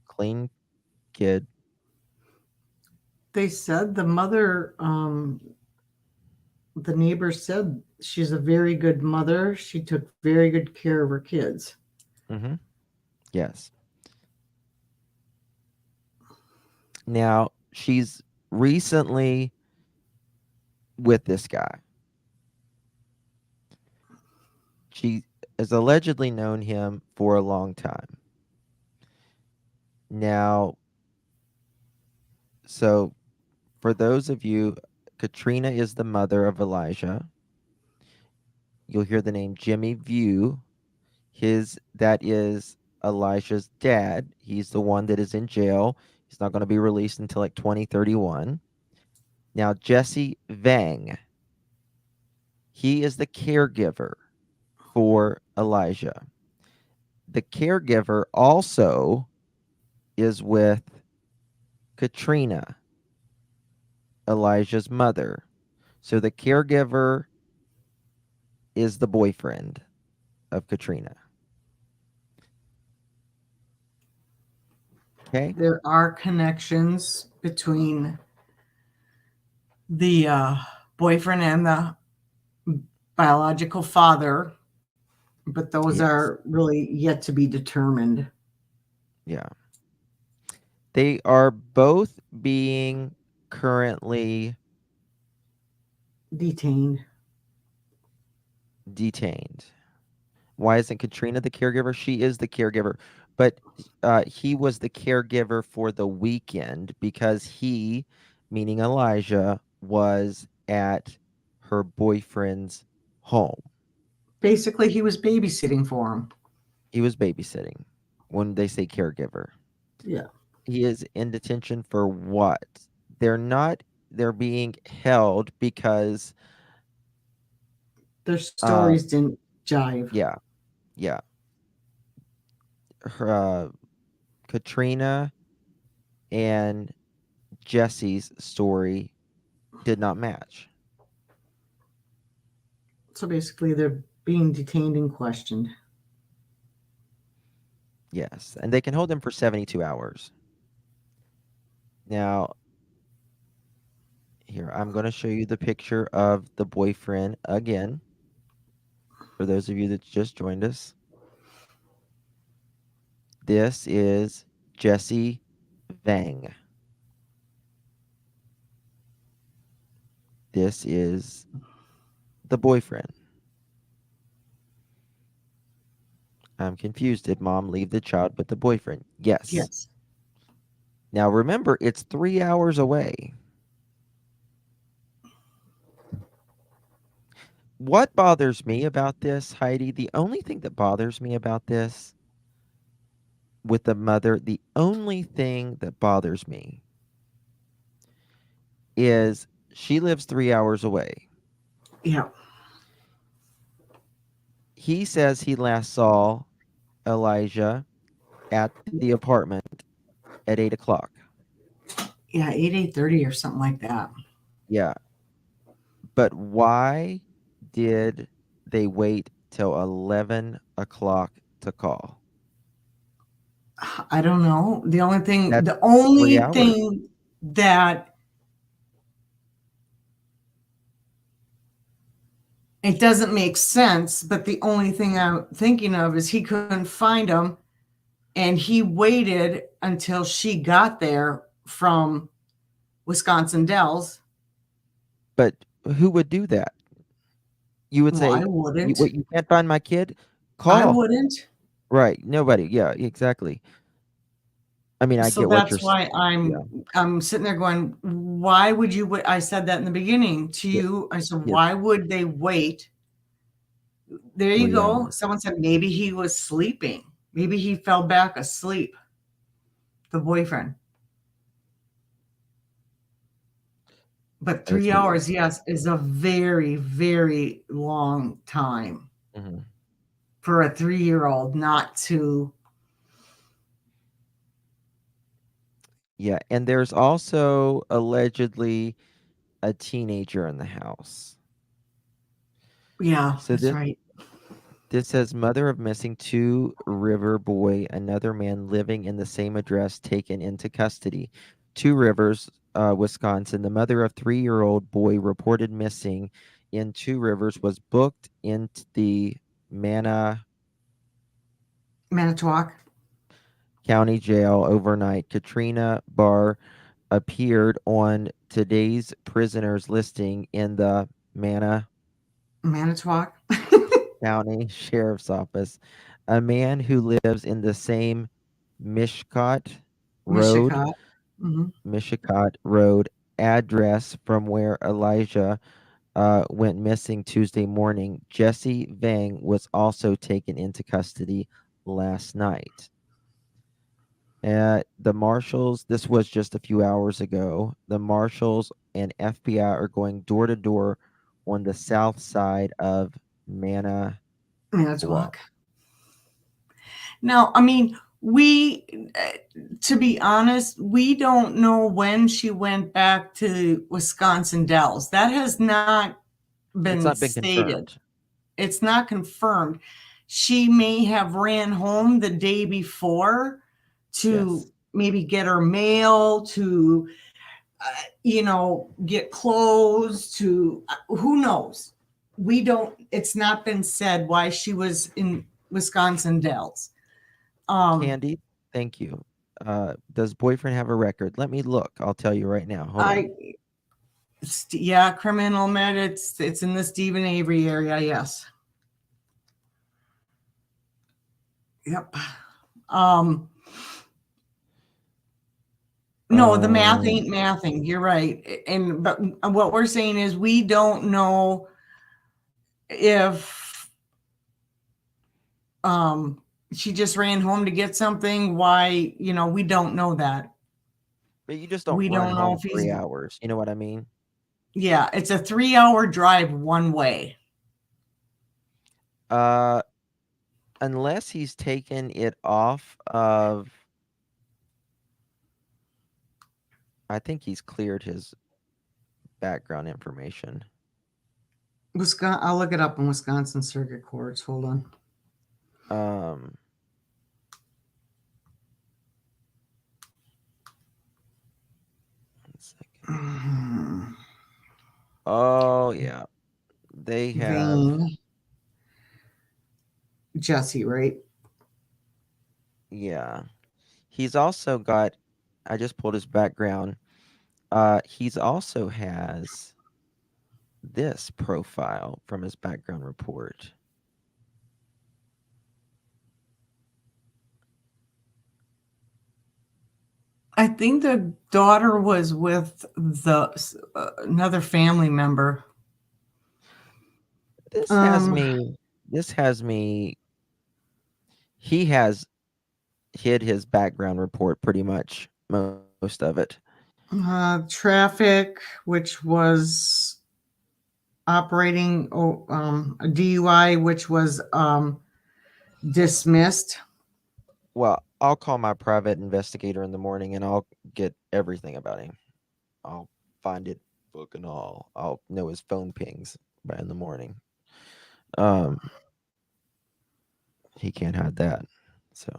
clean kid. They said the mother, the neighbor said she's a very good mother. She took very good care of her kids. Mm-hmm. Yes. Now, she's recently with this guy. She has allegedly known him for a long time. Now, so for those of you, Katrina is the mother of Elijah. You'll hear the name Jimmy View. That is Elijah's dad. He's the one that is in jail. He's not going to be released until like 2031. Now, Jesse Vang, he is the caregiver for Elijah. The caregiver also is with Katrina, Elijah's mother. So the caregiver is the boyfriend of Katrina. Okay. There are connections between the boyfriend and the biological father, but those Yes. are really yet to be determined. Yeah. They are both being currently detained. Why isn't Katrina the caregiver? She is the caregiver, but he was the caregiver for the weekend because he, meaning Elijah, was at her boyfriend's home. Basically, he was babysitting for him. He was babysitting when they say caregiver. Yeah. He is in detention for what? They're being held because their stories didn't jive. Yeah. Yeah. Her, Katrina and Jesse's story did not match. So basically, they're being detained and questioned. Yes, and they can hold them for 72 hours. Now, here, I'm going to show you the picture of the boyfriend again. For those of you that just joined us. This is Jesse Vang. This is the boyfriend. I'm confused. Did mom leave the child with the boyfriend? Yes. Yes. Now, remember, it's 3 hours away. What bothers me about this, Heidi, the only thing that bothers me about this with the mother, the only thing that bothers me is she lives 3 hours away. Yeah. He says he last saw Elijah at the apartment at 8 o'clock. Yeah, 8:30 or something like that. Yeah. But why did they wait till 11 o'clock to call? I don't know. The only thing, That's the 3 only hours. thing that it doesn't make sense, but the only thing I'm thinking of is he couldn't find him, and he waited until she got there from Wisconsin Dells. But who would do that? You would Well, say, I wouldn't. "What, you can't find my kid? I Call." wouldn't. Right. Nobody. Yeah, exactly. I mean, I So get what you're that's why yeah. I'm sitting there going, why would you I said that in the beginning to you. I said, Yeah. why would they wait? There you 3 go. hours. Someone said maybe he was sleeping. Maybe he fell back asleep. The boyfriend. But That was 3 pretty hours, long. yes, is a very, very long time Mhm. for a 3-year-old not to. Yeah, and there's also allegedly a teenager in the house. Yeah, So that's this right. this says mother of missing 2 River boy, another man living in the same address taken into custody. 2 Rivers, Wisconsin. The mother of 3-year-old boy reported missing in 2 Rivers was booked into the Manitowoc. County Jail overnight. Katrina Barr appeared on today's prisoners listing in the Manitowoc. County Sheriff's Office. A man who lives in the same Mishcot Road, Michigan. Mhm. Mishicot Road address from where Elijah went missing Tuesday morning. Jesse Vang was also taken into custody last night. The marshals, this was just a few hours ago. The marshals and FBI are going door to door on the south side of Manitowoc. Now, I mean, to be honest, we don't know when she went back to Wisconsin Dells. That has not It's been not been stated. confirmed. It's not confirmed. She may have ran home the day before to Yes. maybe get her mail, to get clothes, to who knows. We don't. It's not been said why she was in Wisconsin Dells. Candy, thank you. Does boyfriend have a record? Let me look. I'll tell you right now. Hold on. Yeah, criminal med. It's in the Stephen Avery area. Yes. Yep. No, the math ain't mathing. You're right. But what we're saying is we don't know if she just ran home to get something. Why, we don't know that. But you just don't We run don't know home if he's 3 hours. You know what I mean? Yeah, it's a 3-hour drive one way. Unless he's taken it off of, I think he's cleared his background information. I'll look it up in Wisconsin Circuit Courts. Hold on. One second. Oh yeah, they have. Vane. Jesse, right? Yeah, he's also got. I just pulled his background. He's also has this profile from his background report. I think the daughter was with another family member. This has me. He has hid his background report pretty much most of it. Traffic, which was operating a DUI, which was dismissed. Well, I'll call my private investigator in the morning and I'll get everything about him. I'll find it, book and all. I'll know his phone pings by in the morning. He can't hide that. So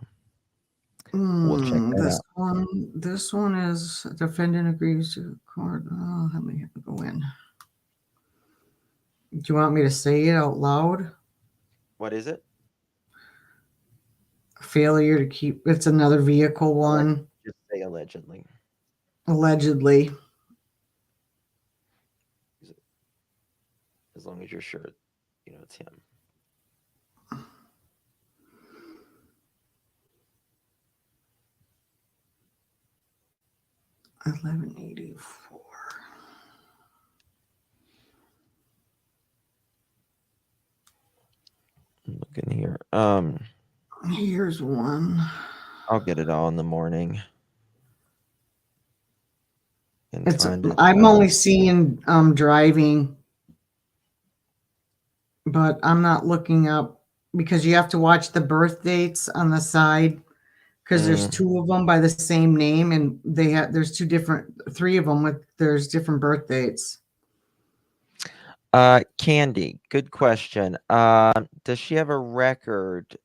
we'll check that out. This one is defendant agrees to court. Oh, let me go in. Do you want me to say it out loud? What is it? Failure to keep. It's another vehicle one. Just say allegedly. Allegedly. As long as you're sure, it's him. $11.84. I'm looking here. Here's one. I'll get it all in the morning. and It's find it. I'm only seeing driving, but I'm not looking up because you have to watch the birth dates on the side because there's Mm. two of them by the same name and there's three of them with there's different birth dates. Candy, good question. Does she have a record?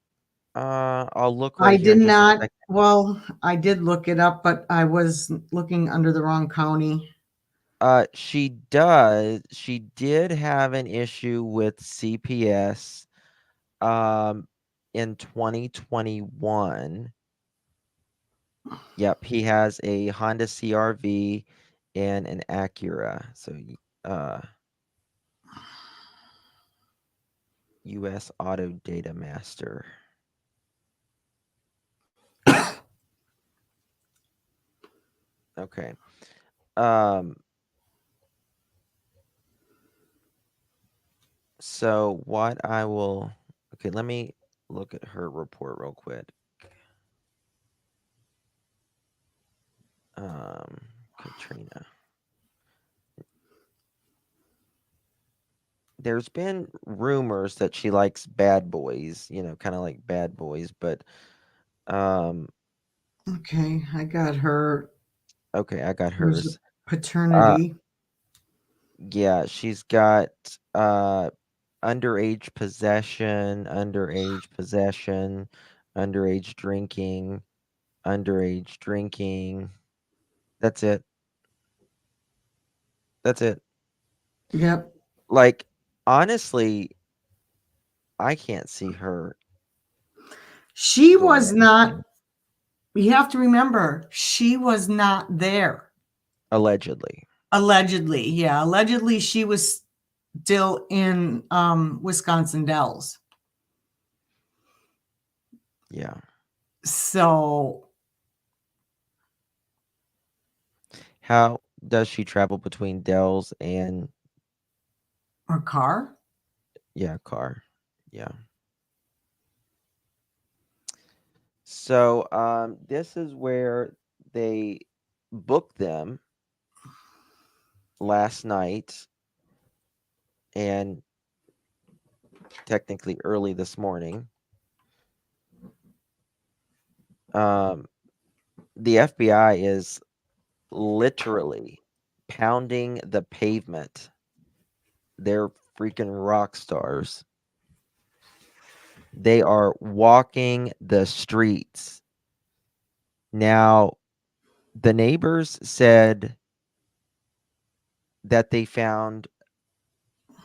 I'll look I right here did in just a not. second. Well, I did look it up, but I was looking under the wrong county. She does. She did have an issue with CPS in 2021. Yep, he has a Honda CR-V and an Acura. So US Auto Data Master. Okay. So what I will okay, let me look at her report real quick. Katrina. There's been rumors that she likes bad boys, kind of like bad boys, but Okay, I got her. Okay, I got There's hers. paternity. Yeah, she's got underage possession, underage drinking, underage drinking. That's it. That's it. Yep. Like, honestly, I can't see her. She doing was not. anything. You have to remember, she was not there. Allegedly. Allegedly, yeah. Allegedly, she was still in Wisconsin Dells. Yeah. So How does she travel between Dells and her car? Yeah, car. Yeah. So this is where they booked them last night and technically early this morning. The FBI is literally pounding the pavement. They're freaking rock stars. They are walking the streets. Now, the neighbors said that they found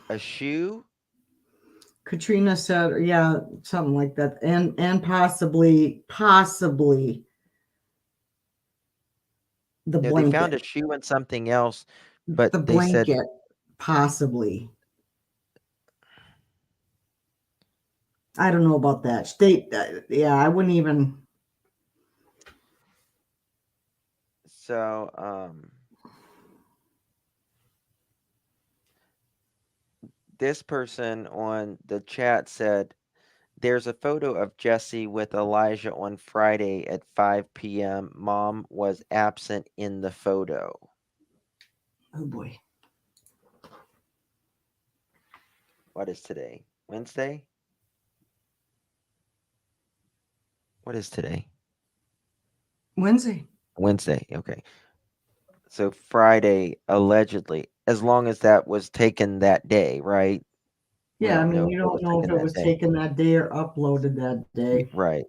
a shoe. Katrina said, yeah, something like that, and possibly the No, they blanket. found a shoe and something else, but The they said blanket, possibly. I don't know about that. Yeah, I wouldn't even. so. This person on the chat said, "There's a photo of Jesse with Elijah on Friday at 5 p.m. Mom was absent in the photo." Oh boy. What is today? Wednesday? What is today? Wednesday. Wednesday. Okay. So Friday, allegedly, as long as that was taken that day, right? We Yeah, I don't know mean, if you it was don't know if taken it that was day. taken that day or uploaded that day. Right.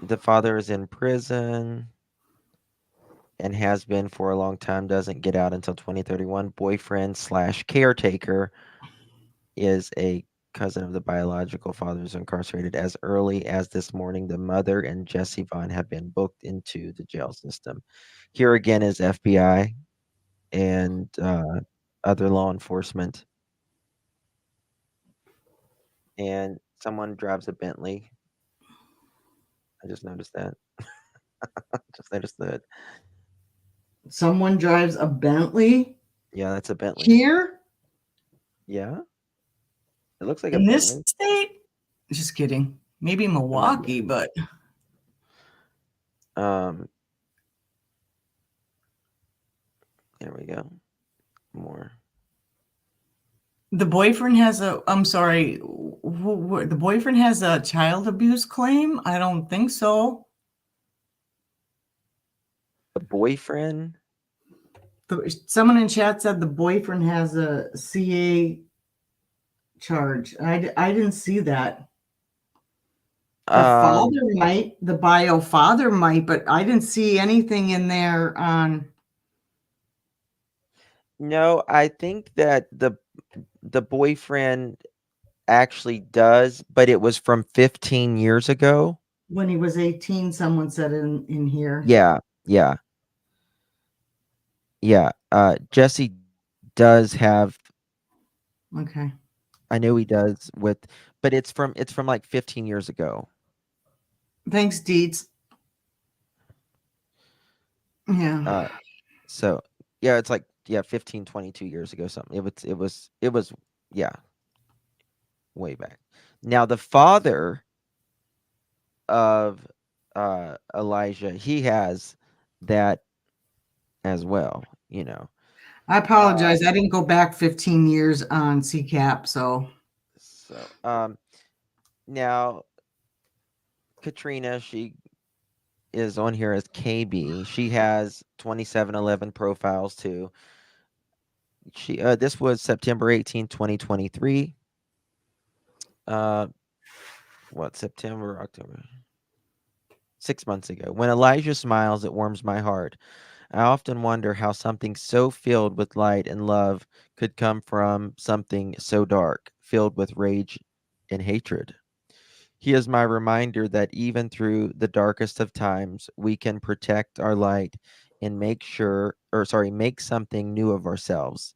The father is in prison and has been for a long time, doesn't get out until 2031. Boyfriend/caretaker is a cousin of the biological father, is incarcerated. As early as this morning, the mother and Jesse Vaughn have been booked into the jail system. Here again is FBI and other law enforcement. And someone drives a Bentley. I just noticed that. Just noticed that. Someone drives a Bentley Yeah, that's a Bentley. here Yeah. It looks like a in this Bentley. state. Just kidding. Maybe Milwaukee, but Um, there we go. More. The boyfriend has a. I'm sorry. The boyfriend has a child abuse claim. I don't think so. The boyfriend. Someone in chat said the boyfriend has a CA charge. I didn't see that. The father might, the bio father might, but I didn't see anything in there on. No, I think that the boyfriend actually does, but it was from 15 years ago. When he was 18, someone said in here. Yeah, yeah. Yeah, Jesse does have. Okay. I know he does but it's from like 15 years ago. Thanks, Deets. Yeah. So yeah, it's like 15, 22 years ago something. It was yeah, way back. Now the father of Elijah, he has that as well, you know. I apologize. I didn't go back 15 years on CCAP, so. So now Katrina, she is on here as KB. She has 2711 profiles too. She this was September 18, 2023. September, October. 6 months ago. When Elijah smiles, it warms my heart. I often wonder how something so filled with light and love could come from something so dark, filled with rage and hatred. He is my reminder that even through the darkest of times, we can protect our light and make something new of ourselves.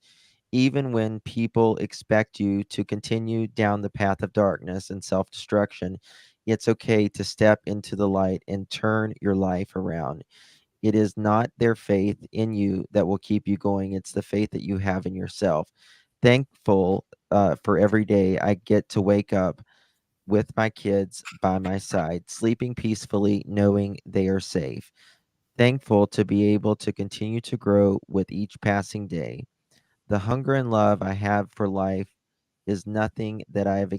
Even when people expect you to continue down the path of darkness and self destruction, it's okay to step into the light and turn your life around. It is not their faith in you that will keep you going, it's the faith that you have in yourself. Thankful for every day I get to wake up with my kids by my side, sleeping peacefully, knowing they are safe. Thankful to be able to continue to grow with each passing day. The hunger and love I have for life is nothing that I have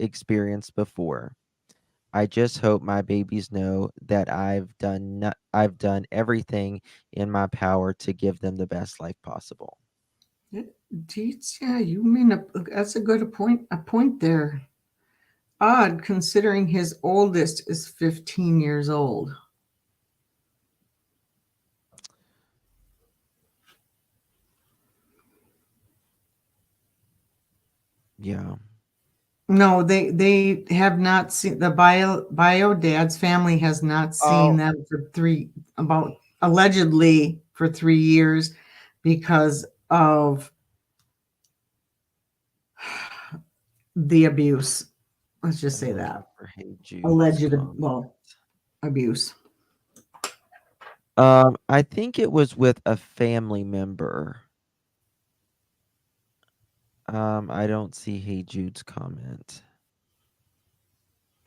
experienced before. I just hope my babies know that I've done everything in my power to give them the best life possible. Deets, yeah, you mean that's a good point. A point there. Odd, considering his oldest is 15 years old. Yeah. No, they have not seen the bio dad's family has not seen them for allegedly for 3 years because of the abuse. Let's just say that. For Hey Jude's Alleged, comment. abuse. I think it was with a family member. I don't see Hey Jude's comment.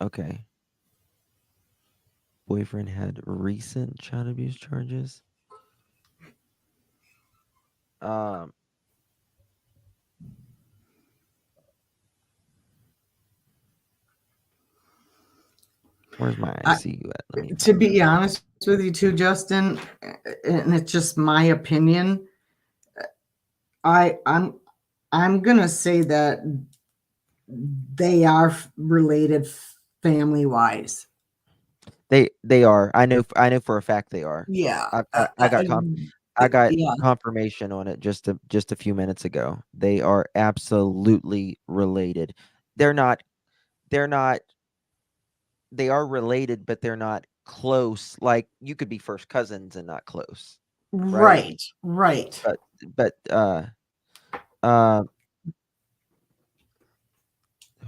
Okay. Boyfriend had recent child abuse charges. Where's my ICU at? Let me To be honest with you too, Justin, and it's just my opinion, I'm gonna say that they are related family wise. They are. I know for a fact they are. Yeah. I got Yeah. confirmation on it just a few minutes ago. They are absolutely related. They're not they are related, but they're not close. Like you could be first cousins and not close. Right? Right. But uh hold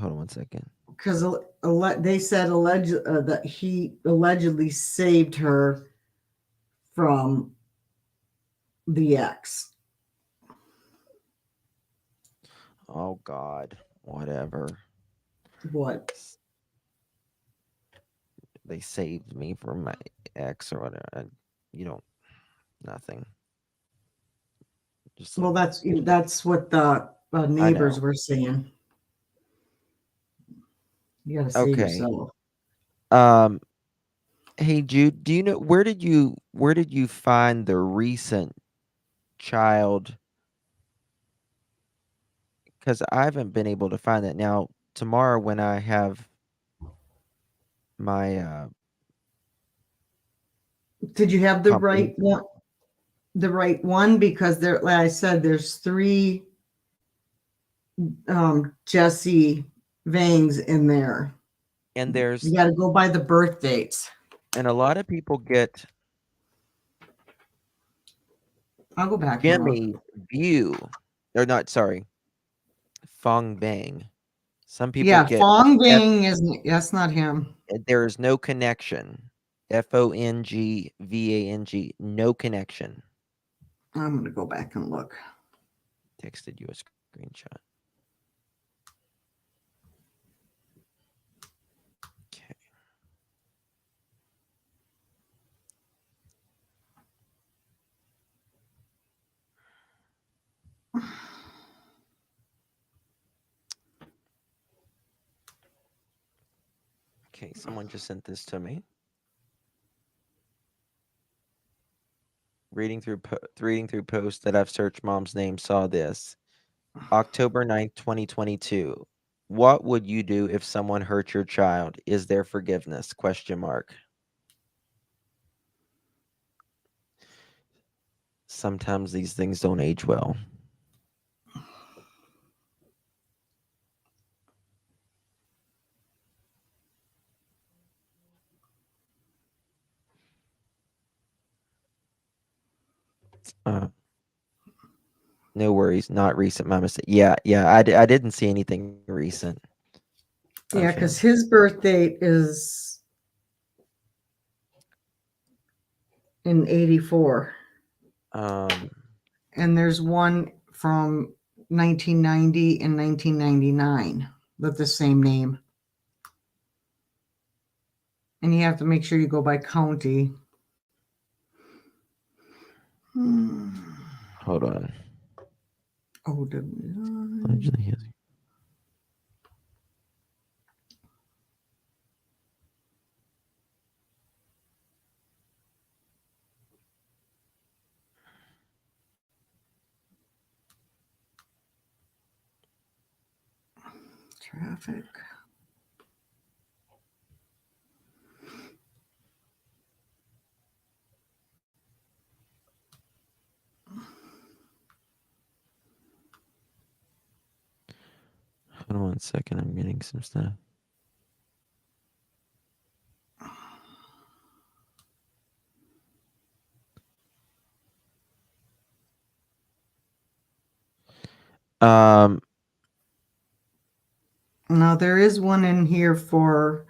on one second. Because they said that he allegedly saved her from the ex. Oh God, whatever. What? they saved me from my ex or whatever. You don't, nothing. Just Well, like, that's what the I neighbors know. were saying. You got to save Okay. yourself. Um, hey Jude, do you know where did you find the recent child? Because I haven't been able to find that. Now tomorrow when I have my Did you have the right comprehensive, one? The right one, because there, like I said, there's 3 Jesse Vangs in there. and You there's got to go by the birth dates. and a lot of people get I'll go back and look. Jimmy View, or not, sorry, Fong Bang. Some people Yeah, get Fong F. Bing isn't. That's not him. There is no connection. FONGVANG, no connection. I'm gonna go back and look. Texted you a screenshot. Okay. Okay, someone just sent this to me. Reading through posts that I've searched mom's name, saw this. October 9th, 2022. What would you do if someone hurt your child? Is there forgiveness? Question mark. Sometimes these things don't age well. No worries, not recent. My mistake. Yeah, I didn't see anything recent. Yeah, because his birth date is in 84. And there's one from 1990 and 1999 with the same name. And you have to make sure you go by county. Hold on. Traffic. Hold on 1 second. I'm getting some stuff. Now there is one in here for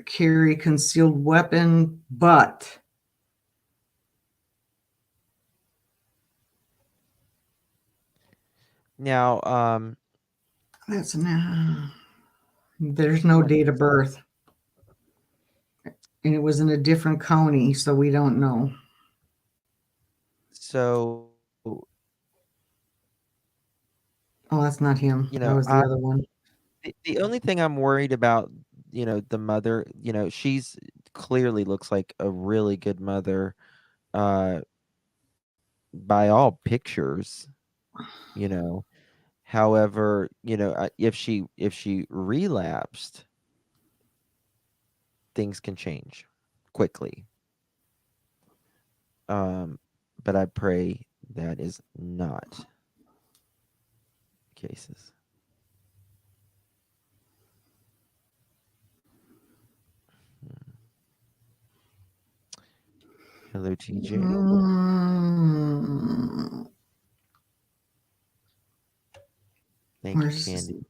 carry concealed weapon, but Now, that's there's no date of birth. And it was in a different county, so we don't know. So, Oh, that's not him. That was the other one. The only thing I'm worried about, the mother, she's clearly looks like a really good mother, by all pictures, you know. However, if she relapsed, things can change quickly. But I pray that is not cases. Hello, TJ. Thank you, Where's Candy.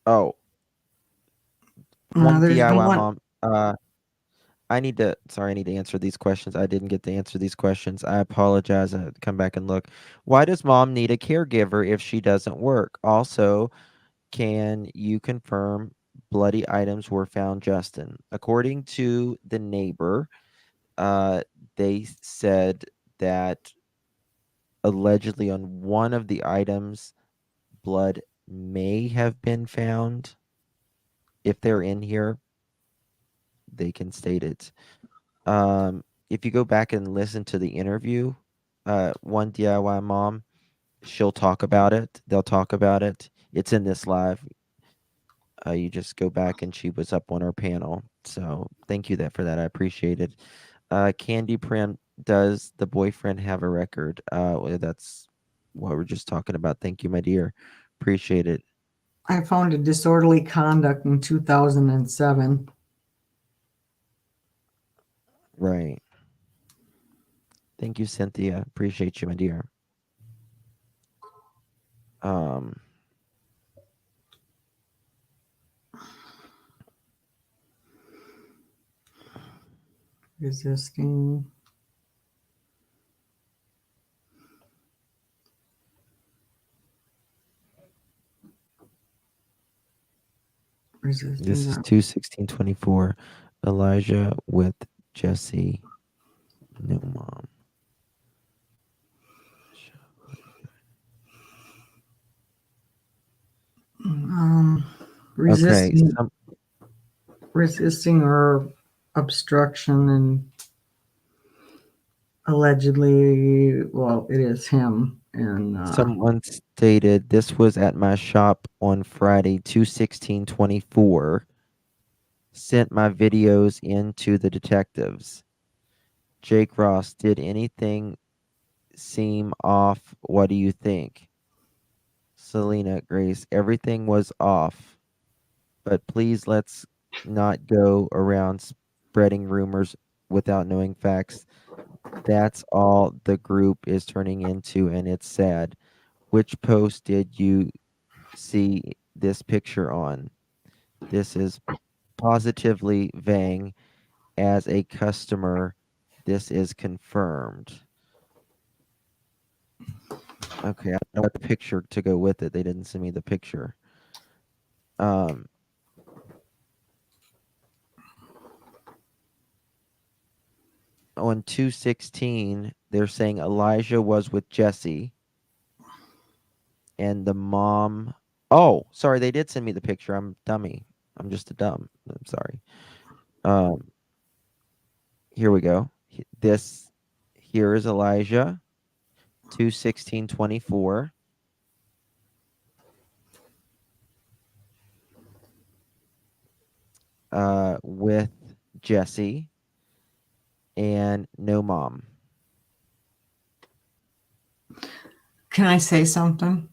Oh, one there's no DIY one. mom. I need to answer these questions. I didn't get to answer these questions. I apologize. I had to come back and look. Why does mom need a caregiver if she doesn't work? Also, can you confirm bloody items were found, Justin? According to the neighbor, they said that allegedly on one of the items, blood may have been found. If they're in here, they can state it. If you go back and listen to the interview, one DIY mom, she'll talk about it. They'll talk about it. It's in this live. You just go back and she was up on our panel. So thank you for that. I appreciate it. Candy Prim, does the boyfriend have a record? That's what we're just talking about. Thank you, my dear. Appreciate it. I found a disorderly conduct in 2007. Right. Thank you, Cynthia. Appreciate you, my dear. Resisting. Resisting. This is 2/16/24. Elijah with Jesse. No mom. Resisting. Okay. Resisting or obstruction, and allegedly, well, it is him. And Someone stated this was at my shop on Friday, 2/16/24. Sent my videos in to the detectives. Jake Ross, did anything seem off? What do you think? Selena Grace, everything was off. But please let's not go around spreading rumors without knowing facts. That's all the group is turning into, and it's sad. Which post did you see this picture on? This is positively Vang as a customer. This is confirmed. Okay, I don't want the picture to go with it. They didn't send me the picture. On 2/16, they're saying Elijah was with Jesse. And the mom. Oh, sorry, they did send me the picture. I'm dummy. I'm just a dumb. I'm sorry. Here we go. This here is Elijah, 2/16/24. With Jesse and no mom. can I say something?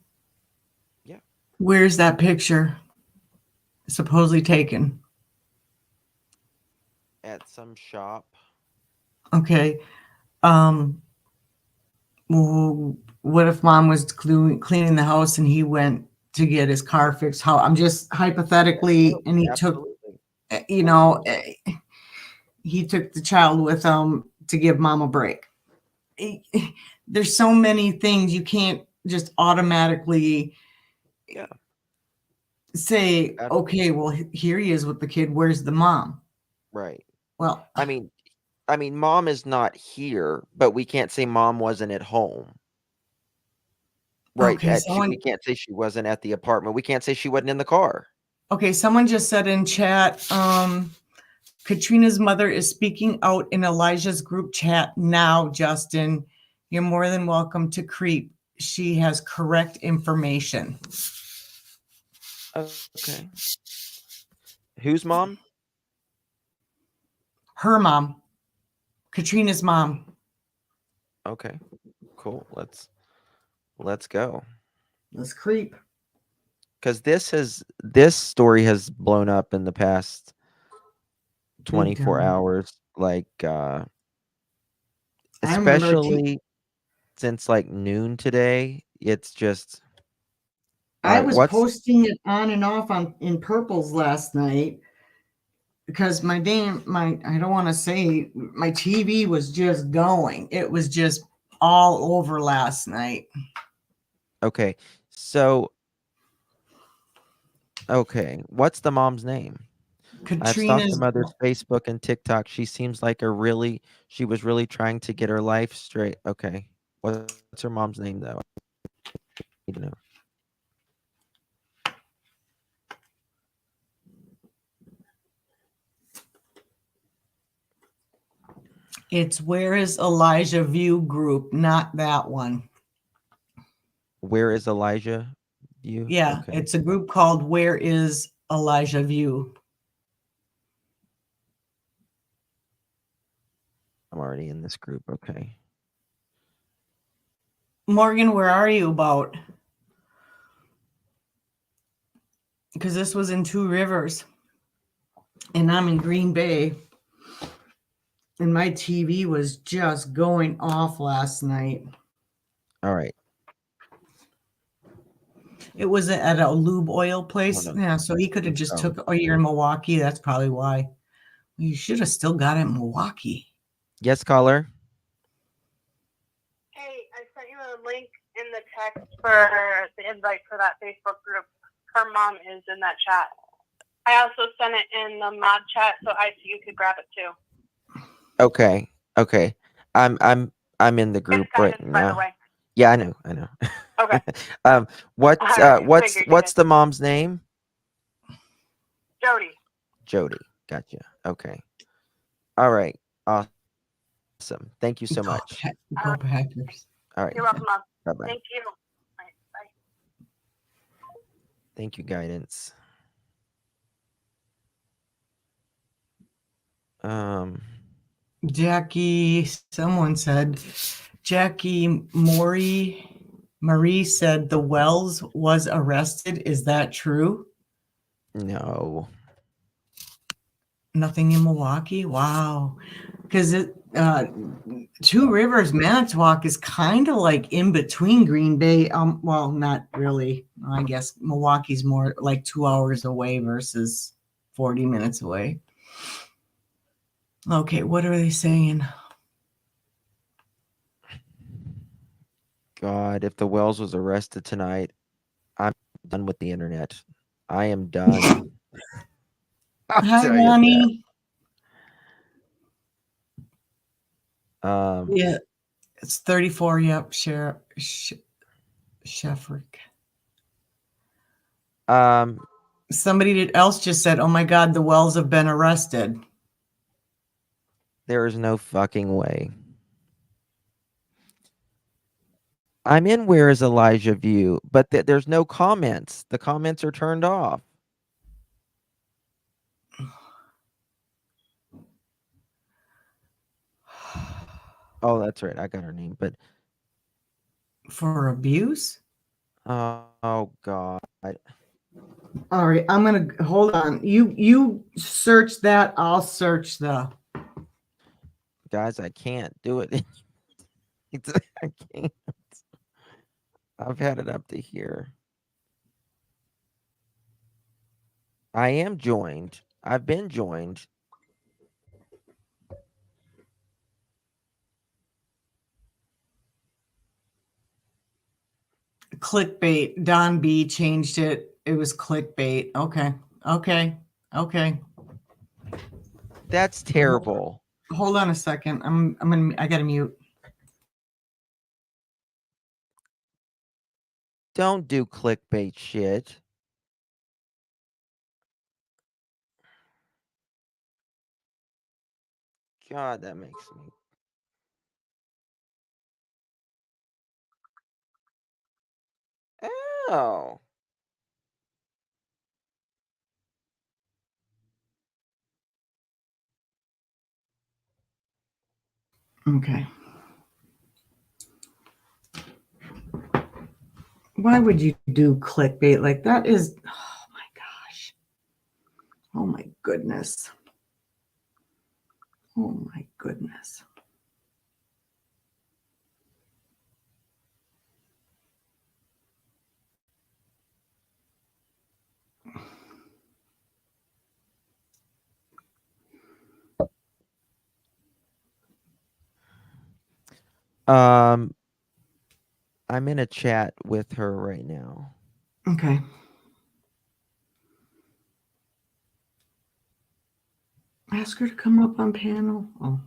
Yeah. Where's that picture supposedly taken? At some shop. Okay. Well, what if mom was cleaning the house and he went to get his car fixed? How I'm just hypothetically, and he took, he took the child with him to give mom a break. There's so many things you can't just automatically say, okay, well, here he is with the kid. Where's the mom? Right. Well, I mean, mom is not here, but we can't say mom wasn't at home. Right. Okay, We can't say she wasn't at the apartment. We can't say she wasn't in the car. Okay, someone just said in chat, Katrina's mother is speaking out in Elijah's group chat now, Justin. You're more than welcome to creep. She has correct information. Okay. Whose mom? Her mom. Katrina's mom. Okay. Cool. Let's go. Let's creep. Because this story has blown up in the past 24 hours. Like especially since like noon today. It's just I was posting it on and off in purples last night. because I don't want to say my TV was just going. It was just all over last night. Okay. So, okay. What's the mom's name? I've stalked the Katrina's mother's Facebook and TikTok. She seems like she was really trying to get her life straight. Okay. What's her mom's name, though? I need to know. It's Where is Elijah View group, not that one. Where is Elijah? You? Yeah, Okay. it's a group called Where is Elijah View. I'm already in this group. Okay. Morgan, where are you about? Because this was in Two Rivers, and I'm in Green Bay, and my TV was just going off last night. All right. It was at a lube oil place. Hold on. Yeah, so he could have just Oh. took. Oh, you're in Milwaukee. That's probably why. You should have still got it in Milwaukee. Yes, caller. Hey, I sent you a link in the text for the invite for that Facebook group. Her mom is in that chat. I also sent it in the mod chat so you could grab it too. Okay. Okay. I'm in the group right By the now. way. Yeah, I know. Okay. What's Alright, what's figured you what's did. the mom's name? Jody. Jody. Gotcha. Okay. All right. Awesome. Thank you so much. Go Packers. All right. You're welcome, Mom. Bye-bye. Thank you. All right, bye. Thank you, guidance. Jackie, someone said, Jackie Marie said the Wells was arrested. Is that true? No. Nothing in Milwaukee? Wow. Because Two Rivers, Manitowoc is kind of like in between Green Bay. Well, not really. I guess Milwaukee's more like 2 hours away versus 40 minutes away. Okay, what are they saying? God, if the Wells was arrested tonight, I'm done with the internet. I am done. Hi, Ronnie. Yeah, it's 34. Yep, Sheffrick. Somebody else just said, "Oh my God, the Wells have been arrested." There is no fucking way. I'm in Where is Elijah View, but there's no comments. The comments are turned off. Oh, that's right. I got her name, but For abuse? Oh God. All right, I'm gonna hold on. You search that. I'll search the. Guys, I can't do it. I can't. I've had it up to here. I am joined. I've been joined. Clickbait. Don B changed it. It was clickbait. Okay. That's terrible. Hold on a second. I gotta mute. Don't do clickbait shit. God, that makes me. Oh. Okay. Why would you do clickbait like that? Is oh my gosh. Oh my goodness. Oh my goodness. Um, I'm in a chat with her right now. Okay. Ask her to come up on panel. Oh.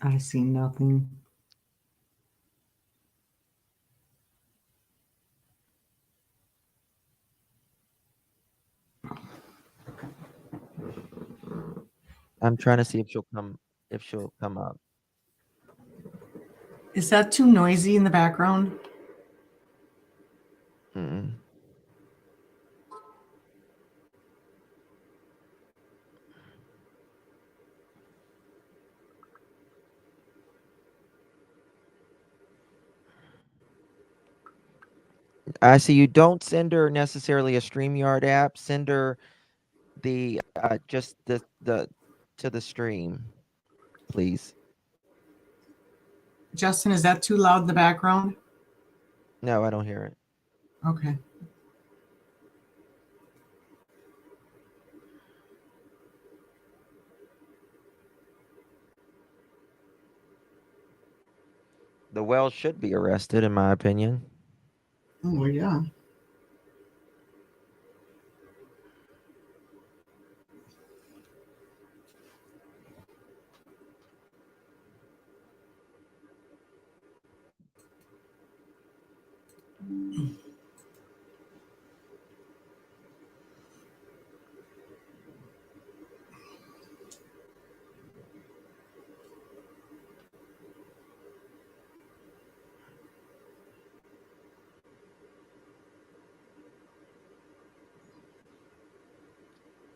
I see nothing. I'm trying to see if she'll come up. Is that too noisy in the background? Mm-mm. I see you don't send her necessarily a StreamYard app. Send her the just the to the stream, please. Justin, is that too loud in the background? No, I don't hear it. Okay. The well should be arrested, in my opinion. Oh yeah.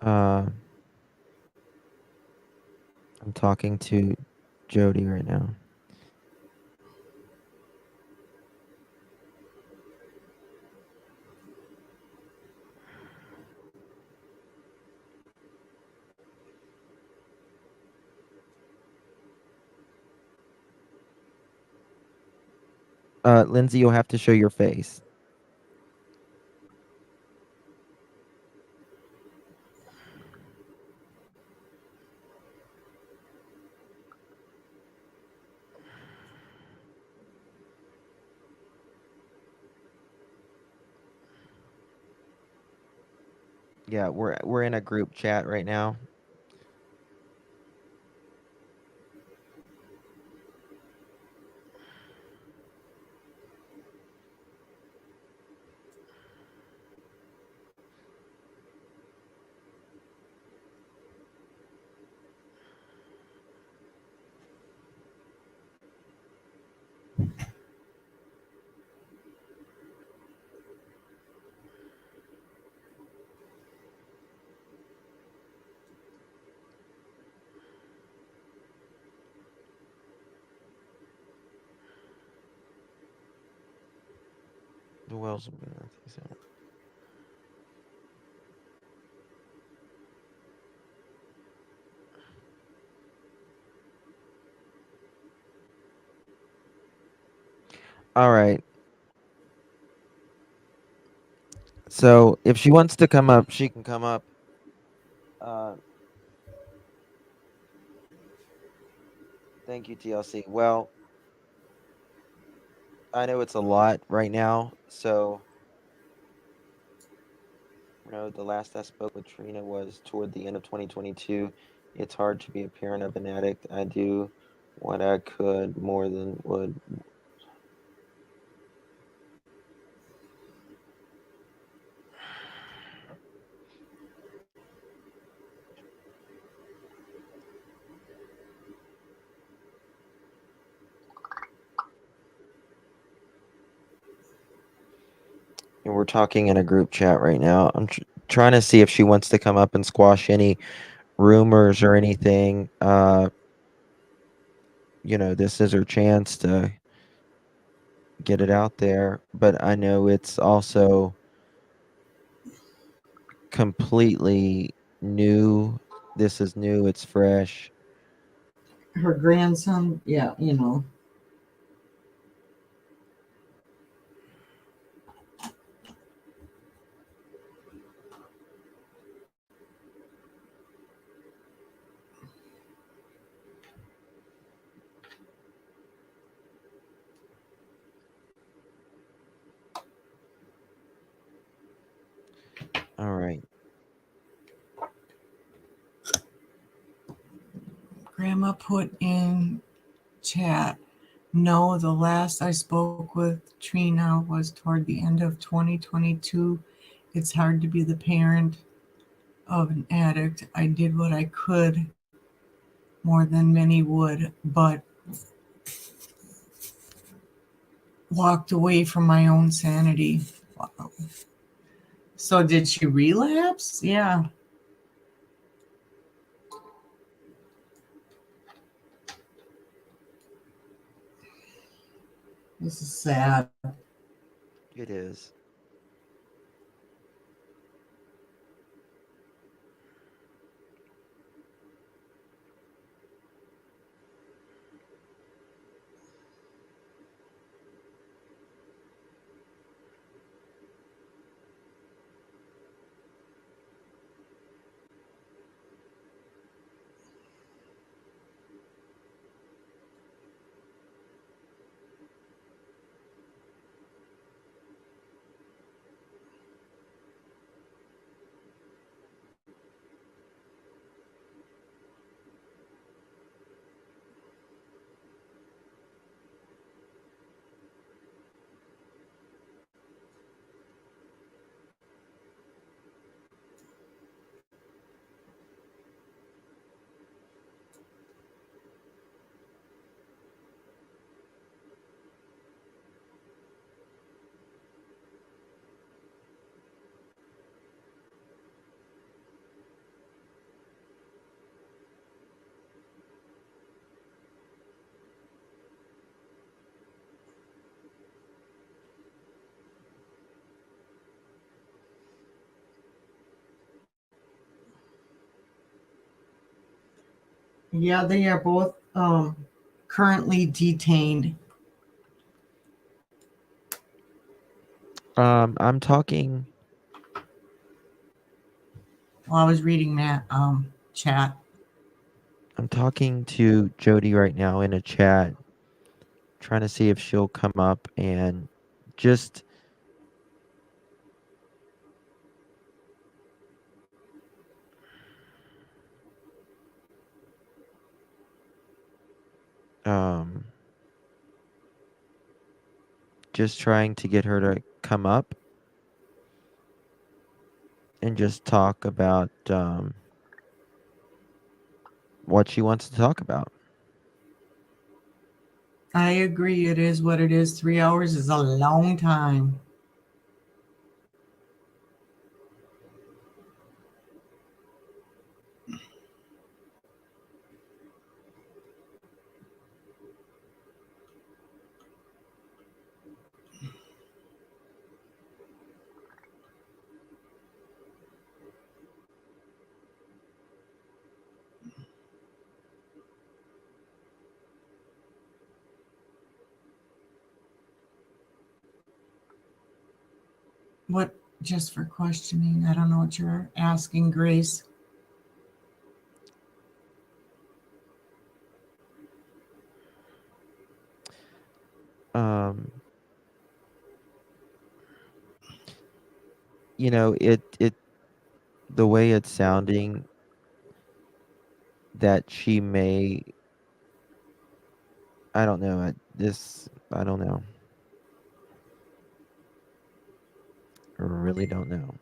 I'm talking to Jody right now. Lindsay, you'll have to show your face. Yeah, we're in a group chat right now. The wells will be nothing, so. All right. So if she wants to come up, she can come up. Thank you, TLC. Well, I know it's a lot right now, so the last I spoke with Trina was toward the end of 2022. It's hard to be a parent of an addict. I do what I could more than would. And we're talking in a group chat right now. I'm trying to see if she wants to come up and squash any rumors or anything. This is her chance to get it out there. But I know it's also completely new. This is new. It's fresh. Her grandson, yeah, All right. Grandma put in chat. No, the last I spoke with Trina was toward the end of 2022. It's hard to be the parent of an addict. I did what I could, more than many would, but walked away from my own sanity. Wow. So did she relapse? Yeah. This is sad. It is. Yeah, they are both currently detained. I'm talking. Well, I was reading that chat. I'm talking to Jody right now in a chat, trying to see if she'll come up and just um just trying to get her to come up and just talk about what she wants to talk about. I agree. It is what it is. 3 hours is a long time. What, just for questioning? I don't know what you're asking, Grace. Um it the way it's sounding that she may, I don't know, I don't know. I really don't know.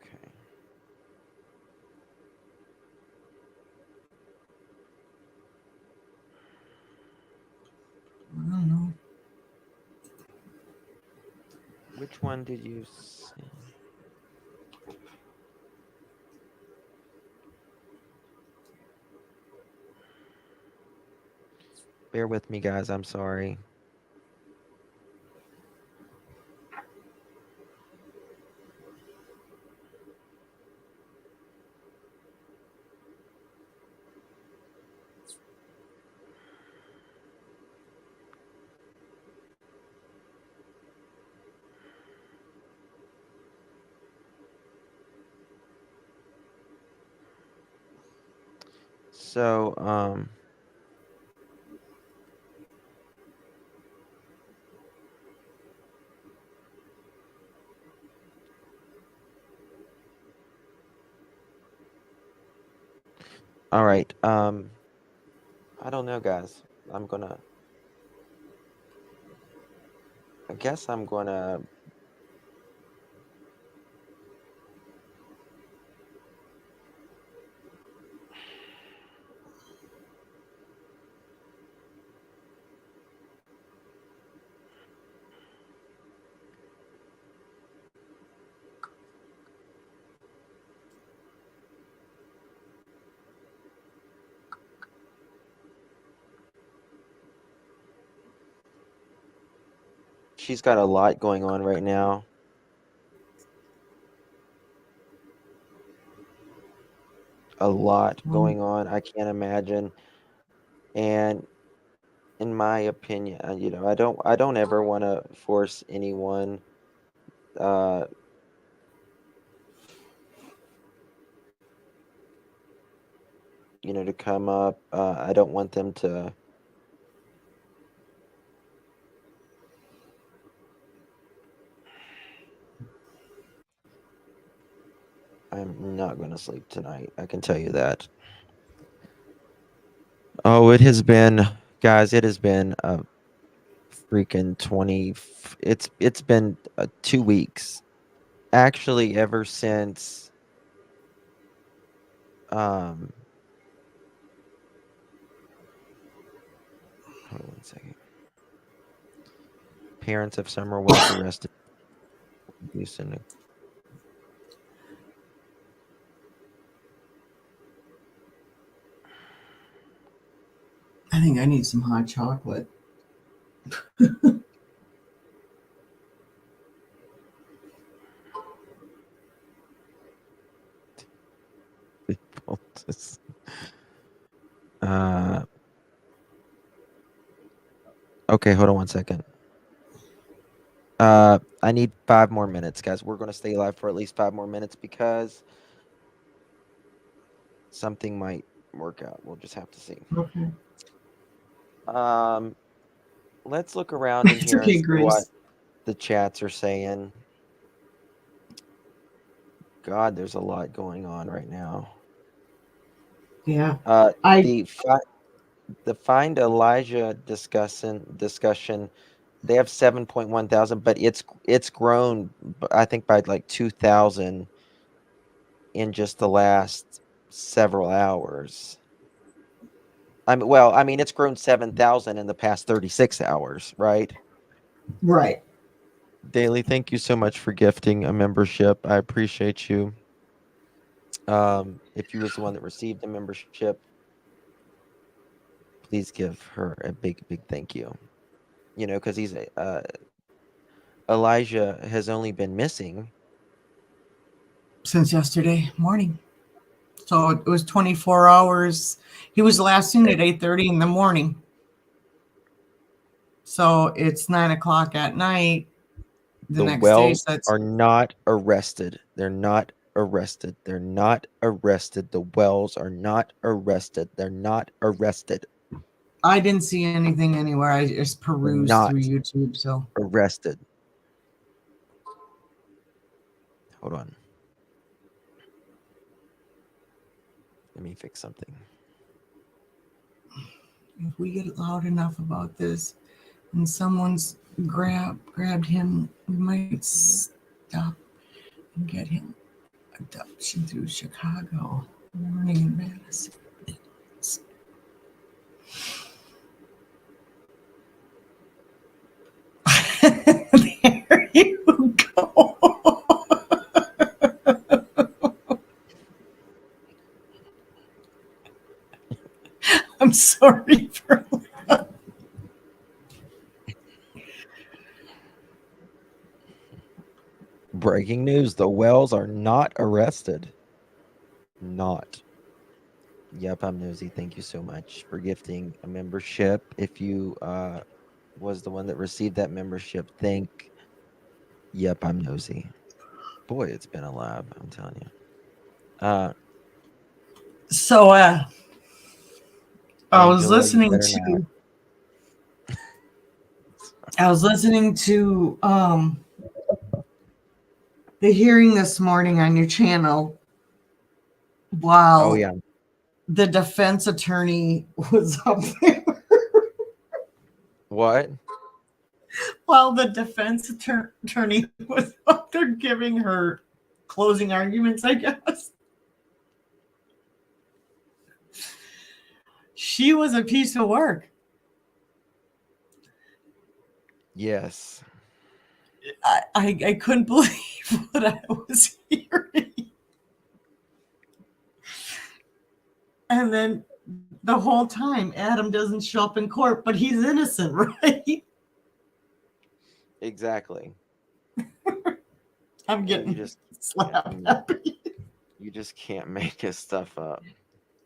Okay. Which one did you see? Bear with me, guys. I'm sorry. So, all right. I don't know, guys. I guess I'm gonna. She's got a lot going on right now. A lot going on. I can't imagine. And in my opinion, I don't ever want to force anyone, uh, to come up. I don't want them to. I'm not going to sleep tonight. I can tell you that. Oh, it has been, guys. It has been a freaking 20. It's been 2 weeks, actually, ever since. Hold on one second. Parents of Summer Wells arrested. Houston. I think I need some hot chocolate. Okay, hold on one second. I need 5 more minutes, guys. We're going to stay live for at least 5 more minutes because something might work out. We'll just have to see. Okay. Let's look around in It's here and okay, see what Grace. the chats are saying. God, there's a lot going on right now. Yeah. The Find Elijah discussion, they have 7.1 thousand, but it's grown, I think, by like 2,000 in just the last several hours. I mean, it's grown 7,000 in the past 36 hours, right? Right. Daily, thank you so much for gifting a membership. I appreciate you. If you was the one that received the membership, please give her a big, big thank you. Because Elijah has only been missing Since yesterday morning. So it was 24 hours. He was last seen at 8:30 in the morning. So it's 9 o'clock at night. The next day, Wells so are not arrested. They're not arrested. They're not arrested. The Wells are not arrested. They're not arrested. I didn't see anything anywhere. I just perused Not through YouTube. So arrested. Hold on. Let me fix something. if we get loud enough about this and someone's grabbed him, we might stop and get him adoption through Chicago. Warning in Madison. There you I'm sorry for that. Breaking news: the Wells are not arrested. Not. Yep, I'm nosy. Thank you so much for gifting a membership. If you was the one that received that membership, thank. Yep, I'm nosy. Boy, it's been a lab. I'm telling you. So I was Angela, you listening better not. to I was listening to the hearing this morning on your channel Oh while yeah. the defense attorney was up there. What? While the defense attorney was up there giving her closing arguments, I guess. She was a piece of work. Yes. I couldn't believe what I was hearing. And then the whole time, Adam doesn't show up in court, but he's innocent, right? Exactly. I'm getting you just slap happy. You just can't make this stuff up.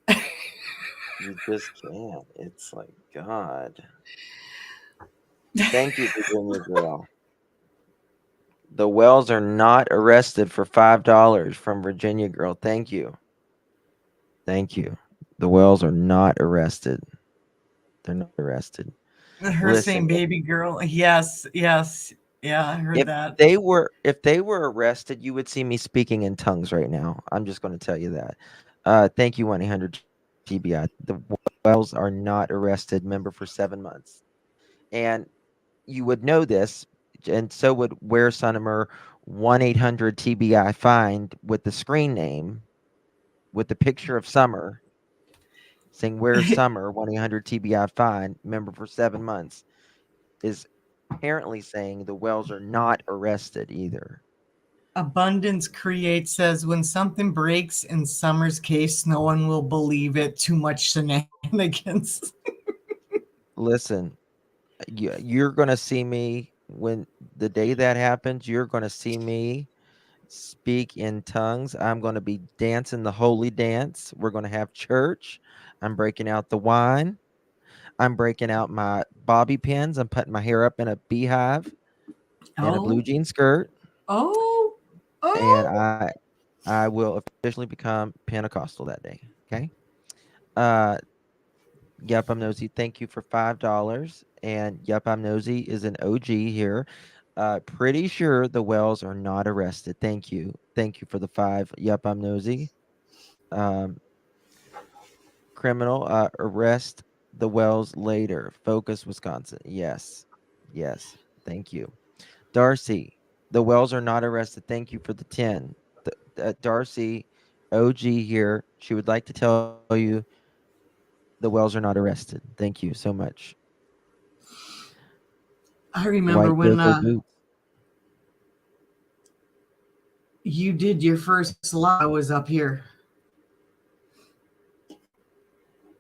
You just can't. It's like, God. Thank you, Virginia girl. The Wells are not arrested for $5 from Virginia girl. Thank you. Thank you. The Wells are not arrested. They're not arrested. Her Listen, saying baby girl. Yes, yes. Yeah, I heard if that. they were arrested, you would see me speaking in tongues right now. I'm just going to tell you that. Thank you, 1-800 TBI. The Wells are not arrested. Member for 7 months, and you would know this, and so would Where Sonimer 1-800 TBI find with the screen name, with the picture of Summer saying Where's Summer 1-800 TBI find member for 7 months is apparently saying the Wells are not arrested either. Abundance Create says when something breaks in Summer's case, no one will believe it. Too much shenanigans. Listen, you're going to see me when the day that happens. You're going to see me speak in tongues. I'm going to be dancing the holy dance. We're going to have church. I'm breaking out the wine. I'm breaking out my bobby pins. I'm putting my hair up in a beehive and a blue jean skirt. Oh. And I will officially become Pentecostal that day. Okay. Yep, I'm Nosy. Thank you for $5. And Yep, I'm Nosy is an OG here. Pretty sure the Wells are not arrested. Thank you. Thank you for the 5. Yep, I'm Nosy. Criminal arrest the Wells later. Focus, Wisconsin. Yes. Yes. Thank you. Darcy, the Wells are not arrested. Thank you for the 10. Darcy, OG here. She would like to tell you the Wells are not arrested. Thank you so much. I remember White when go boots. you did your first live. I was up here.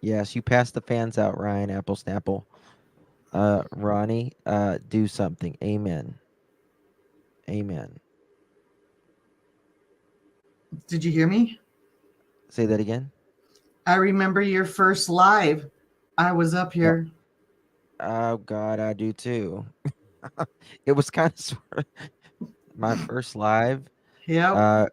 Yes, you passed the fans out, Ryan Apple Snapple. Ronnie, do something. Amen. Amen. Did you hear me? Say that again. I remember your first live. I was up here. Oh God, I do too. It was kind of sort of my first live. Yep.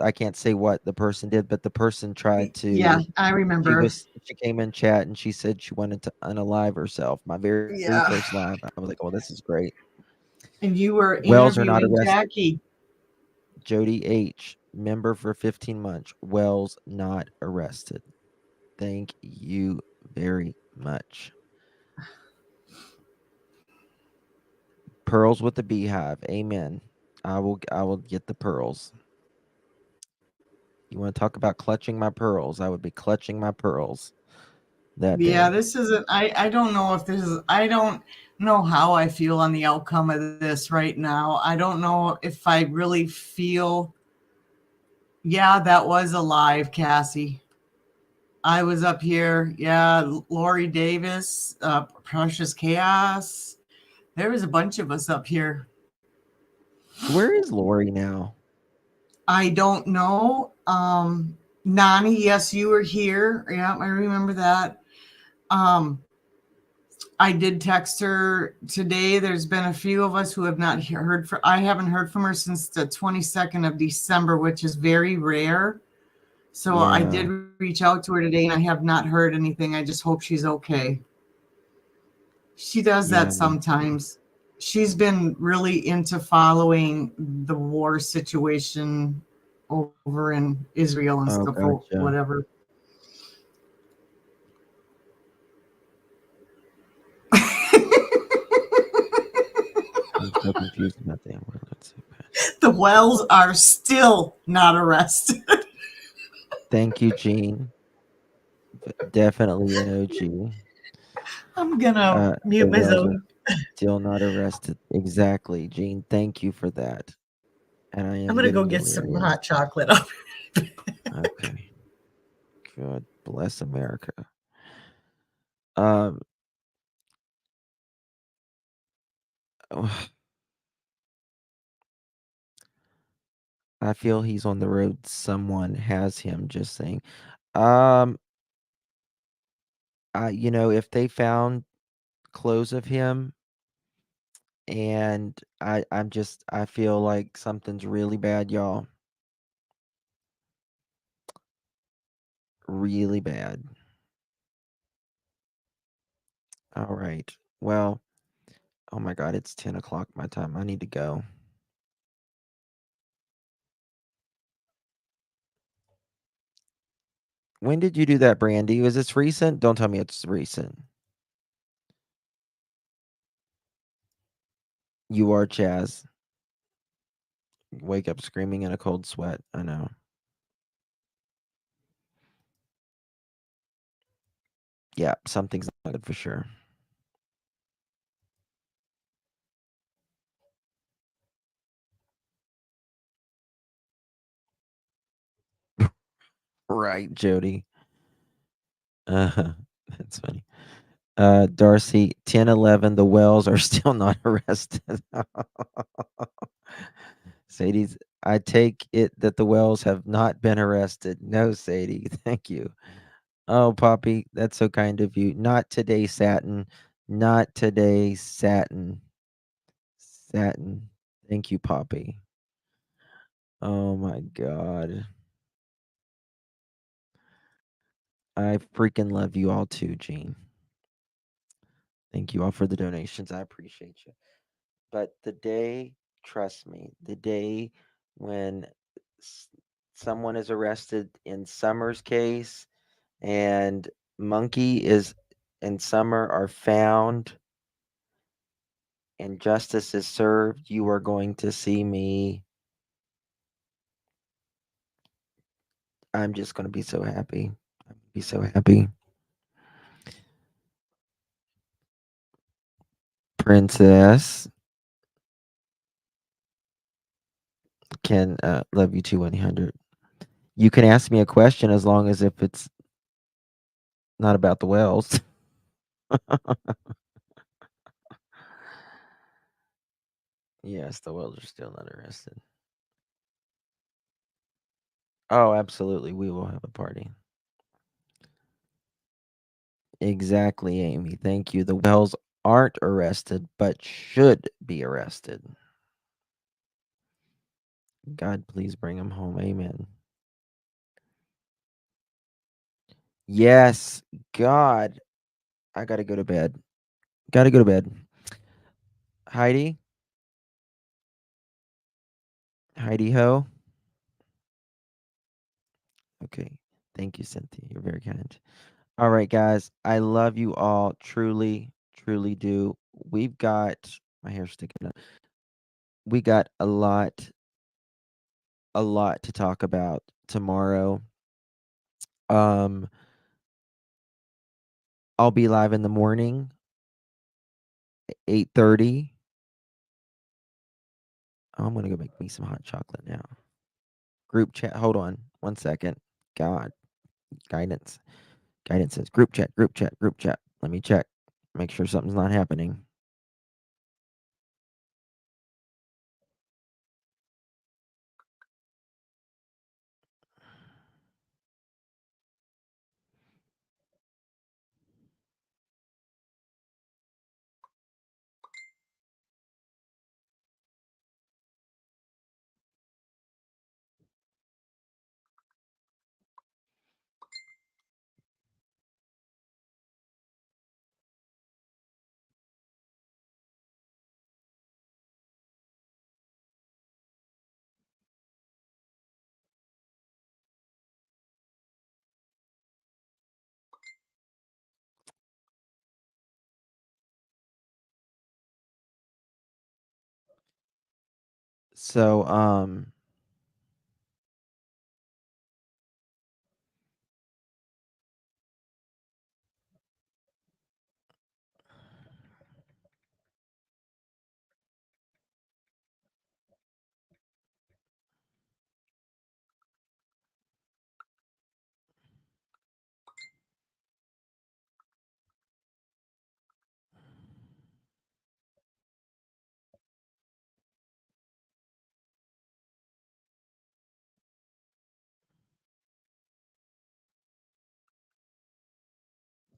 I can't say what the person did, but the person tried to. Yeah, I remember. She came in chat and she said she wanted to unalive herself. My very Yeah. first live. I was like, oh, this is great. And you were Wells are not interviewing arrested. Jackie. Jody H, member for 15 months. Wells not arrested. Thank you very much. Pearls with the beehive. Amen. I will get the pearls. You want to talk about clutching my pearls? I would be clutching my pearls that Yeah, day. this isn't. I don't know if this is. I don't know how I feel on the outcome of this right now. I don't know if I really feel. Yeah, that was alive, Cassie. I was up here. Yeah, Lori Davis, Precious Chaos. There was a bunch of us up here. Where is Lori now? I don't know. Nani, yes, you were here. Yeah, I remember that. I did text her today. There's been a few of us who have not heard from. I haven't heard from her since the 22nd of December, which is very rare. So I Yeah. did reach out to her today, and I have not heard anything. I just hope she's okay. She does Yeah. that sometimes. She's been really into following the war situation over in Israel and Oh, stuff or gotcha. whatever. I'm so confused about the word. Let's see. The Wells are still not arrested. Thank you, Gene. Definitely an OG. I'm gonna The mute Wells myself. are still not arrested. Exactly, Gene. Thank you for that. And I am I'm gonna go getting get some delirious. hot chocolate up. Okay. God bless America. Um. I feel he's on the road. Someone has him. Just saying. Um. If they found clothes of him, and I feel like something's really bad, y'all. Really bad. All right. Well, oh my God, it's 10 o'clock my time. I need to go. When did you do that, Brandy? Was this recent? Don't tell me it's recent. You are Chaz. Wake up screaming in a cold sweat. I know. Yeah, something's not good for sure. Right, Jody. That's funny. Darcy, 10-11, the Wells are still not arrested. Sadie's, I take it that the Wells have not been arrested. No, Sadie, thank you. Oh, Poppy, that's so kind of you. Not today, Satin. Not today, Satin. Satin. Thank you, Poppy. Oh my God. I freaking love you all too, Gene. Thank you all for the donations. I appreciate you. But the day, trust me, the day when someone is arrested in Summer's case and Monkey is and Summer are found and justice is served, you are going to see me. I'm just going to be so happy. Be so happy. Princess can love you too 100. You can ask me a question as long as if it's not about the Wells. Yes, the Wells are still not arrested. Oh, absolutely. We will have a party. Exactly, Amy. Thank you. The Wells aren't arrested, but should be arrested. God, please bring them home. Amen. Yes, God. I got to go to bed. Got to go to bed. Heidi? Heidi Ho? Okay. Thank you, Cynthia. You're very kind. All right, guys. I love you all. Truly, truly do. We've got my hair sticking up. We got a lot to talk about tomorrow. Um, I'll be live in the morning, 8:30. I'm gonna go make me some hot chocolate now. Group chat. Hold on, 1 second. God, guidance. Guidance says group chat, group chat, group chat. Let me check. Make sure something's not happening. So,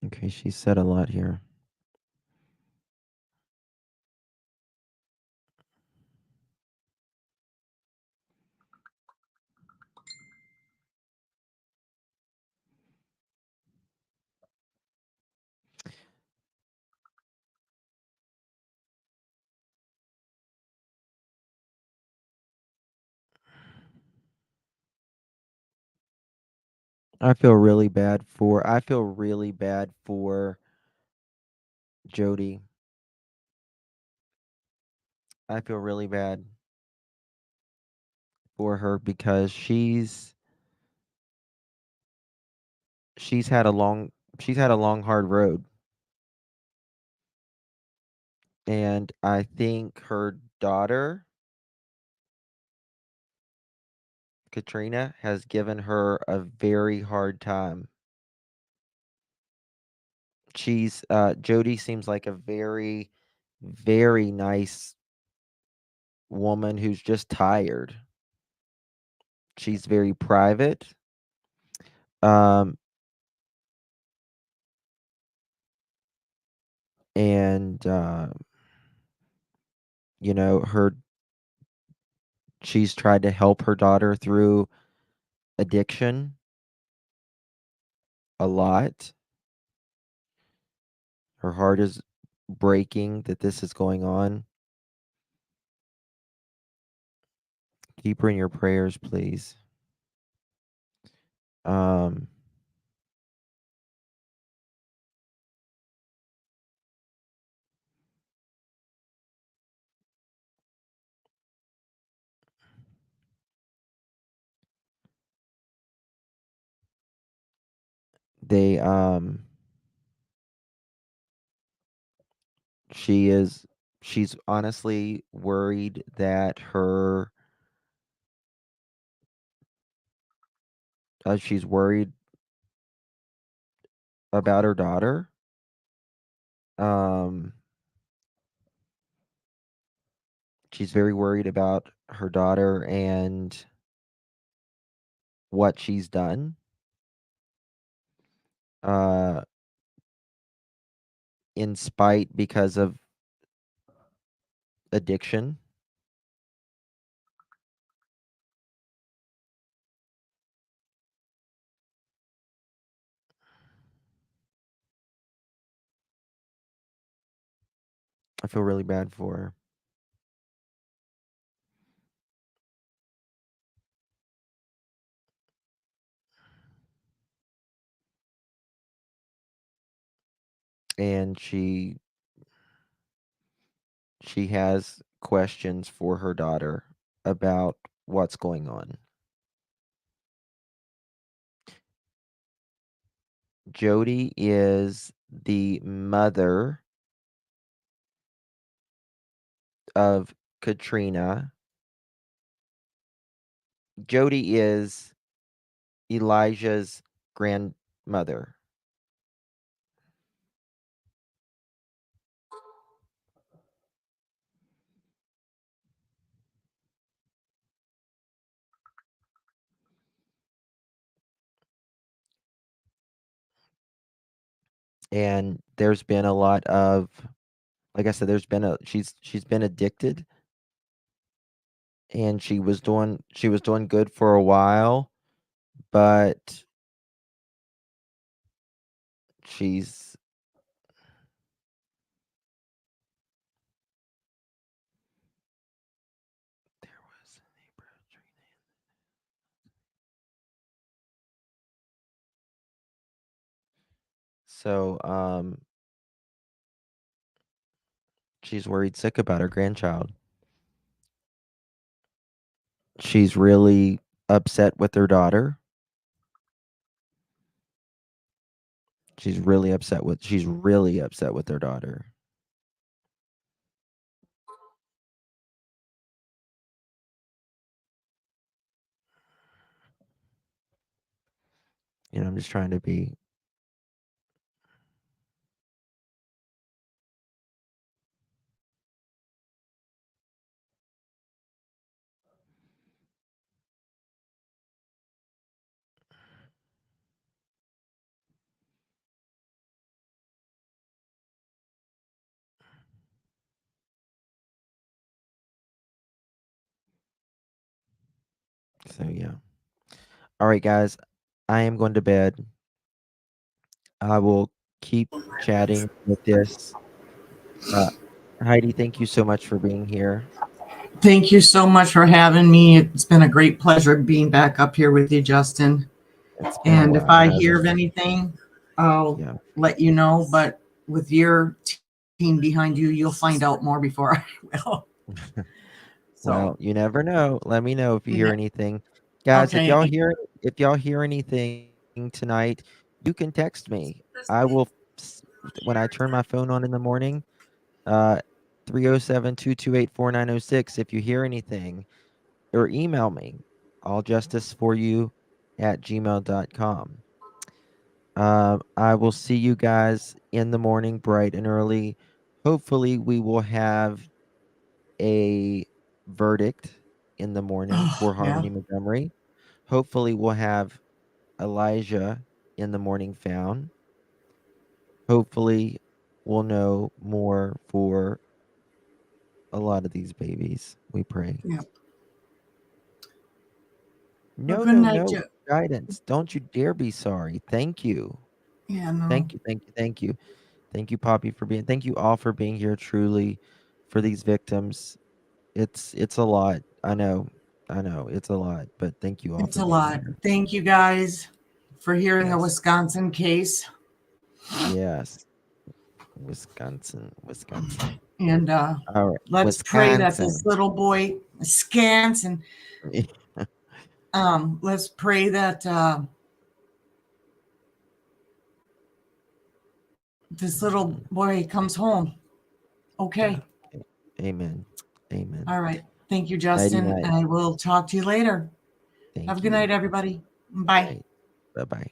okay, she said a lot here. I feel really bad for Jody. I feel really bad for her because she's had a long hard road. And I think her daughter Katrina has given her a very hard time. Jody seems like a very, very nice woman who's just tired. She's very private. And you know, she's tried to help her daughter through addiction a lot. Her heart is breaking that this is going on. Keep her in your prayers, please. They she's honestly worried that she's worried about her daughter. She's very worried about her daughter and what she's done. In spite because of addiction. I feel really bad for her. And she has questions for her daughter about what's going on. Jody is the mother of Katrina. Jody is Elijah's grandmother. and there's been a lot of, like I said, she's been addicted, and she was doing good for a while, but she's so she's worried sick about her grandchild. She's really upset with her daughter. She's really upset with her daughter. I'm just trying to be. So yeah. All right, guys. I am going to bed. I will keep chatting with this. Uh, Heidi, thank you so much for being here. Thank you so much for having me. It's been a great pleasure being back up here with you, Justin. It's been a And if while, I hasn't hear of it? anything, I'll Yeah. let you know. But with your team behind you, you'll find out more before I will. Well, you never know. Let me know if you hear Yeah. anything. Guys, Okay. if y'all hear anything tonight, you can text me. I will when I turn my phone on in the morning, 307-228-4906. If you hear anything, or email me, alljusticeforyou@gmail.com. I will see you guys in the morning, bright and early. Hopefully, we will have a verdict in the morning for Yeah. Harmony Montgomery. Hopefully, we'll have Elijah in the morning found. Hopefully, we'll know more for a lot of these babies. We pray. Yeah. Well, No, good no, night, no Joe. guidance. Don't you dare be sorry. Thank you. Yeah, no. Thank you. Thank you. Thank you. Thank you, Poppy, thank you all for being here truly for these victims. It's a lot. I know. It's a lot, but thank you all It's for a being lot. here. Thank you guys for hearing the Yes. Wisconsin case. Yes. Wisconsin. And All right. let's pray that this Wisconsin. little boy, Wisconsin, let's pray that this little boy comes home. Okay. Yeah. Amen. Amen. All right. Thank you, Nighty Justin. night. I will talk to you later. Thank Have a good you. night, everybody. Bye. Bye bye.